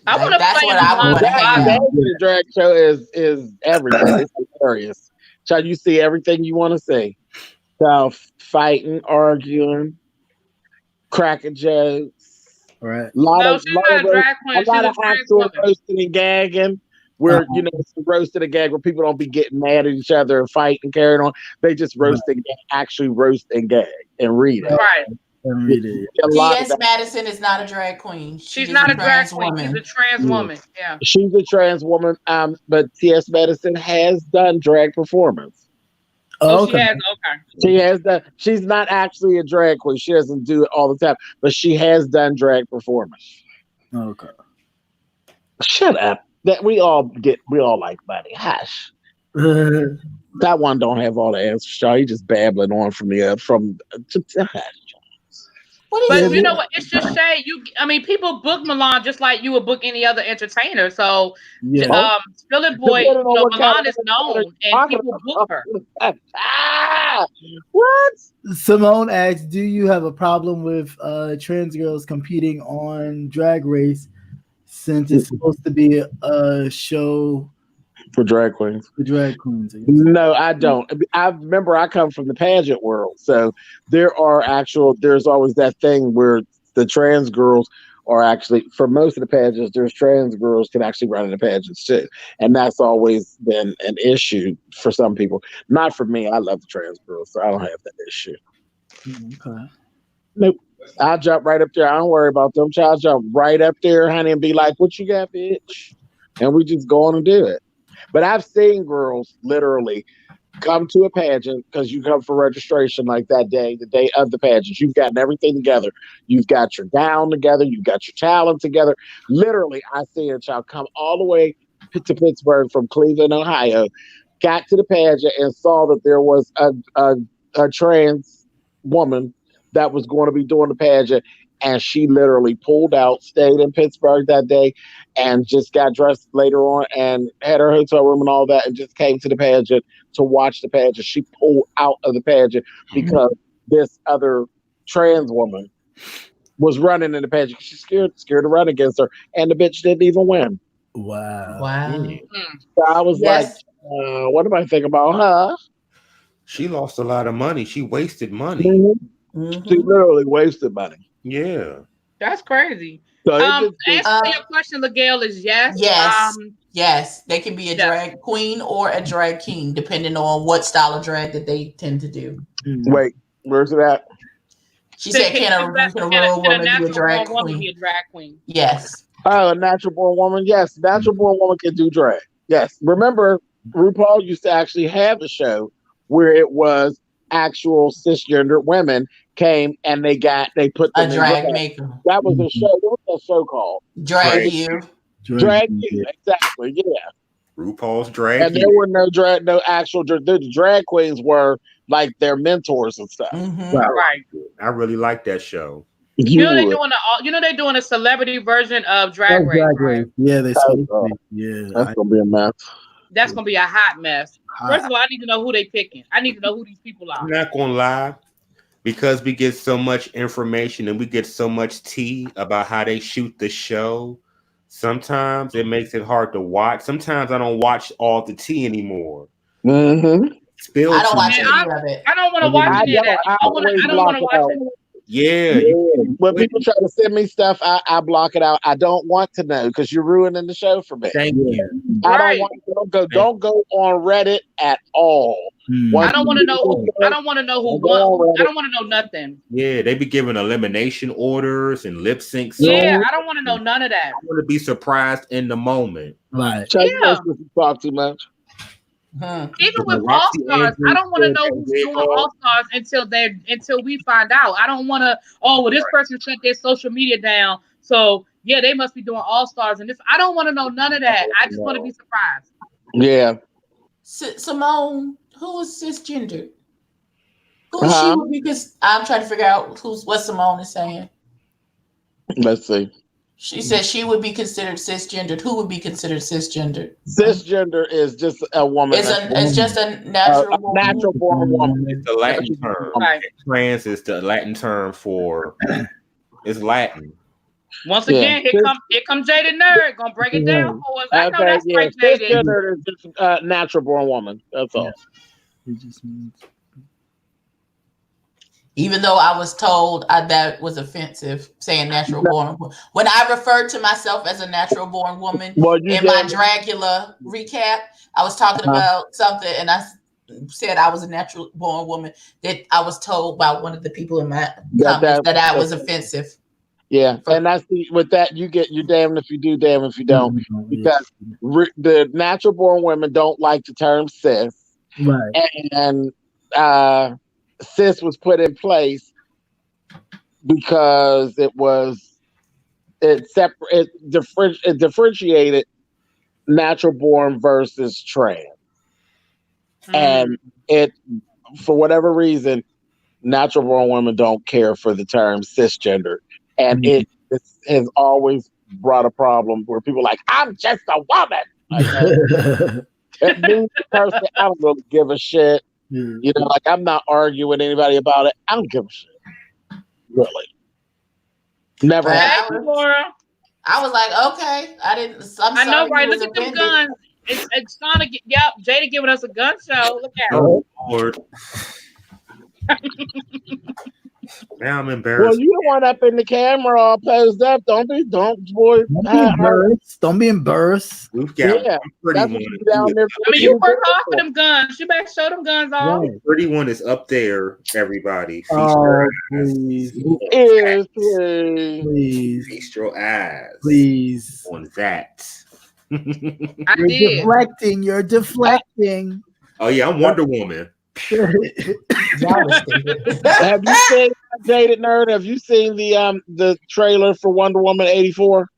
I want to play what I want to have. The drag show is everything. It's hilarious. Child, you see everything you want to see. So fighting, arguing, cracking jokes. Right. She's not a drag queen. She's a trans woman. Roasting and gagging. Where it's a roasted and gag where people don't be getting mad at each other and fight and carrying on. They just roast and gag, actually roast and gag and read it. Right. T.S. Madison is not a drag queen. She's not a drag queen. She's a trans woman. Yeah. She's a trans woman. But T.S. Madison has done drag performance. She has. Okay. She has done. She's not actually a drag queen. She doesn't do it all the time, but she has done drag performance. Okay. Shut up. That we all like money. Hush. That one don't have all the answers, y'all. He just babbling on from. But you know what? It's just say people book Milan just like you would book any other entertainer. So, Spilling Boy, Milan is known, and people book her. What? Simone asks, "Do you have a problem with trans girls competing on Drag Race since it's supposed to be a show for drag queens?" No, I don't. I remember I come from the pageant world, so there's always that thing where the trans girls are actually, for most of the pageants, there's trans girls can actually run in the pageants too, and that's always been an issue for some people. Not for me. I love the trans girls, so I don't have that issue. Okay. Nope. I'll jump right up there. I don't worry about them. I'll jump right up there, honey, and be like, "What you got, bitch?" And we just go on and do it. But I've seen girls literally come to a pageant because you come for registration like that day, the day of the pageant. You've gotten everything together. You've got your gown together. You've got your talent together. Literally, I see a child come all the way to Pittsburgh from Cleveland, Ohio, got to the pageant and saw that there was a trans woman that was going to be doing the pageant. And she literally pulled out, stayed in Pittsburgh that day, and just got dressed later on and had her hotel room and all that, and just came to the pageant to watch the pageant. She pulled out of the pageant because this other trans woman was running in the pageant. She's scared to run against her, and the bitch didn't even win. Wow. So I was like, what am I thinking about her? She lost a lot of money. She wasted money. She literally wasted money. Yeah. That's crazy. So answer to your question, Miguel, is yes. Yes. They can be a drag queen or a drag king, depending on what style of drag that they tend to do. Wait, where's it at? She said, can a real woman be a drag queen? Yes. Oh, a natural born woman? Yes, natural born woman can do drag. Yes. Remember, RuPaul used to actually have a show where it was actual cisgender women came and they put them a drag maker. That was a show. What was that show called? Drag You. Drag You, exactly. Yeah. RuPaul's Drag And there were no actual the drag queens were like their mentors and stuff. Right. I really like that show. You know they're doing a celebrity version of Drag Race. Right? Yeah, that's gonna be a mess. That's gonna be a hot mess. First of all, I need to know who they picking. I need to know who these people are. I'm not gonna lie, because we get so much information and we get so much tea about how they shoot the show. Sometimes it makes it hard to watch. Sometimes I don't watch all the tea anymore. I don't watch any of it. I don't want to watch any of that. I don't want to watch it. Yeah. When people try to send me stuff, I block it out. I don't want to know because you're ruining the show for me. Thank you. Don't go on Reddit at all. I don't want to know. I don't want to know who won. I don't want to know nothing. Yeah, they be giving elimination orders and lip sync. Yeah, I don't want to know none of that. I want to be surprised in the moment. Right. Yeah. Talk too much. Even with All Stars, I don't want to know who's doing All Stars until we find out. I don't want to. Oh, well, this person shut their social media down, so yeah, they must be doing All Stars and this. I don't want to know none of that. I just want to be surprised. Yeah. Simone, who is cisgender? Who is she? Because I'm trying to figure out what Simone is saying. Let's see. She said she would be considered cisgendered. Who would be considered cisgendered? Cisgender is just a woman. It's just a natural born woman. It's the Latin term. Right. Trans is the Latin term for. It's Latin. Once again, here comes Jada Nerd gonna break it down for us. I know that's right, Jada. Cisgender is just natural born woman. That's all. It just means. Even though I was told that was offensive, saying natural born. When I referred to myself as a natural born woman in my Dragula recap, I was talking about something and I said I was a natural born woman. That I was told by one of the people in my comments that was offensive. Yeah, and that's with that you're damned if you do, damned if you don't, because the natural born women don't like the term cis, right? And cis was put in place because it differentiated natural born versus trans, and it for whatever reason, natural born women don't care for the term cisgender. And it has always brought a problem where people are like, I'm just a woman. It means the person, I don't really give a shit. You know, like I'm not arguing with anybody about it. I don't give a shit. Really. Never happened. I was like, okay. I know, right? Look at them guns. It's trying to get Jada giving us a gun show. Look at it. Oh, Lord. Now I'm Well, embarrassed. you don't want up in the camera all posed up. Don't boy. Don't be embarrassed. Don't be embarrassed. We've got Yeah, one pretty that's one. what you down there. I mean, you work hard for them guns. You better show them guns off. Right. The pretty one is up there, everybody. Feast Oh, your eyes. please. Please. Feast your eyes. Please. On that. I You're did. deflecting. You're deflecting. Oh yeah, I'm Wonder Woman. Have you seen Dated Nerd? Have you seen the trailer for Wonder Woman 84?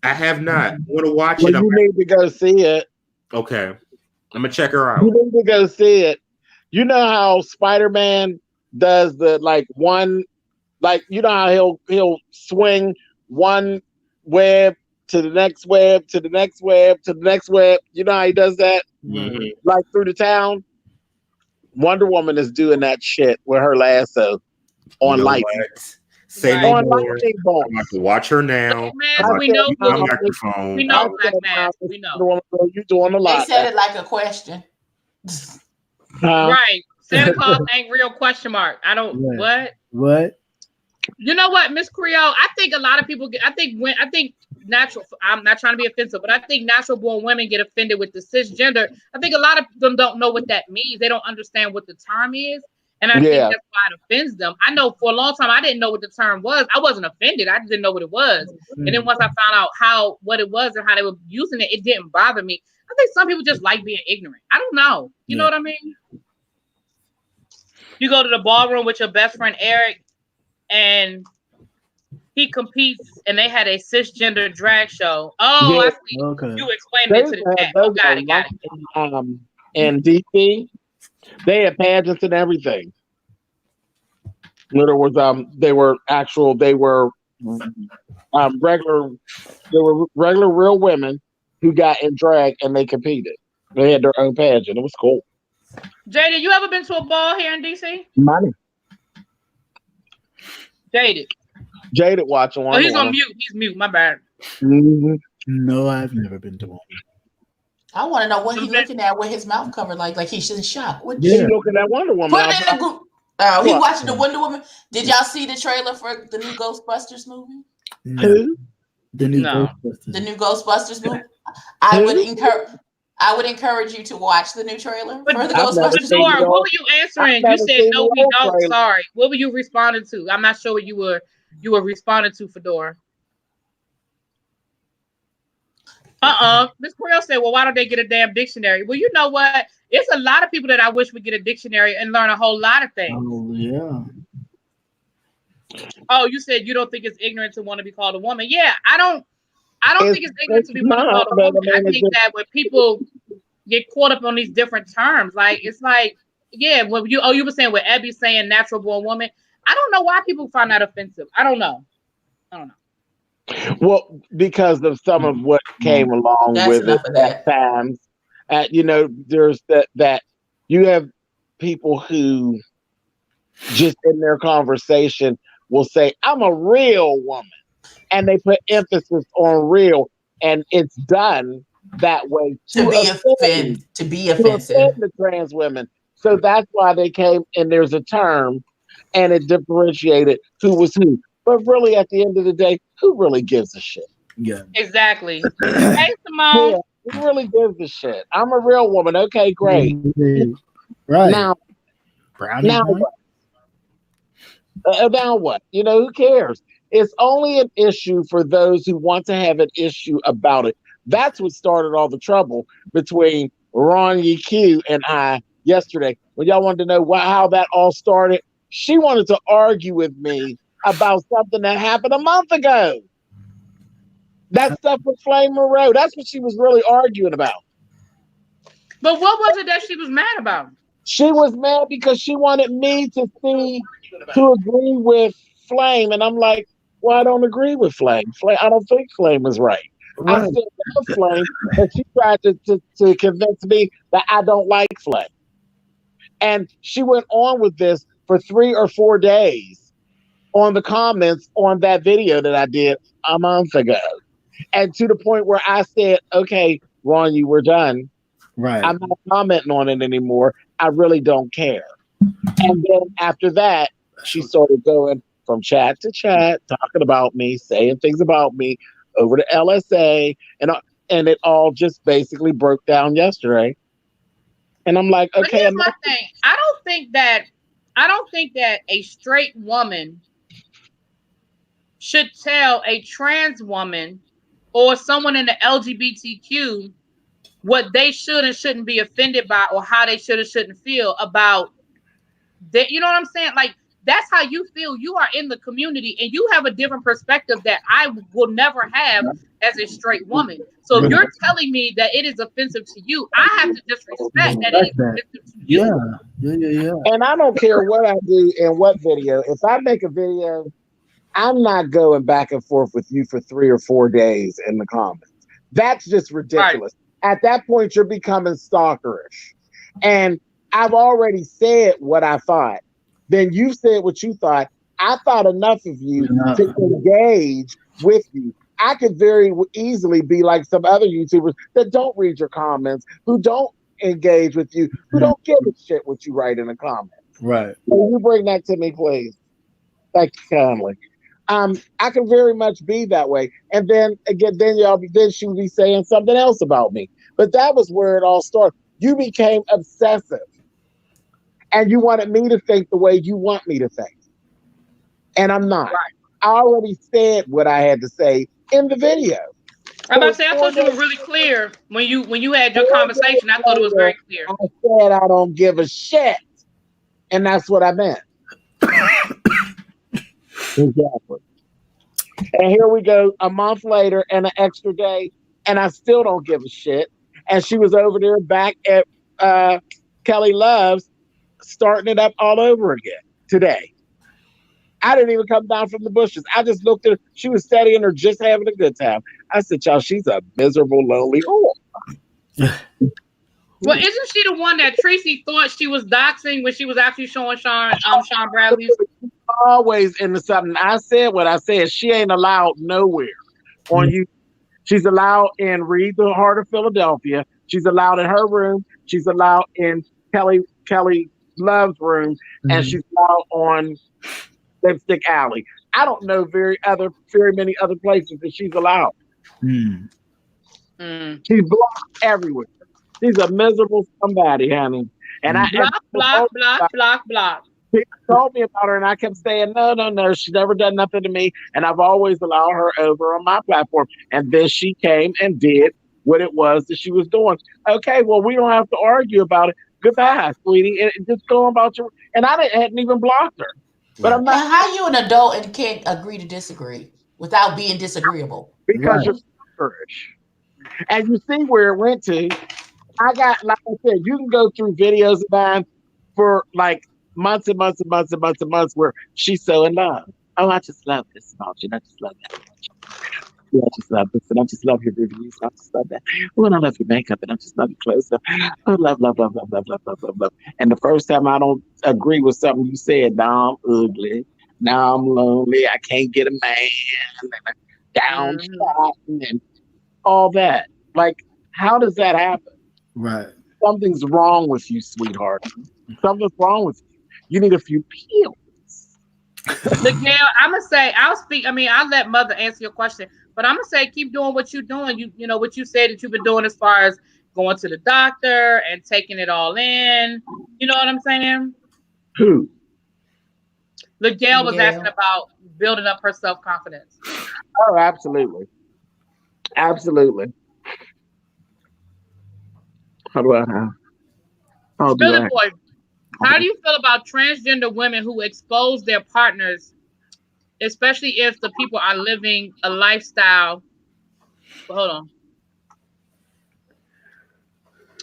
I have not. I want to watch Well, it. you need to go see it. Okay. I'm gonna check her out. You need to go see it. You know how Spider-Man does the one, you know how he'll swing one web to the next web to the next web to the next web. You know how he does that, through the town. Wonder Woman is doing that shit with her lasso on lightning. Say no more. I'm about to watch her now. Man, we know. My microphone. We know, Black Man. We know. You're doing a lot. They said it like a question. Right. Santa Claus ain't real question mark. I don't What? You know what, Miss Creole? I think a lot of people natural. I'm not trying to be offensive, but I think natural born women get offended with the cisgender. I think a lot of them don't know what that means. They don't understand what the term is. And I think that's why it offends them. I know for a long time I didn't know what the term was. I wasn't offended. I just didn't know what it was. And then once I found out what it was and how they were using it, it didn't bother me. I think some people just like being ignorant. I don't know. You know what I mean? You go to the ballroom with your best friend Eric, and he competes, and they had a cisgender drag show. Oh, I see. Okay. You explained it to the chat. Oh, got it. In DC, they had pageants and everything. In other words, they were regular real women who got in drag and they competed. They had their own pageant. It was cool. Jada, you ever been to a ball here in DC? Money. Jaded watching one. Oh, he's on mute. He's mute. My bad. Mm-hmm. No, I've never been to one. I want to know what he's looking at with his mouth covered, like he's in shock. What he's looking at Wonder Woman. Put it in the group. He watching the Wonder Woman. Did y'all see the trailer for the new Ghostbusters movie? No. The new Ghostbusters movie. I would encourage you to watch the new trailer for the Ghostbusters movie. What were you answering? You said no, we don't. Sorry. What were you responding to? I'm not sure what you were responding to, Fedora. Miss Creole said, well, why don't they get a damn dictionary? Well, you know what? It's a lot of people that I wish would get a dictionary and learn a whole lot of things. Oh, yeah. Oh, you said you don't think it's ignorant to want to be called a woman. Yeah, I don't think it's ignorant to be called a woman. I think that when people get caught up on these different terms, it's like, yeah, when you were saying with Abby saying natural born woman, I don't know why people find that offensive. I don't know. Well, because of some of what came along with it at times. There's that you have people who just in their conversation will say, I'm a real woman. And they put emphasis on real, and it's done that way to be offensive the trans women. So that's why they came, and there's a term, and it differentiated who was who. But really, at the end of the day, who really gives a shit? Yeah, exactly. Hey, Simone. Yeah, who really gives a shit? I'm a real woman. Okay, great. Right now what? Now what? Who cares? It's only an issue for those who want to have an issue about it. That's what started all the trouble between Ron Q and I yesterday. When y'all wanted to know how that all started, she wanted to argue with me about something that happened a month ago. That stuff with Flame Monroe. That's what she was really arguing about. But what was it that she was mad about? She was mad because she wanted me to agree with Flame. And I'm like, well, I don't agree with Flame. I don't think Flame is right. I still love Flame, but she tried to convince me that I don't like Flame. And she went on with this for 3 or 4 days on the comments on that video that I did a month ago. And to the point where I said, okay, Ron, you were done. Right. I'm not commenting on it anymore. I really don't care. And then after that, she started going from chat to chat, talking about me, saying things about me over to LSA, and it all just basically broke down yesterday. And I'm like, But okay. here's my thing. I don't think that a straight woman should tell a trans woman or someone in the LGBTQ what they should and shouldn't be offended by, or how they should or shouldn't feel about that. You know what I'm saying? Like, that's how you feel. You are in the community and you have a different perspective that I will never have as a straight woman. So if you're telling me that it is offensive to you, I have to just respect that it is offensive to you. Yeah. And I don't care what I do in what video. If I make a video, I'm not going back and forth with you for 3 or 4 days in the comments. That's just ridiculous. Right. At that point, you're becoming stalkerish. And I've already said what I thought. Then you said what you thought. I thought enough of you to engage with you. I could very easily be like some other YouTubers that don't read your comments, who don't engage with you, who don't give a shit what you write in the comments. Right. Will you bring that to me, please? Thank you kindly. I can very much be that way. And then again, then she would be saying something else about me. But that was where it all started. You became obsessive. And you wanted me to think the way you want me to think. And I'm not. Right. I already said what I had to say in the video. I'm about to say, I thought you were really clear when you had your conversation. I thought it was very clear. I said I don't give a shit. And that's what I meant. Exactly. And here we go, a month later and an extra day, and I still don't give a shit. And she was over there back at Kelly Loves, starting it up all over again today. I didn't even come down from the bushes. I just looked at her. She was steady in her, just having a good time. I said, y'all, she's a miserable, lonely whore. Well, isn't she the one that Tracy thought she was doxing when she was actually showing Sean Bradley's? Always into something. I said what I said. She ain't allowed nowhere on you. She's allowed in Read the Heart of Philadelphia. She's allowed in her room. She's allowed in Kelly Love's room, and she's allowed on Lipstick Alley. I don't know very many other places that she's allowed. She's blocked everywhere. She's a miserable somebody, honey. And block. She told me about her, and I kept saying, no. She's never done nothing to me, and I've always allowed her over on my platform. And then she came and did what it was that she was doing. Okay, well, we don't have to argue about it. Goodbye, sweetie. And just go about your. And I hadn't even blocked her. But I'm not. And how you an adult and can't agree to disagree without being disagreeable? Because you're courage. And you see where it went to. I got, like I said, you can go through videos of mine for like months and months and months and months and months where she's so in love. Oh, I just love this about you. I just love that about you. Yeah, I just love this. And I just love your reviews. I just love that. Oh, and I love your makeup. And I just love your clothes. Oh, love. And the first time I don't agree with something you said, now I'm ugly. Now I'm lonely. I can't get a man. And downtrodden and all that. Like, how does that happen? Right. Something's wrong with you, sweetheart. Something's wrong with you. You need a few pills. Look, Gail, I'm gonna say I'll let Mother answer your question, but I'm gonna say keep doing what you're doing. You know what you said that you've been doing as far as going to the doctor and taking it all in. You know what I'm saying? Who? Look, Gail was asking about building up her self-confidence. Oh, absolutely. Absolutely. How do I have? Billy Boy, how do you feel about transgender women who expose their partners, especially if the people are living a lifestyle? Hold on.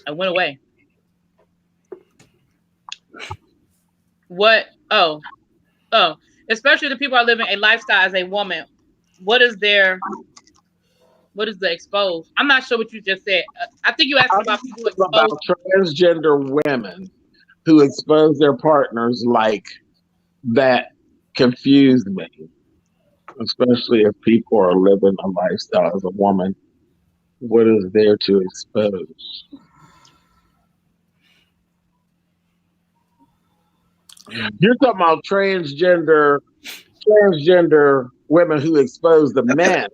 I went away. What? Oh. Especially the people are living a lifestyle as a woman. What is the exposed? I'm not sure what you just said. I think you asked about people about transgender women who expose their partners like that. Confused me, especially if people are living a lifestyle as a woman. What is there to expose? You're talking about transgender women who expose the men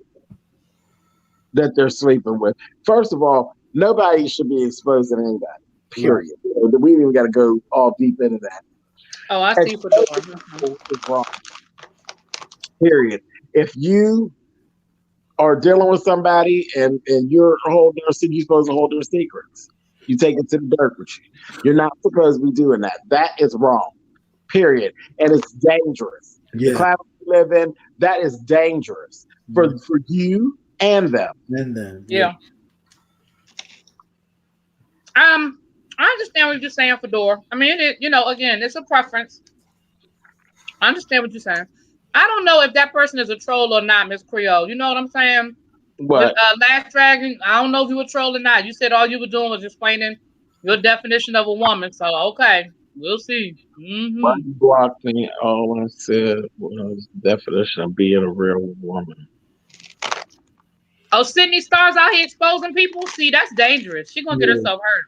that they're sleeping with. First of all, nobody should be exposing anybody. Period. Right. We even got to go all deep into that. Oh, I see for sure. Is wrong. Period. If you are dealing with somebody and you're holding their secrets, you're supposed to hold their secrets. You take it to the dirt with you. You're not supposed to be doing that. That is wrong. Period. And it's dangerous. The climate we live in, that is dangerous for you and them. Yeah. I understand what you're saying, Fedora. I mean, again, it's a preference. I understand what you're saying. I don't know if that person is a troll or not, Miss Creole. You know what I'm saying? What? Last Dragon, I don't know if you were a troll or not. You said all you were doing was explaining your definition of a woman. So, okay, we'll see. Why you blocked me? All I said was the definition of being a real woman. Oh, Sydney Star's out here exposing people? See, that's dangerous. She's going to get herself hurt.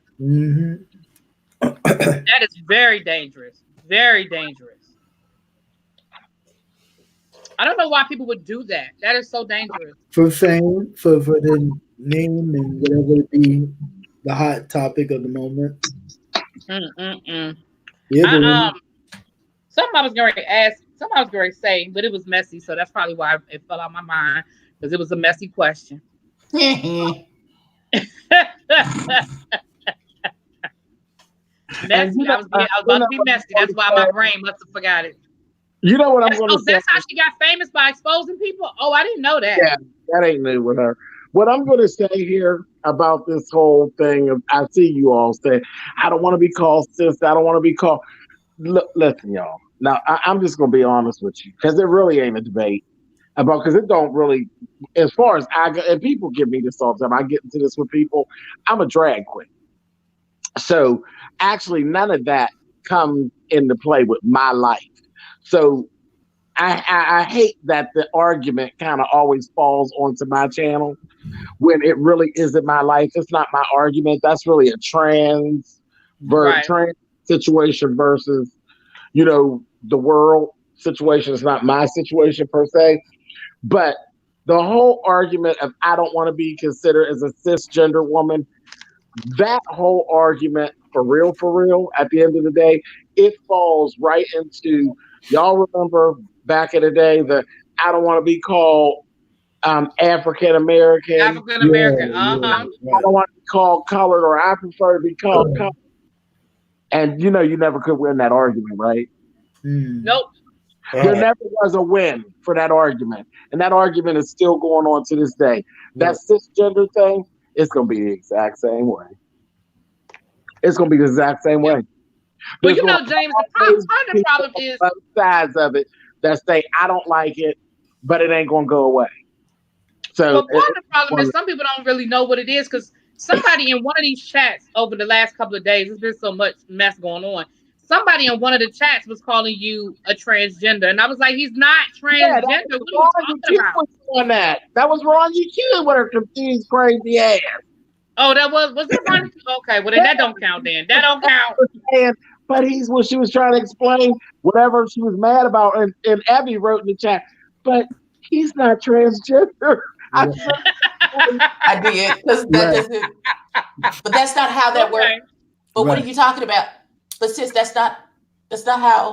That is very dangerous. Very dangerous. I don't know why people would do that. That is so dangerous. For fame, for the name and whatever it be, the hot topic of the moment. Yeah, something I was going to ask, something I was going to say, but it was messy, so that's probably why it fell out of my mind, because it was a messy question. Messy. I was about to be messy. That's why my brain must have forgot it. You know what I'm going to say? That's how she got famous, by exposing people? Oh, I didn't know that. Yeah, that ain't new with her. What I'm going to say here about this whole thing of, I see you all say, I don't want to be called sis. I don't want to be called. Look, listen, y'all. Now, I'm just going to be honest with you, because it really ain't a debate about, because it don't really, as far as I go, and people give me this all the time. I get into this with people. I'm a drag queen. So actually, none of that comes into play with my life. So I hate that the argument kind of always falls onto my channel when it really isn't my life. It's not my argument. That's really a trans situation versus, the world situation. Is not my situation per se. But the whole argument of I don't want to be considered as a cisgender woman, that whole argument, for real, at the end of the day, it falls right into, y'all remember back in the day that I don't want to be called African American. I don't want to be called colored, or I prefer to be called colored. And you never could win that argument, right? Nope. There never was a win for that argument. And that argument is still going on to this day. That cisgender thing, it's going to be the exact same way. It's going to be the exact same way. But James, the problem is both sides of it that say, I don't like it, but it ain't going to go away. So part of the problem is some people don't really know what it is, because somebody in one of these chats over the last couple of days, there's been so much mess going on. Somebody in one of the chats was calling you a transgender, and I was like, he's not transgender. What are you talking about? On that was Ron UQ with her confused, crazy ass. Oh, was that Ron? Okay, well then that don't count. Then that don't count. But when she was trying to explain whatever she was mad about, and Abby wrote in the chat, but he's not transgender. I did, because that doesn't. But that's not how that works. But what are you talking about? But sis, that's not how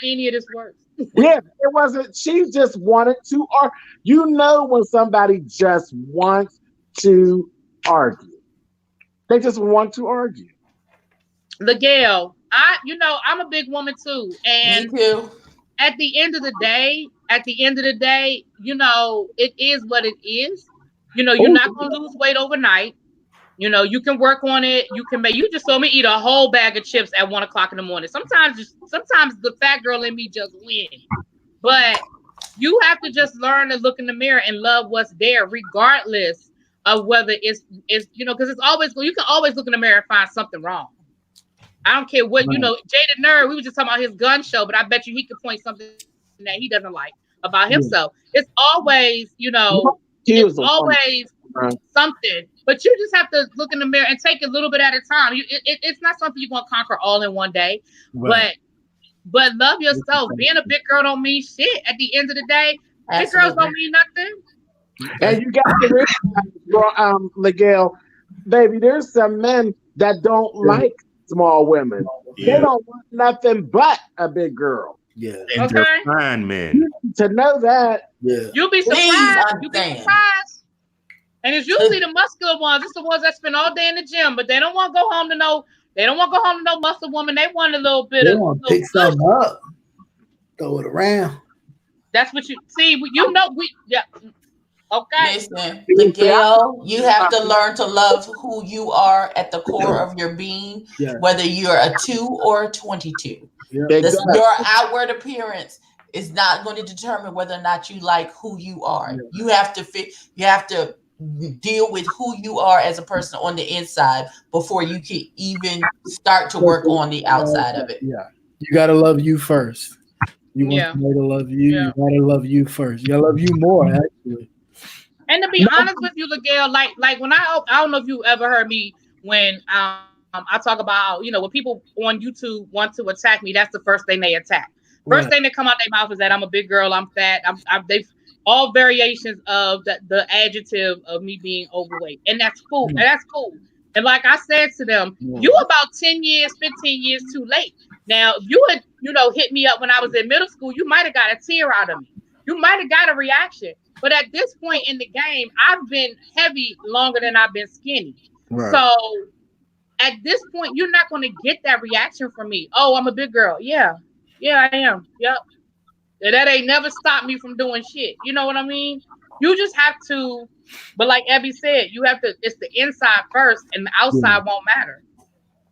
any of this works. Yeah, it wasn't. She just wanted to argue. When somebody just wants to argue, they just want to argue. Ligale, I'm a big woman too, and me too. At the end of the day, it is what it is. You're not gonna lose weight overnight. You can work on it. You just saw me eat a whole bag of chips at 1:00 in the morning. Sometimes the fat girl in me just wins. But you have to just learn to look in the mirror and love what's there, regardless of whether it's because it's always, you can always look in the mirror and find something wrong. I don't care what, Jaded Nerd, we were just talking about his gun show, but I bet you he could point something that he doesn't like about himself. It's always, it's always something. But you just have to look in the mirror and take a little bit at a time. It's not something you're going to conquer all in one day. Right. But but love yourself. Being a big girl don't mean shit. At the end of the day, big girls don't mean nothing. And you got to realize, Miguel, baby, there's some men that don't like small women. Yeah. They don't want nothing but a big girl. Yeah. And they're fine men. To know that, you'll be surprised. You'll be surprised. And it's usually the muscular ones. It's the ones that spend all day in the gym, but they don't want to go home to no. They don't want to go home to no muscle woman. They want a little bit of. Want to pick something up, throw it around. That's what you see. You know we. Yeah. Okay. Listen, Miguel, you have to learn to love who you are at the core of your being, whether you're a 2 or a 22. Yeah. Your outward appearance is not going to determine whether or not you like who you are. Yeah. You have to deal with who you are as a person on the inside before you can even start to work on the outside of it. Yeah, you got to love you first. You want somebody to love you. Yeah. You got to love you first. You got to love you more, actually. And to be honest with you, Miguel, like when I don't know if you ever heard me when I talk about, when people on YouTube want to attack me, that's the first thing they attack. First thing that come out their mouth is that I'm a big girl, I'm fat, they all variations of the adjective of me being overweight. And that's cool. And that's cool. And like I said to them, you about 10 years, 15 years too late. Now, if you had, hit me up when I was in middle school, you might have got a tear out of me. You might have got a reaction. But at this point in the game, I've been heavy longer than I've been skinny. Right. So at this point, you're not going to get that reaction from me. Oh, I'm a big girl. Yeah, I am. Yep. That ain't never stopped me from doing shit. You know what I mean? You just have to, but like Abby said, it's the inside first and the outside won't matter.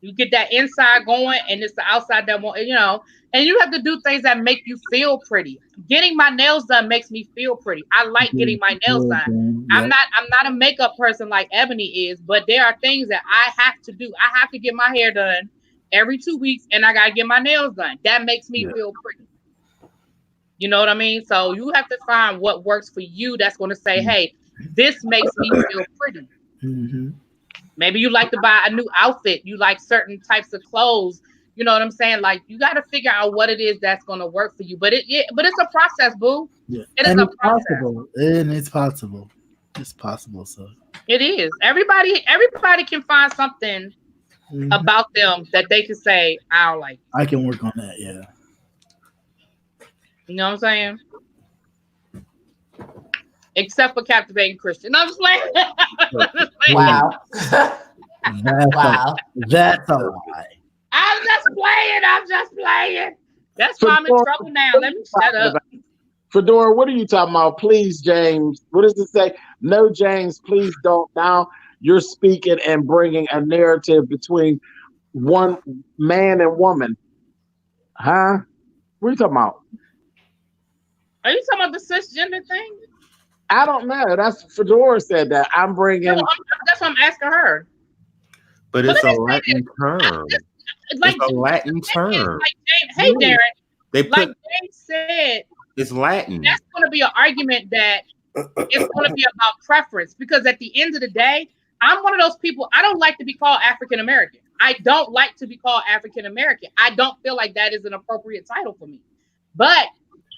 You get that inside going and it's the outside that won't, and you have to do things that make you feel pretty. Getting my nails done makes me feel pretty. I like getting my nails done. I'm not a makeup person like Ebony is, but there are things that I have to do. I have to get my hair done every 2 weeks and I got to get my nails done. That makes me feel pretty. You know what I mean? So you have to find what works for you that's going to say, hey, this makes me feel pretty. Mm-hmm. Maybe you like to buy a new outfit. You like certain types of clothes. You know what I'm saying? Like, you got to figure out what it is that's going to work for you. But it's a process, boo. Yeah. It is a process. It's possible. It's possible, so. It is. Everybody can find something about them that they can say, I don't like. I can work on that, yeah. You know what I'm saying? Except for captivating Christian. I'm just playing. Wow. Wow. That's a lie. I'm just playing. That's why I'm in trouble now. Let me shut up. Fedora, what are you talking about? Please, James. What does it say? No, James, please don't. Now you're speaking and bringing a narrative between one man and woman. Huh? What are you talking about? Are you talking about the cisgender thing? I don't know. That's Fedora said that. I'm bringing. No, that's what I'm asking her. But it's a Latin term. It's a Latin term. Hey, Darren. James said, it's Latin. That's going to be an argument that it's going to be about preference, because at the end of the day, I'm one of those people. I don't like to be called African American. I don't like to be called African American. I don't feel like that is an appropriate title for me. But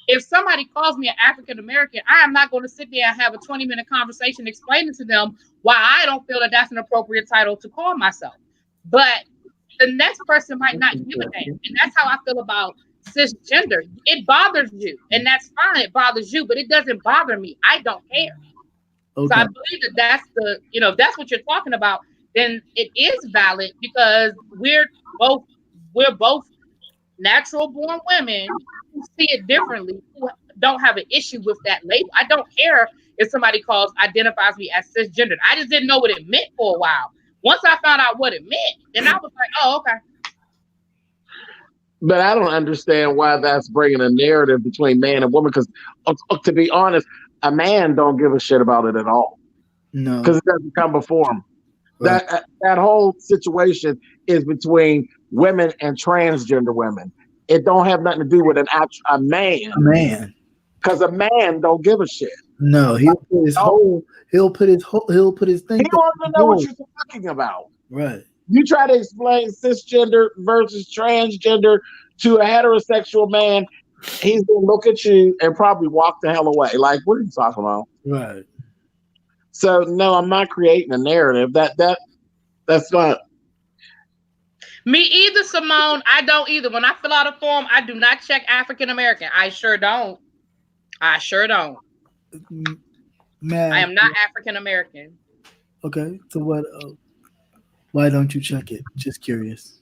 if somebody calls me an African American, I am not going to sit there and have a 20-minute conversation explaining to them why I don't feel that that's an appropriate title to call myself. But the next person might not give a damn. And that's how I feel about cisgender. It bothers you, and that's fine. It bothers you, but it doesn't bother me. I don't care. Okay. So I believe that that's if that's what you're talking about, then it is valid, because we're both natural born women who see it differently, who don't have an issue with that label. I don't care if somebody identifies me as cisgendered. I just didn't know what it meant for a while. Once I found out what it meant, then I was like, oh, okay. But I don't understand why that's bringing a narrative between man and woman, because to be honest, a man don't give a shit about it at all. No. Because it doesn't come before him. Right. That whole situation is between women and transgender women. It don't have nothing to do with a man. A man. Because a man don't give a shit. No, he'll put his thing. He wants to know what you're talking about. Right. You try to explain cisgender versus transgender to a heterosexual man, he's gonna look at you and probably walk the hell away. Like, what are you talking about? Right. So no, I'm not creating a narrative. That's not Me either, Simone. I don't either. When I fill out a form, I do not check African American. I sure don't. Man, I am not African American. Okay, so what? Why don't you check it? Just curious.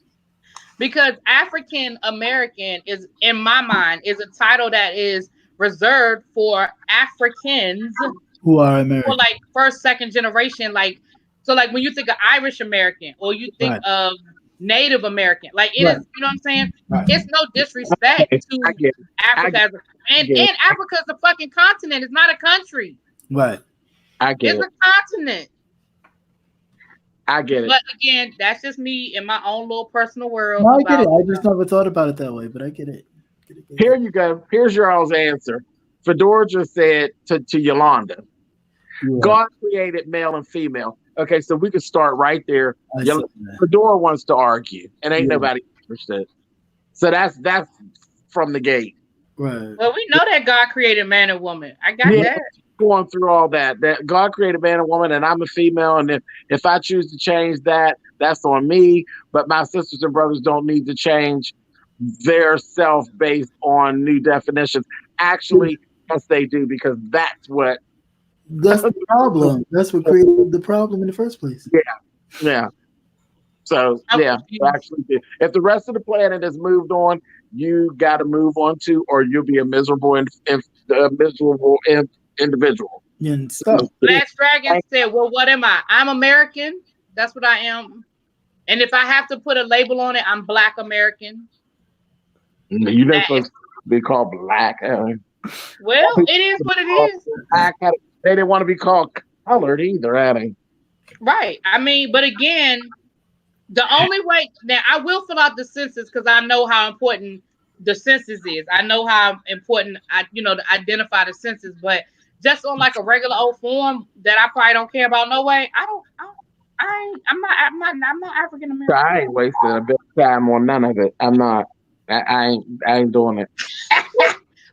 Because African American is, in my mind, is a title that is reserved for Africans who are American, or like first, second generation. Like, so like when you think of Irish American or you think of Native American, like it is, you know what I'm saying? Right. It's no disrespect to Africa, and Africa is a fucking continent. It's not a country. Right. It's a continent. I get it. But again, that's just me in my own little personal world. No, I get it. I just never thought about it that way, but I get it. Here you go. Here's your all's answer. Fedora just said to Yolanda, God created male and female. Okay, so we could start right there. Fedora wants to argue, and ain't nobody interested. So that's from the gate. Right. Well, we know that God created man and woman. I got that. Going through all that God created man and woman, and I'm a female, and if I choose to change that, that's on me. But my sisters and brothers don't need to change their self based on new definitions. Actually, yes, they do, because that's the problem. That's what created the problem in the first place. Yeah. So actually, if the rest of the planet has moved on, you got to move on too, or you'll be a miserable individual. Last Dragon said, well, what am I? I'm American. That's what I am. And if I have to put a label on it, I'm Black American. You're not supposed to be called Black. Well, it is what it is. Black. They didn't want to be called colored either, had they? Right. I mean, but again, the only way now I will fill out the census because I know how important the census is. I know how important to identify the census, but just on like a regular old form that I probably don't care about no way. I'm not African American. I ain't wasting a bit of time on none of it. I'm not. I ain't doing it.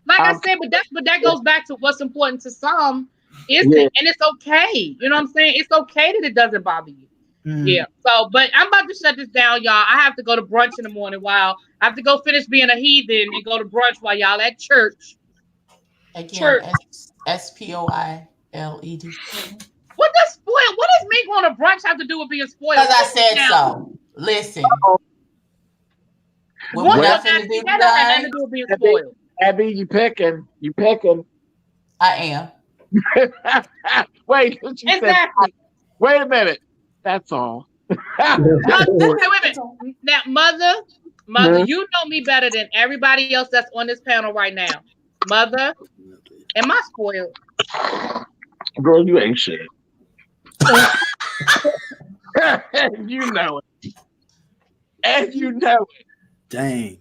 Like I said, but that goes back to what's important to some, isn't it? And it's okay. You know what I'm saying? It's okay that it doesn't bother you. Mm-hmm. Yeah. So, but I'm about to shut this down, y'all. I have to go to brunch in the morning I have to go finish being a heathen and go to brunch while y'all at church. Again, SPOILED. What does me going to brunch have to do with being spoiled? Because I said so. Listen. What does that have to do with being spoiled? Abby, you picking. I am. Wait, exactly. Wait a minute. That's all. Wait a minute. Now, mother, you know me better than everybody else that's on this panel right now. Mother, am I spoiled? Girl, you ain't shit. You know it. And you know it. Dang.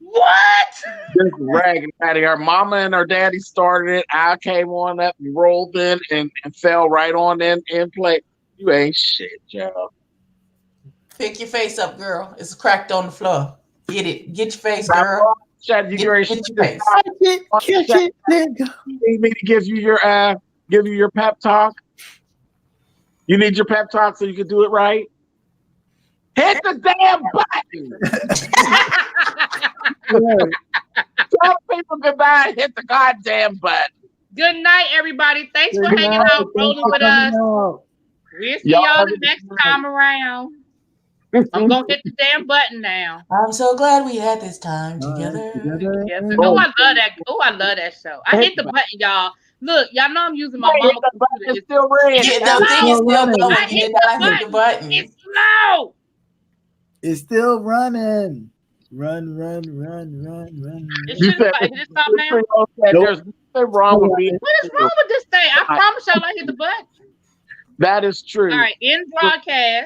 What? Just ragging out of her mama and her daddy started it. I came on up and rolled in and fell right on in play. You ain't shit, Joe. Pick your face up, girl. It's cracked on the floor. Get it. Get your face, girl. Get your face. You need me to give you your pep talk? You need your pep talk so you can do it right? Hit the damn button! Tell people goodbye and hit the goddamn button. Good night, everybody. Thanks for hanging out, rolling with us. We'll see y'all the next time around. I'm gonna hit the damn button now. I'm so glad we had this time together. Oh, I love that. Oh, I love that show. I hit the button, y'all. Look, y'all know I'm using my mama computer. It's still red. The thing is still going. I hit the button. It's slow. It's still running. Run. It stop now. There's nothing wrong with me. What is wrong with this thing? I promise y'all I hit the button. That is true. All right, end broadcast.